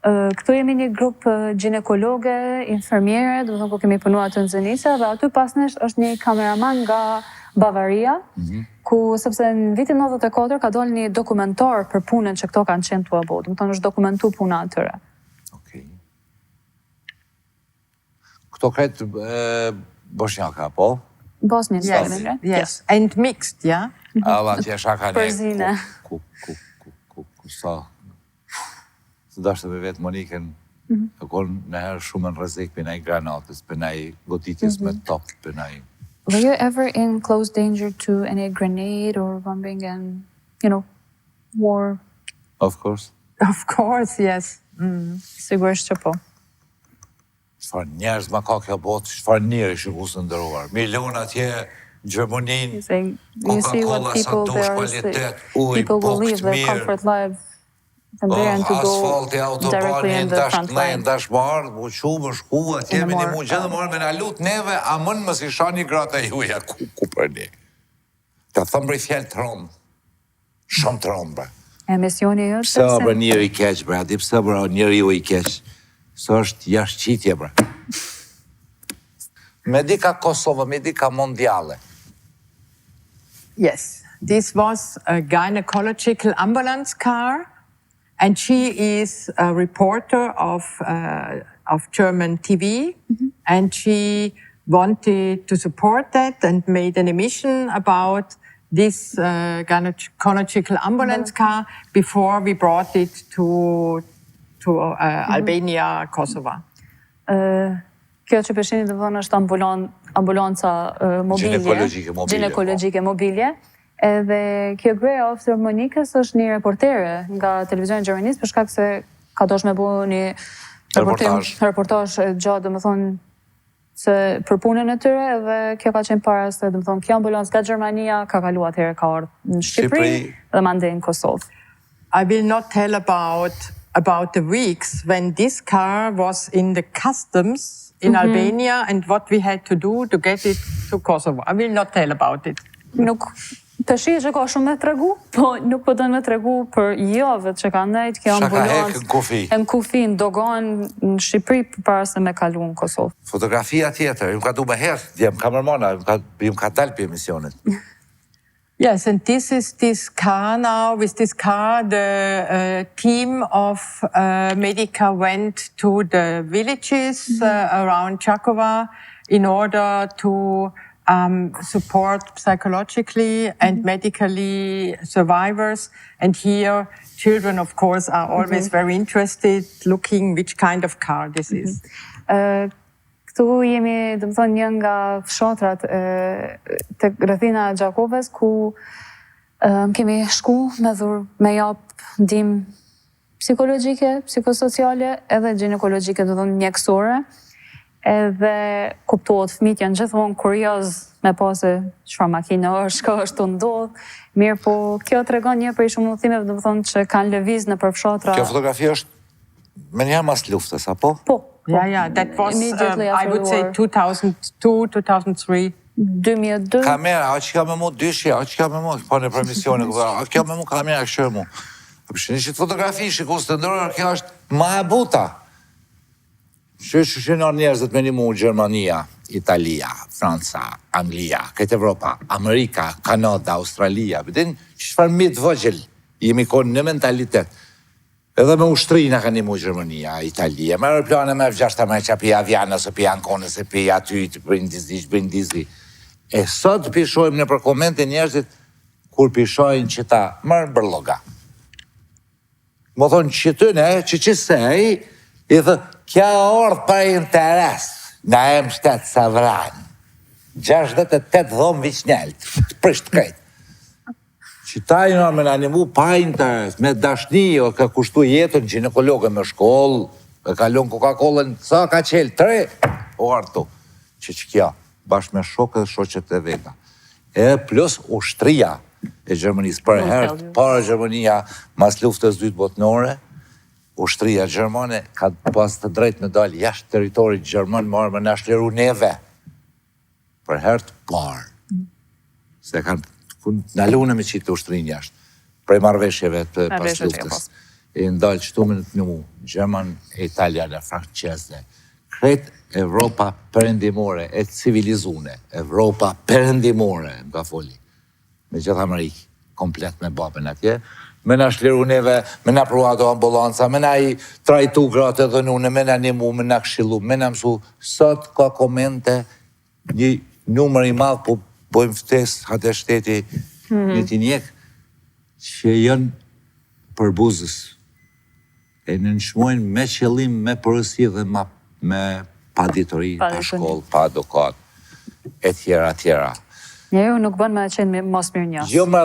Këtu jemi një grup ginekologe, infermiere, do të thonë ku kemi punuar aty në Zenica, dhe aty pasnesh është një kameraman nga Bavaria, ku sepse në vitin 94 ka dalë një dokumentar për punën që këto kanë qenë tu abo, do të thonë është dokumentu puna atyre. Këto kretë bosnjaka, po? Bosnjën, yes. And mixed, yeah? Alla që shaka ne. Përzine. Ku sa... Së dashtë me vetë Monikën, e konë nëherë shumë në rrezik për nëjë granatës, për nëjë goditjes me top, për nëjë... Were you ever in close danger to any grenade or bombing and, war? Of course, yes. Sigurisht që po. Çfarë njerëz ma ka kjo botë, çfarë njerëz që kusë ndëruar. Miliona atje, Gjermonin, Coca-Cola, sa dush kvalitet, uj, bokt mirë. Asfalti, autobani, ndash marë, mu qumë, shku, atje me një mu gjithë marë me në lutë neve, a mënë më si shani grata juja, ku për një. Të thëmë brej fjellë të romë, shumë të romë, bre. Emisioni jo të Pse o bre njëri i keq, bre, ati pse bre njëri ju i keq, së është jashqitje, bre. Medika Kosovë, medika mondiale, Yes, this was a gynecological ambulance car, and she is a reporter of German TV, and she wanted to support that and made an emission about this gynecological ambulance car before we brought it to Albania, Kosovo. Kjo që përshini dhe thonë është ambulanca mobilje, ginekologjike mobilje, edhe kjo greja ofër Monikës është një reportere nga televizion e Gjermanisë për shkak se ka dosh me bo një reportazh gjatë, dhe më thonë, se për punën e tyre, edhe kjo ka qenë para se, dhe më thonë, kjo ambulancë nga Gjermania ka kaluar atëherë ka ardhur në Shqipëri dhe mandej në Kosovë. I will not tell about the weeks when this car was in the customs in Albania and what we had to do to get it to Kosovo. I will not tell about it. Nuk të shije që ka shumë me tregu, po nuk po dënë me tregu për javët që ka ndajt kjo ambulancë në kufi, në dogan në Shqipëri për para se me kalu në Kosovë. Fotografia tjetër, ju ka du me herë, djem kamermana, ju ka dalë për emisionet. Yes, and this is this car now. With this car, the team of Medica went to the villages around Čakova in order to support psychologically and medically survivors. And here, children, of course, are always very interested, looking which kind of car this is. Këtu jemi, dhe më thonë, një nga fshatrat të rrethina Gjakovës, ku kemi shku me japë ndim psikologjike, psikosociale, edhe ginekologjike, dhe thonë mjekësore, edhe kuptohet fëmijët janë gjithmonë kurioz me pase çfarë makine është, ka është të ndodh. Mirë, po kjo tregon një prej shumëllëthimeve, dhe më thonë, që kanë lëviz në përfshatra. Kjo fotografi është me njëherë mas luftës, apo? Po. Yeah, that was, I would say, 2002, 2003. 2002. Kamera, a që ka me mu dyshi, a që ka me mu, po në premisione, a që ka me mu kamera, këshë mu. Shini që të fotografi, shikus të ndërër, kjo është ma e buta. Që në njerëzët me një mu Gjermania, Italia, Franca, Anglia, këtë Evropa, Amerika, Kanada, Australia, bëdin që shfar mitë vëgjel, jemi konë në mentalitet. Edhe me ushtrina ka një mu Gjermania, Italia, me aeroplane me F-6 me që pi Aviana, se pi Ancone, se pi aty, të Brindisi. E sot pishojmë në për komente njerëzit, kur pishojnë që ta mërë bërloga. Më thonë që të ne, që qësej, i thë, kja orë për interes, na em shtetë savran, 68 dhomë viqnjelt, të prisht krejtë. Që ta i në me në animu pa interes, me dashni, o ka kushtu jetën ginekologë me shkollë, e kalon Coca-Colën, sa ka qelë, 3, o artu, që kja, bashkë me shokë dhe shoqet e veta. E plus ushtria e Gjermanisë, për herë, para Gjermania, mas luftës dytë botnore, ushtria Gjermane ka pas të drejt me dalë jashtë teritorit Gjerman, marë me nashleru neve, për herë të parë, se kanë në lune me qitë të ushtrin jashtë, prej marveshjeve të pas luftës. E ndalë qëtu me në të mu, Gjerman, Italiane, Francese, kretë Evropa perëndimore, e civilizune, Evropa perëndimore, nga foli, me gjithë Amerikë, komplet me babën atje, me na shliru neve, me na pruato ambulanca, me na i trajtu gratë edhe nune, me na nimu, me na këshilu, me na mësu, sot ka komente, një numër i madhë, po bojmë ftes, hate shteti, një t'i njek, që jënë për buzës. E në nëshmojnë me qëllim, me përësi dhe me pa ditori, pa shkollë, pa adokat, e tjera. Njëru nuk bën me qenë mos mirë njës. Jo më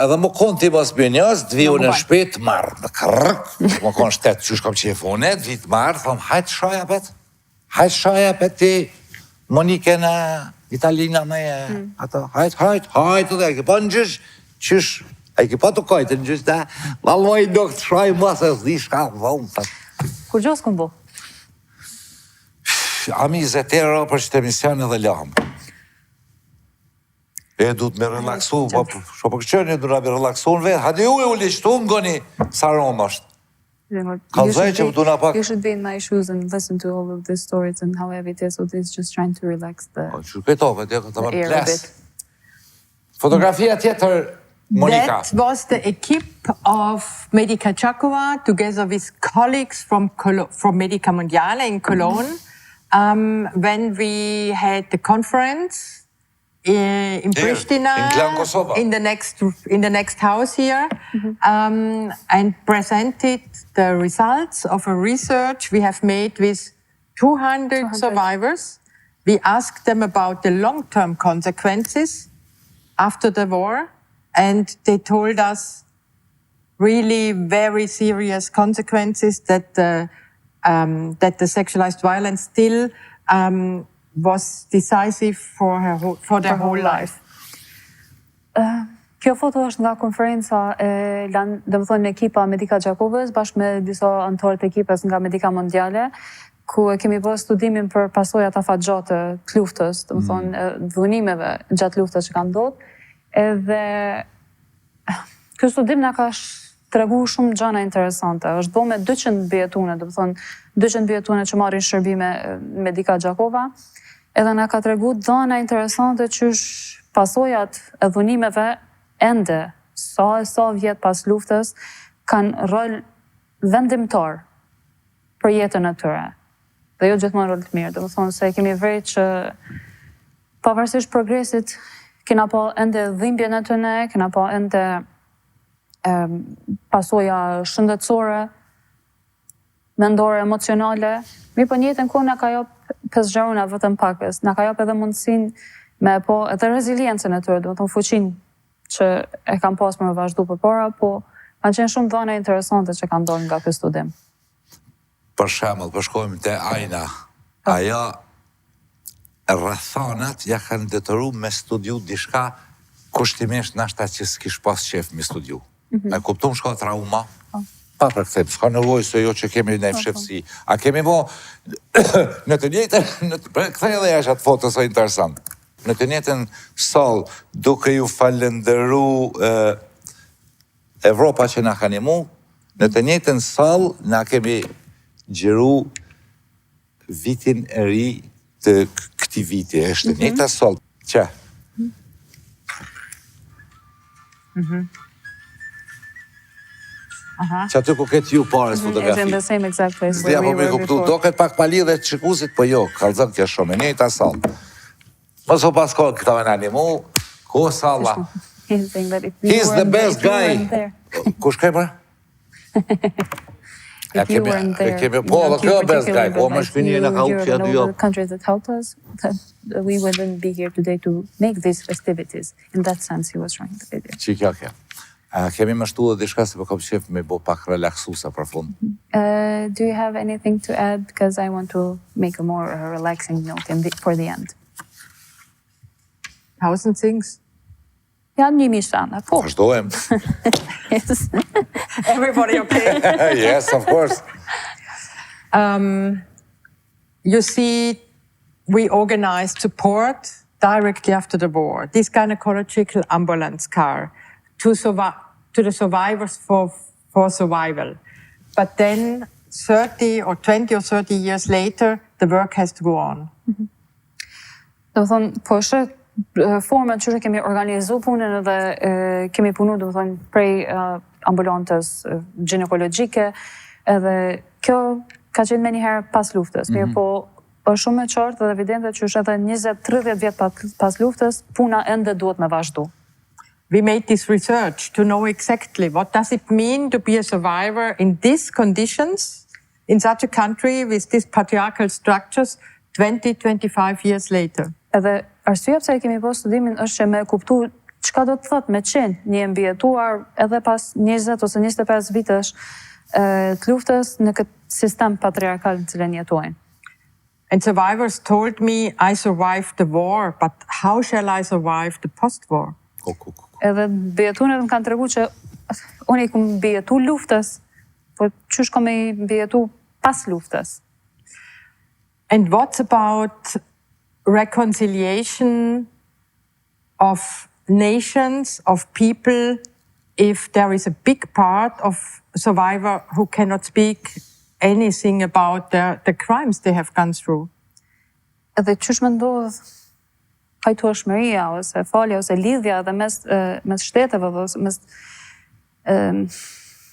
edhe më konë ti mos mirë njës, të viju në shpet, marrë, në kërrëk, më konë shtetë që shkom qefonet, vitë marrë, thëmë, hajtë shaja pet ti, Monike në Italina me ato, hajtë dhe, e ki pa në gjysh, qysh, e ki pa të kajtë në gjysh, da, valoj do këtë shaj mësë, e zdi shka, vëmë, Kur gjosë këmë bo? Ami zetero për që të emision edhe lamë. E du të me relaksu, po për qënë e du të me relaksu në vetë, hadi ju e u lishtu më goni sarom është. Kalzaj që më du në pak. You should be in my shoes and listen to all of these stories and how heavy it is, so it's just trying to relax the Që këtove, dhe këtë air a bit. Fotografia tjetër, Monika. That was the equipe of Medica Giacova together with colleagues from Medica Mondiale in Cologne when we had the conference in Pristina, in the next house here, and presented the results of a research we have made with 200 survivors. We asked them about the long-term consequences after the war, and they told us really very serious consequences that the sexualized violence still was decisive for their whole life. Kjo foto është nga konferenca domethënë ekipa Medica Giacovës bashkë me disa anëtarë të ekipës nga Medica Mondiale, ku e kemi bërë studimin për pasojat afatgjate të luftës, domethënë dhunimeve gjatë luftës që kanë ndodhur. Edhe ky studim na ka tregu shumë gjëra interesante. Është bërë me 200 bijetune, domethënë 200 bijetune që marrin shërbime Medica Giacova, edhe na ka tregu dhëna interesante që pasojat e dhunimeve ende sa vjet pas luftës kanë rol vendimtar për jetën e tyre. Dhe jo gjithmonë rol të mirë, domethënë se kemi vërejt që pavarësisht progresit kena pa ende dhimbjen e tyre, kena pa ende pasoja shëndetësore, mendore, emocionale. Mirë po në jetën kohë na ka jap pesgjaruna vetëm pakës, na ka jap edhe mundësinë me po edhe reziliencën e tyre, domethënë fuqinë që e kanë pas me vazhdu përpara, po kanë qenë shumë dhëna interesante që kanë ndodhur nga ky studim. Për shembull, po shkojmë te Ajna. Ajo rrethanat ja kanë detyruar me studiu diçka kushtimisht nashta që s'kish pas qef me studiu. E kupton shka trauma? Pa përkthim, s'ka nevojë se jo që kemi në fshefsi. A kemi mo në të njëjtën, kthej edhe jashtë atë foto sa interesant. Në të njëjtën sallë, duke ju falendëru Evropa që na ka ndihmu, në të njëjtën sallë na kemi gjeru vitin e ri të këtij viti. Është në njëjta sallë. Që? Që aty ku këtë ju pares fotografi. In the same exact place where we were before. Do këtë pak pali dhe të shikuzit, po jo, kalëzën kja shumë, e njëjta sallë. Mos u pas kohë këta me në animu, ku salla? He's the best guy. Kush kemi? If you weren't there, the countries that helped us, that we wouldn't be here today to make these festivities. In that sense, he was trying to say there. Që kjo. Kemi mështu dhe dishka se për kam qef me bo pak relaksusa për fund. Do you have anything to add? Because I want to make a more relaxing note for the end. How's and things? Ja, një mishana, po. Vazhdojmë. Yes. Everybody okay? Yes, of course. You see, we organized support directly after the war. This gynecological ambulance car to the survivors for survival. But then 20 or 30 years later, the work has to go on. Do thonë, po është formën që kemi organizu punën edhe kemi punu, do thonë, prej ambulantës ginekologjike, edhe kjo ka qenë me njëherë pas luftës. Mirë po, është shumë e qartë dhe evidente që është edhe 20-30 vjet pas luftës, puna ende duhet me vazhdu. We made this research to know exactly what does it mean to be a survivor in these conditions, in such a country with these patriarchal structures 20-25 years later. Edhe arsyeja pse kemi bërë studimin është që me kuptu çka do të thotë me qenë një mbijetuar edhe pas 20 ose 25 vitesh të luftës në këtë sistem patriarkal në cilën jetojnë. And survivors told me, I survived the war, but how shall I survive the post-war? Edhe mbijetunet më kanë tregu që unë i kum mbijetu luftës, por qysh kam i mbijetu pas luftës. And what about reconciliation of nations, of people, if there is a big part of survivor who cannot speak anything about the crimes they have gone through? Edhe qysh me ndodh pajtueshmëria ose falja ose lidhja dhe mes shteteve dhe mes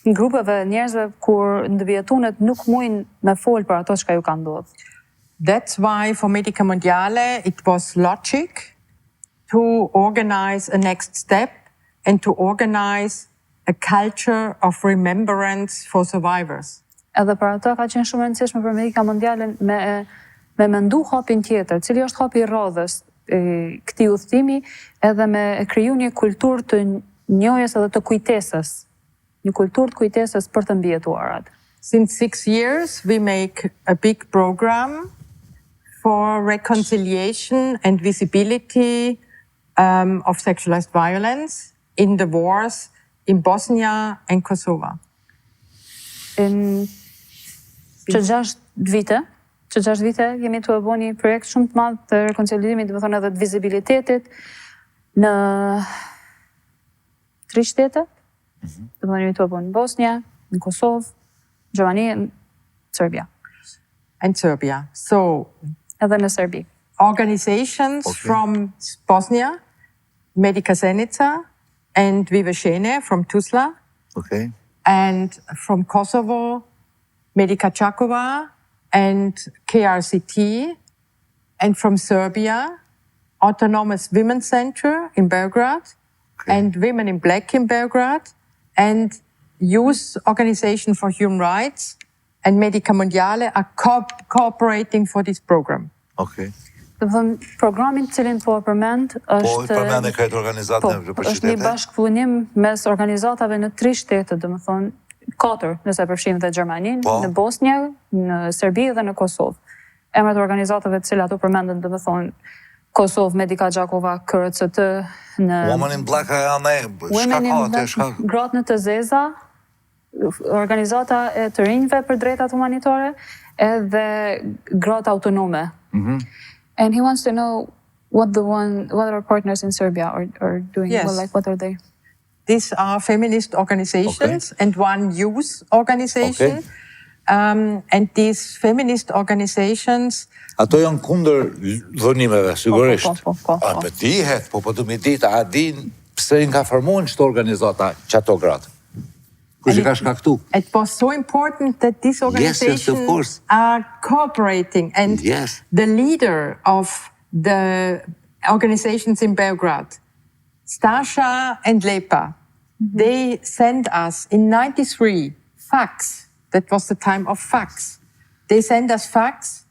grupeve njerëzve kur ndëvjetunet nuk mujnë me fol për ato çka ju ka ndodhur. That's why for Medica Mondiale it was logic to organize a next step and to organize a culture of remembrance for survivors. Edhe për ato ka qenë shumë e rëndësishme për Medica Mondiale me mendu hapin tjetër, cili është hapi i radhës këtij udhëtimi, edhe me kriju një kulturë të njohjes edhe të kujtesës, një kulturë të kujtesës për të mbijetuarat. Since 6 years we make a big program for reconciliation and visibility of sexualized violence in the wars in Bosnia and Kosovo. Që 6 vite jemi të bëu një projekt shumë të madh të rekonciliimit, do të thonë edhe të vizibilitetit në 3 shtete. Do të thonë jemi të bëu në Bosnia, në Kosovë, Gjermani, Serbia. And Serbia. So Edhe në Serbi. Organizations from Bosnia, Medica Zenica and Vivešene from Tuzla, and from Kosovo, Medica Čakova and KRCT, and from Serbia, Autonomous Women's Center in Belgrade, and Women in Black in Belgrade, and Youth Organization for Human Rights, and Medica Mondiale are cooperating for this program. Do të thënë, programin cilin po përmend është është një bashkëpunim mes organizatave në 3 shtete, do të thonë 4, nëse përfshijmë dhe Gjermaninë, në Bosnjë, në Serbi dhe në Kosovë. Emrat e organizatave të cilat u përmendën, do të thonë Kosovë, Medica Čakova, KRCT, në Women in Black Gratë në të Zeza, organizata e të rinjve për drejtat humanitare, edhe gratë autonome. And he wants to know what our partners in Serbia are doing. Yes. Well, like, what are they? These are feminist organizations and one youth organization. And these feminist organizations... Ato janë kundër dhënimeve, sigurisht. A pëtihet, po të mi ditë, a din pse nga formuar çto organizata çato gratë? Kush ka shkaktu? It was so important that these organizations are cooperating, and the leader of the organizations in Belgrade, Stasha and Lepa, they sent us in 93 fax. That was the time of fax. They sent us fax.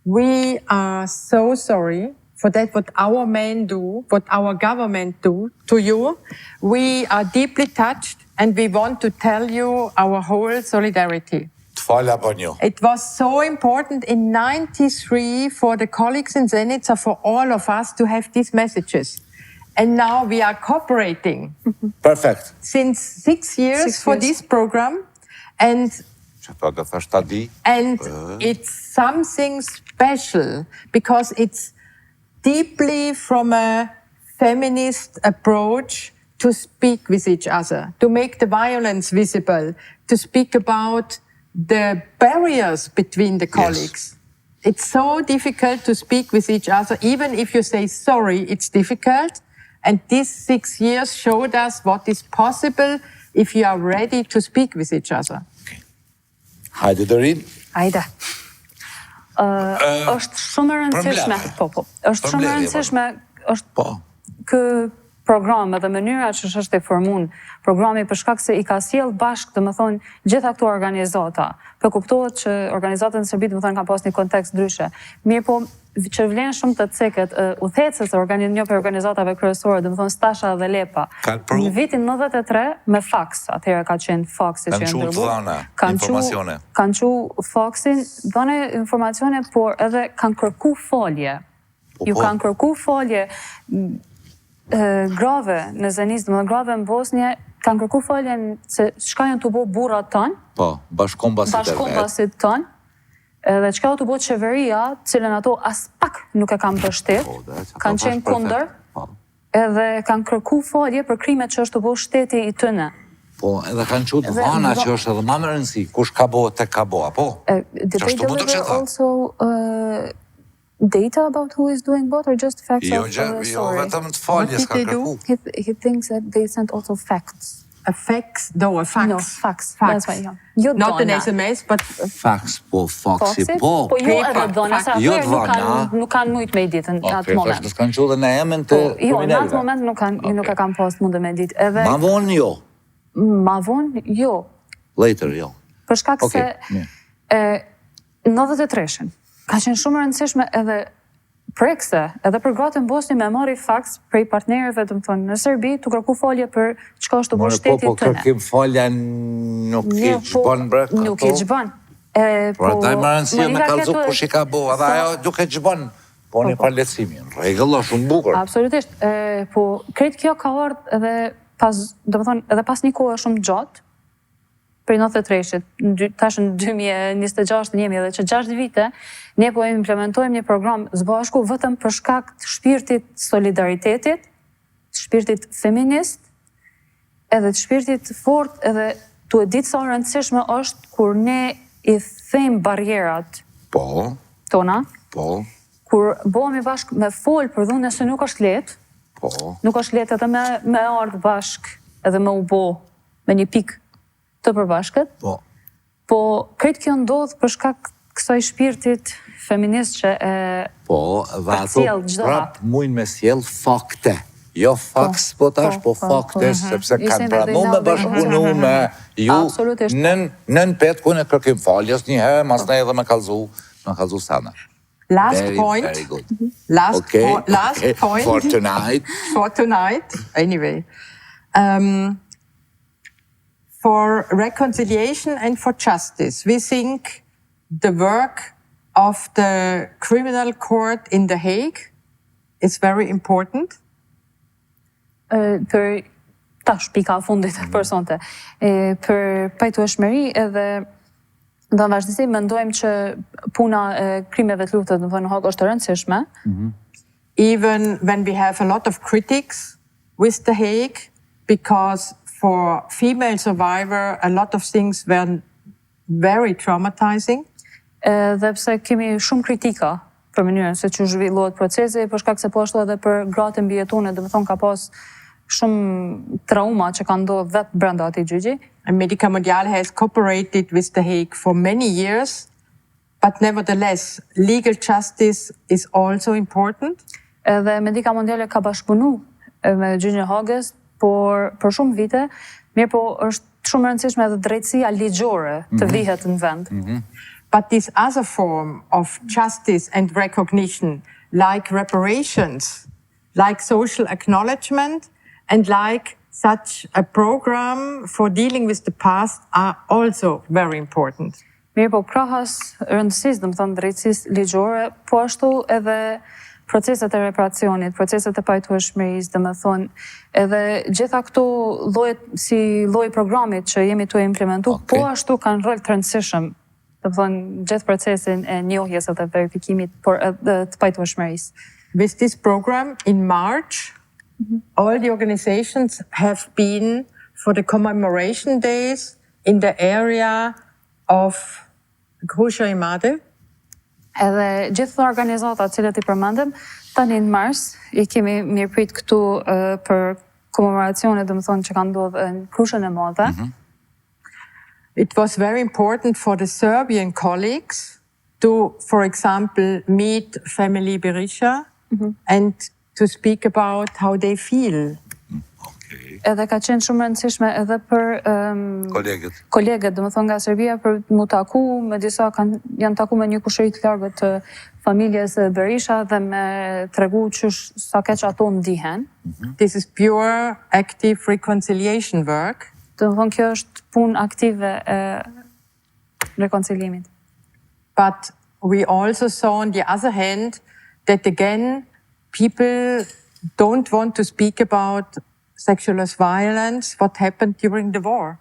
We are so sorry for that, what our men do, what our government do to you. We are deeply touched, and we want to tell you our whole solidarity. It was so important in 93 for the colleagues in Zenica, for all of us to have these messages. And now we are cooperating. Perfect. Since 6 years for this program. And it's something special because it's deeply from a feminist approach to speak with each other, to make the violence visible, to speak about the barriers between the colleagues. It's so difficult to speak with each other. Even if you say sorry, it's difficult. And these 6 years showed us what is possible if you are ready to speak with each other. Hajde, Dorin. Hajde. Është shumë e rëndësishme. Është shumë e rëndësishme ky program edhe mënyra që është e formuar programi, për shkak se i ka sjell bashkë, domethënë, gjitha këto organizata. Po kuptohet që organizatat në Serbi, domethënë, kanë pas një kontekst ndryshe. Mirë po, që vlen shumë të ceket udhëhecës një për organizatave kryesore, domethënë Stasha dhe Lepa. Në vitin 93 me faks, atëherë ka qenë faksi që ndërbuar. Kanë çu faksin, dhënë informacione, por edhe kanë kërku folje. Ju kanë kërku folje grave në Zenis, domethënë grave në Bosnjë, kanë kërku foljen se çka janë të bëu burrat tanë. Po, bashkombasit tanë. Dhe çka u të bëu qeveria, cilën ato as pak nuk e kanë mbështet, kanë qenë kundër, edhe kanë kërku folje për krimet që është të bëu shteti i tyre. Po, edhe kanë qenë dhëna që është edhe më e rëndësishme, kush ka bëu tek ka bëu, apo? They deliver also data about who is doing what or just facts Jo, of the jo story? vetëm të faljes What ka did they do? kërku. He thinks that they sent also facts. A fax? No, a fax. No, fax. That's right, yeah. Jo Not an dona. SMS, but Fax, po, faxi, po. Po jo Paper, edhe dona, sa Jo atëherë dhona. nuk kanë mujt me ditë në atë moment. Tash s'kanë qenë në emën Po, të jo, në atë kriminalëve. moment nuk e kam pas mundë me ditë. Edhe Ma vonë jo. ma vonë, jo. Later jo. Për shkak se Okej, mirë. 93-shin ka qenë shumë e rëndësishme edhe prekse, edhe për gratë në Bosni me marri faks prej partnerëve, të më thonë, në Serbi, të kërku falje për çka është të bu shtetit Po, tëne. kërkim falja nuk i gjbon bre këto. Nuk i gjbon. Por ataj më rëndësia me kalzu kush i ka bo, edhe ajo duke gjbon. Po një pa lehtësimi, rregull, shumë bukur. Absolutisht. Po, krejt kjo ka ardhur edhe pas, do më thonë, edhe pas një kohë shumë gjatë, për 93-shit, tash në 2026 jemi edhe që 6 vite, ne po implementojmë një program zbashku vetëm për shkak të shpirtit solidaritetit, të shpirtit feminist, edhe të shpirtit fort, edhe të e ditë sa rëndësishme është kur ne i thejmë barjerat Po, tona, po, kur bëhemi bashkë me folë për dhune se nuk është letë, po. nuk është letë edhe me ardhë bashkë edhe me u bo me një pikë të përbashkët. Po. Po, krejt kjo ndodhë për shkak kësaj shpirtit feminist që e Po, dhe ato përcjell çdo prap mujnë me sjell fakte. Jo faks, po tash, po fakte, sepse kanë pranu me bashkëpunu me ju Absolutisht. nën petku në kërkim faljes një herë, mas ne edhe me kalzu sana. last Very, point. very good. Last Okay, point. for tonight. For tonight, anyway. For reconciliation and for justice, we think the work of the criminal court in The Hague is very important. Për tash pika fundit për sonte. Për pajtueshmëri edhe do në vazhdisi mendojmë që puna e krimeve të luftës në Haag është e rëndësishme. Even when we have a lot of critics with The Hague, because for female survivor, a lot of things were very traumatizing. Dhe pse kemi shumë kritika për mënyrën se që zhvillohet procesi, për shkak se po ashtu edhe për gratë mbijetune, dhe më thonë ka pas shumë trauma që ka ndodhur vetë brenda atij gjyqi. And Medica Mondiale has cooperated with The Hague for many years, but nevertheless, legal justice is also important. Edhe Medica Mondiale ka bashkëpunu me gjyqin e Hagës, por për shumë vite, mirë po është shumë rëndësishme edhe drejtësia ligjore të vihet në vend. But this other form of justice and recognition, like reparations, like social acknowledgement, and like such a program for dealing with the past are also very important. Mirë po krahas rëndësisë, dhe më thonë drejtësisë ligjore, po ashtu edhe proceset e reparacionit, proceset e pajtueshmërisë, dhe më thonë, edhe gjitha këto llojet si lloji programit që jemi të implementu, po ashtu kanë rol të rëndësishëm, dhe më thonë, gjithë procesin e njohjes edhe verifikimit të pajtueshmërisë. With this program in March, all the organizations have been for the commemoration days in the area of Grusha Imade. Edhe gjithë organizatat cilët i përmendëm, tani në mars i kemi mirëprit këtu për komemoracione, dhe më thonë që ka ndodhur në Krushën e Madhe. It was very important for the Serbian colleagues to, for example, meet family Berisha and to speak about how they feel. Edhe ka qenë shumë rëndësishme edhe për kolegët, dhe më thonë nga Serbia, për mu taku, me disa janë taku me një kushëri të largët të familjes Berisha dhe me tregu qysh sa keq ato ndihen. This is pure active reconciliation work. Dhe më thonë kjo është punë aktive e reconcilimit. But we also saw on the other hand that again people don't want to speak about sexual violence, what happened during the war.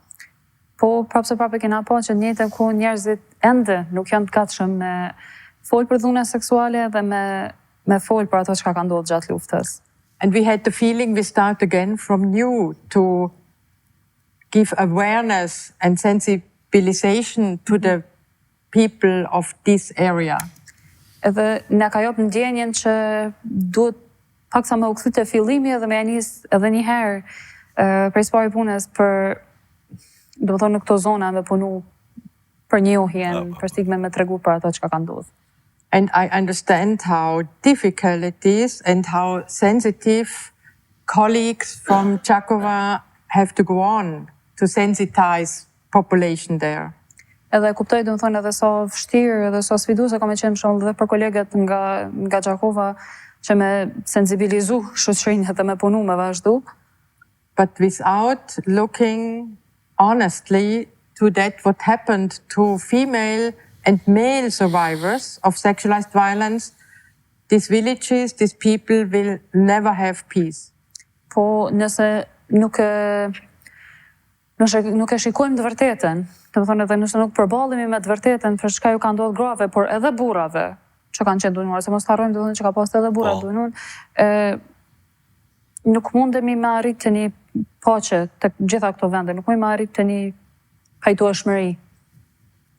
Po, prapë kena po që njëtën ku njerëzit ende nuk janë të gatshëm me folë për dhune seksuale dhe me folë për ato që ka ndodhur gjatë luftës. And we had the feeling we start again from new to give awareness and sensibilization to the people of this area. edhe na ka jap ndjenjen që duhet pak sa më u kthy te fillimi edhe me nis edhe një herë prej sipari punës për do të thonë në këto zona me punu për njohjen, për stigme me tregu për ato çka ka ndodhur. And I understand how difficult it is and how sensitive colleagues from Čakova have to go on to sensitize population there. Edhe kuptoj do të thonë edhe sa vështirë edhe sa sfiduese ka me qenë shumë dhe për kolegët nga Čakova që me sensibilizu shoqërinë edhe me punu me vazhdu. But without looking honestly to that what happened to female and male survivors of sexualized violence, these villages, these people will never have peace. Po nëse nuk e shikojmë të vërtetën, do të thonë edhe nëse nuk përballemi me të vërtetën për çka ju ka ndodhur grave, por edhe burrave që kanë qenë dënuar, se mos harrojmë do të thonë që ka pasur edhe burra dënuar, nuk mundemi me arrit të një paqe tek gjitha këto vende, nuk mundemi me arrit të një pajtueshmëri.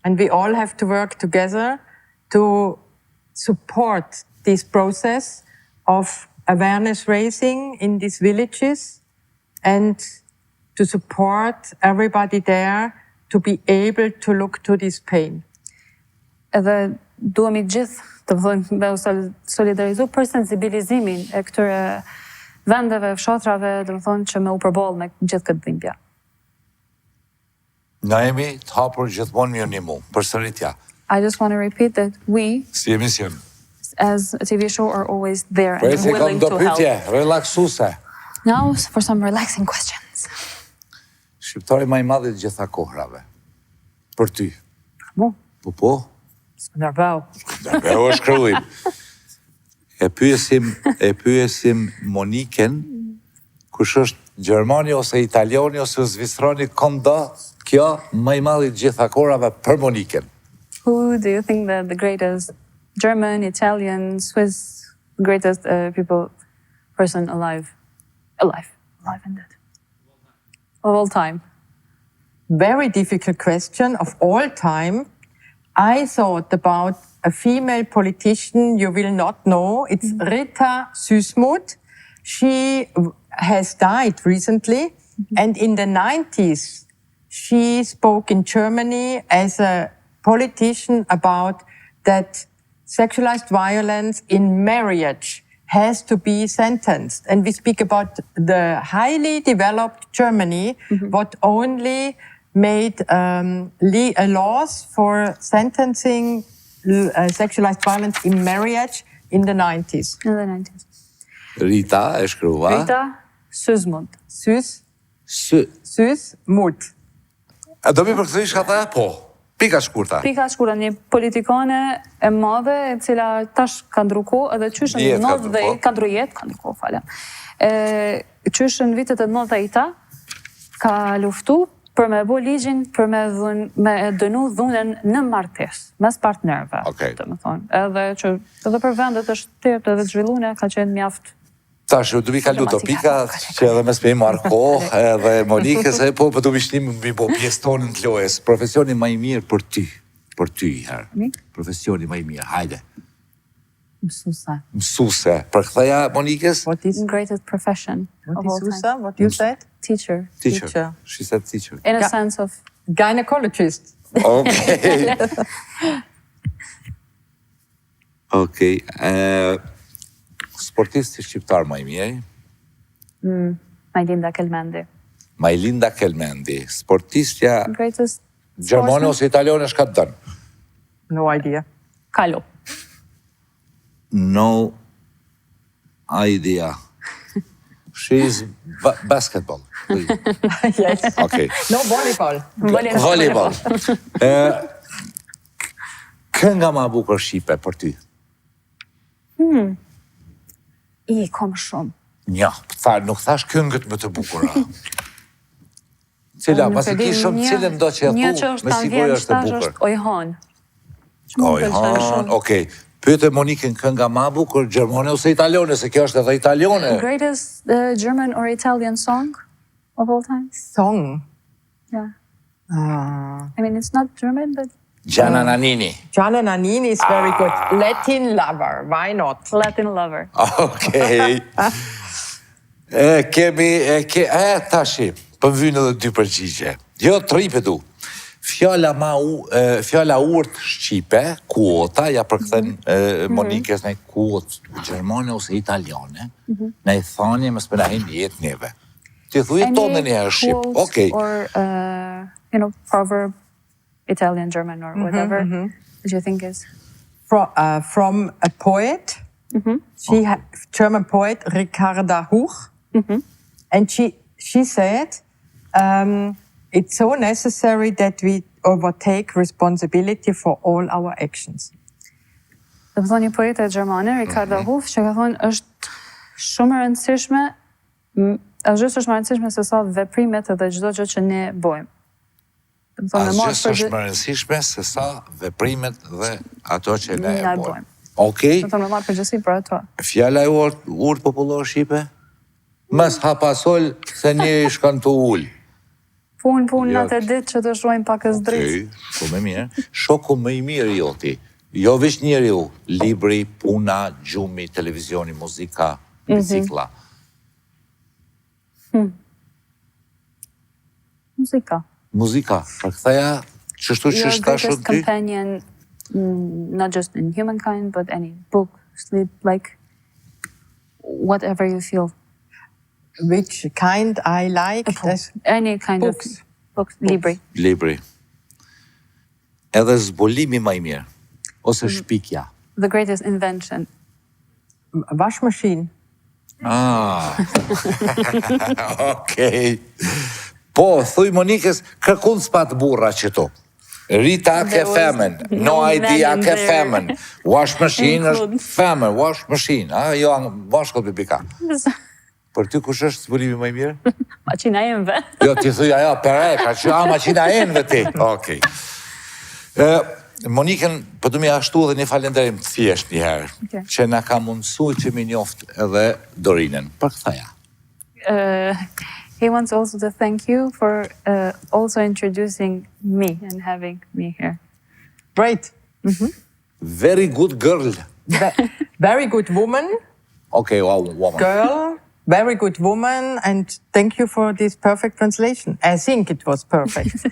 And we all have to work together to support this process of awareness raising in these villages and to support everybody there to be able to look to this pain. Edhe duhemi gjithë të vëmë me solidarizu për sensibilizimin e këtyre vendeve, fshatrave, do të thonë që me u përballë me gjithë këtë dhimbje. Na jemi të hapur gjithmonë mirë një mu, përsëritja. I just want to repeat that we, Si emision. as a TV show, are always there and Për se kam willing do to help. pyetje, relaksuse. Now, for some relaxing questions. Shqiptari më i madh i gjitha kohrave. Për ty. Mu, Po. ndërbau. E o shkrullim. E pyesim Monikën, kush është Gjermani ose Italiani ose Zvistrani kondo, kjo më i madh i gjitha kohrave për Monikën. Who do you think that the greatest German, Italian, Swiss, greatest person alive? Alive and dead. Of all time. Very difficult question of all time. I thought about a female politician you will not know. It's Rita Süssmuth. She has died recently, and in the 90s, she spoke in Germany as a politician about that sexualized violence in marriage has to be sentenced. And we speak about the highly developed Germany, what only made laws for sentencing sexualized violence in marriage in the 90s. In the 90s. Rita e shkruva. Rita Süssmuth. Süssmuth. A do mi përkëtërish ka tha? Po. Pika shkurta. Pika shkurta, një politikane e madhe, e cila tash ka ndruko, edhe qyshën Jetë ka 90 ndruko. ka ndrujet, ka ndruko, falem. Qyshën vitet e 90-ta, ka luftu për me bo ligjin, për me dënu dhunën në martes, mes partnerve, Okej. të më thonë. Edhe për vendet e shtetë edhe të zhvillune, ka qenë mjaft. Tash, du mi kalu të pika, që edhe mes me i marko, edhe Monikës, po du mi shnim mi bo pjesë tonën të lojës. Profesioni më i mirë për ty herë. Mi? Profesioni më i mirë, hajde. Mësuse. Mësuse. Për këthaja Monikës? What is Greatest profession of all time. Susa? What you said? Teacher. Teacher. She said teacher. In a sense of... Gynecologist. Okej. Okej. Sportisti shqiptar më i mirë? Majlinda Kelmendi. Majlinda Kelmendi. Sportistja Greatest Gjermane ose Italiane shka të dënë? No idea. Kalo. No idea. She is basketball. Yes. Okay. No volleyball. Volleyball. Kënga ma bukur shqipe për ty? Kom shumë. Nja, nuk thash këngët më të bukura. Cila, pasi ki shumë cilën do që e Një thu, që është me ta siguri vjen është e shtash bukur. është Ojhan. Ojhan, okej. Pyete Monikën kënga ma bukur, Gjermane ose Italiane, se kjo është edhe Italiane. Greatest German or Italian song of all time? Song. Yeah. Ah. I mean, it's not German, but Gianna Nannini. Gianna Nannini is very good. Latin lover, why not? Latin lover. Okej. Tashi, po vynë edhe dy përgjigje. Jo, tripetu. Fjala urt shqipe, kuota, ja përkthen Monikës në kuotë gjermane ose italiane, në i thani më spënahin jetë neve. Ti thuje tonë në herë shqip. Okej. Or, proverb, Italian, German, or whatever that you think is? From a poet, German poet Ricarda Huch, and she said, it's so necessary that we overtake responsibility for all our actions. Dhe më thonë një poete gjermane, Ricarda Huch, që ka thonë është shumë e rëndësishme, është më rëndësishme se sa veprimet edhe çdo gjë që ne bëjmë. Asgjë është më rëndësishme se sa veprimet dhe ato që ne e bëjmë. Okej. Do të më marr përgjegjësi për ato. Fjala e urt popullor shqipe? Mas hapasol se një shkon të ul. Punë natë ditë që të shruajmë pakës dritë. Okej, po më mirë. Shoku më i mirë joti. Jo veç njeriu, libri, puna, gjumi, televizioni, muzika, bicikla. Muzika, për këthaja, qështu që Your shta shumë greatest ty? companion, not just in humankind, but any book, sleep, like whatever you feel. Which kind I like? Any kind Books. of books, libri. Libri. Edhe zbulimi më i mirë, ose shpikja. The greatest invention. Waschmaschine. Okej. Po, thuj Monikës, kërkun s'pat burra që tu. Rita ke femen, no idea ke femen. Wash machine është femen, wash machine. Jo, bashkët bibika. Për ty kush është zbulimi më i mirë? Maqina jemve. Jo, ti thuj ajo, pereka, që maqina jemve ti. Okej. Monikën, për të mi ashtu dhe një falenderim thjesht një herë, që na ka mundësu që mi njoft edhe Dorinën. Për këthaja. He wants also to thank you for also introducing me and having me here. Great. Very good girl. Very good woman. Okay, woman. Girl, very good woman, and thank you for this perfect translation. I think it was perfect.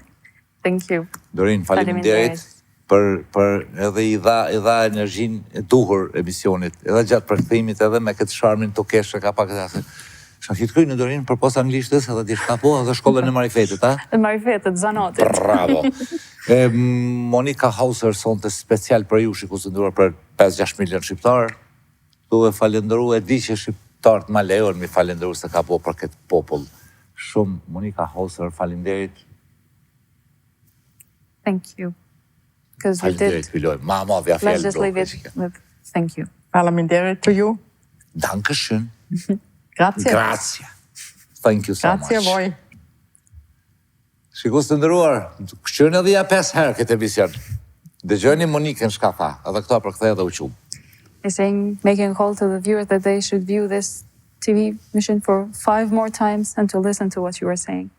Thank you. Dorin, faleminderit për edhe i dha energjin e duhur emisionit, edhe gjatë përkthimit, edhe me këtë sharmin të keshë ka pak edhe Shafit kryjnë në Dorin për posa anglishtës edhe dishka po edhe shkollën e marifetit, ha? E marifetit, zanatit. Bravo. Monika Hauser sonte special për ju shiku së ndruar për 5-6 milion shqiptarë. Tu e falendëru, e di që shqiptarët ma lejon mi falendëru se ka po për këtë popull. Shumë, Monika Hauser, falenderit. Thank you. Because we did. Falenderit, piloj. Ma vja fjallë. Let's just leave it with thank you. Faleminderit to you. Dankeschön. Grazie. Grazie. Thank you so much. Grazie a voi. Shikus të ndëruar, këshqyrën edhe ja 5 herë këtë emision. Dëgjoni Monikën shka tha, edhe këta për këthe edhe u qumë. He's saying, making a call to the viewers that they should view this TV mission for 5 more times and to listen to what you were saying.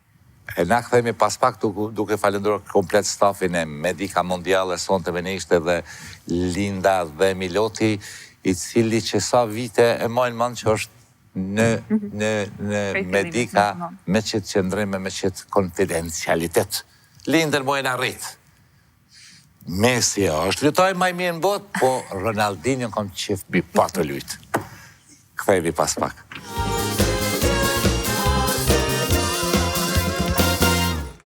E na këthejmi pas pak duke falendruar komplet stafin e Medika Mondiale, sonte me ne ishte dhe Linda dhe Miloti, i cili që sa vite e majnë manë që është në Medika me qëtë qëndrime, me qëtë konfidencialitet. Lindër mojnë arrit. Messi është lutaj maj mirë në botë, po Ronaldinho kom qef bi pa të lujtë. Këthejmi pas pak.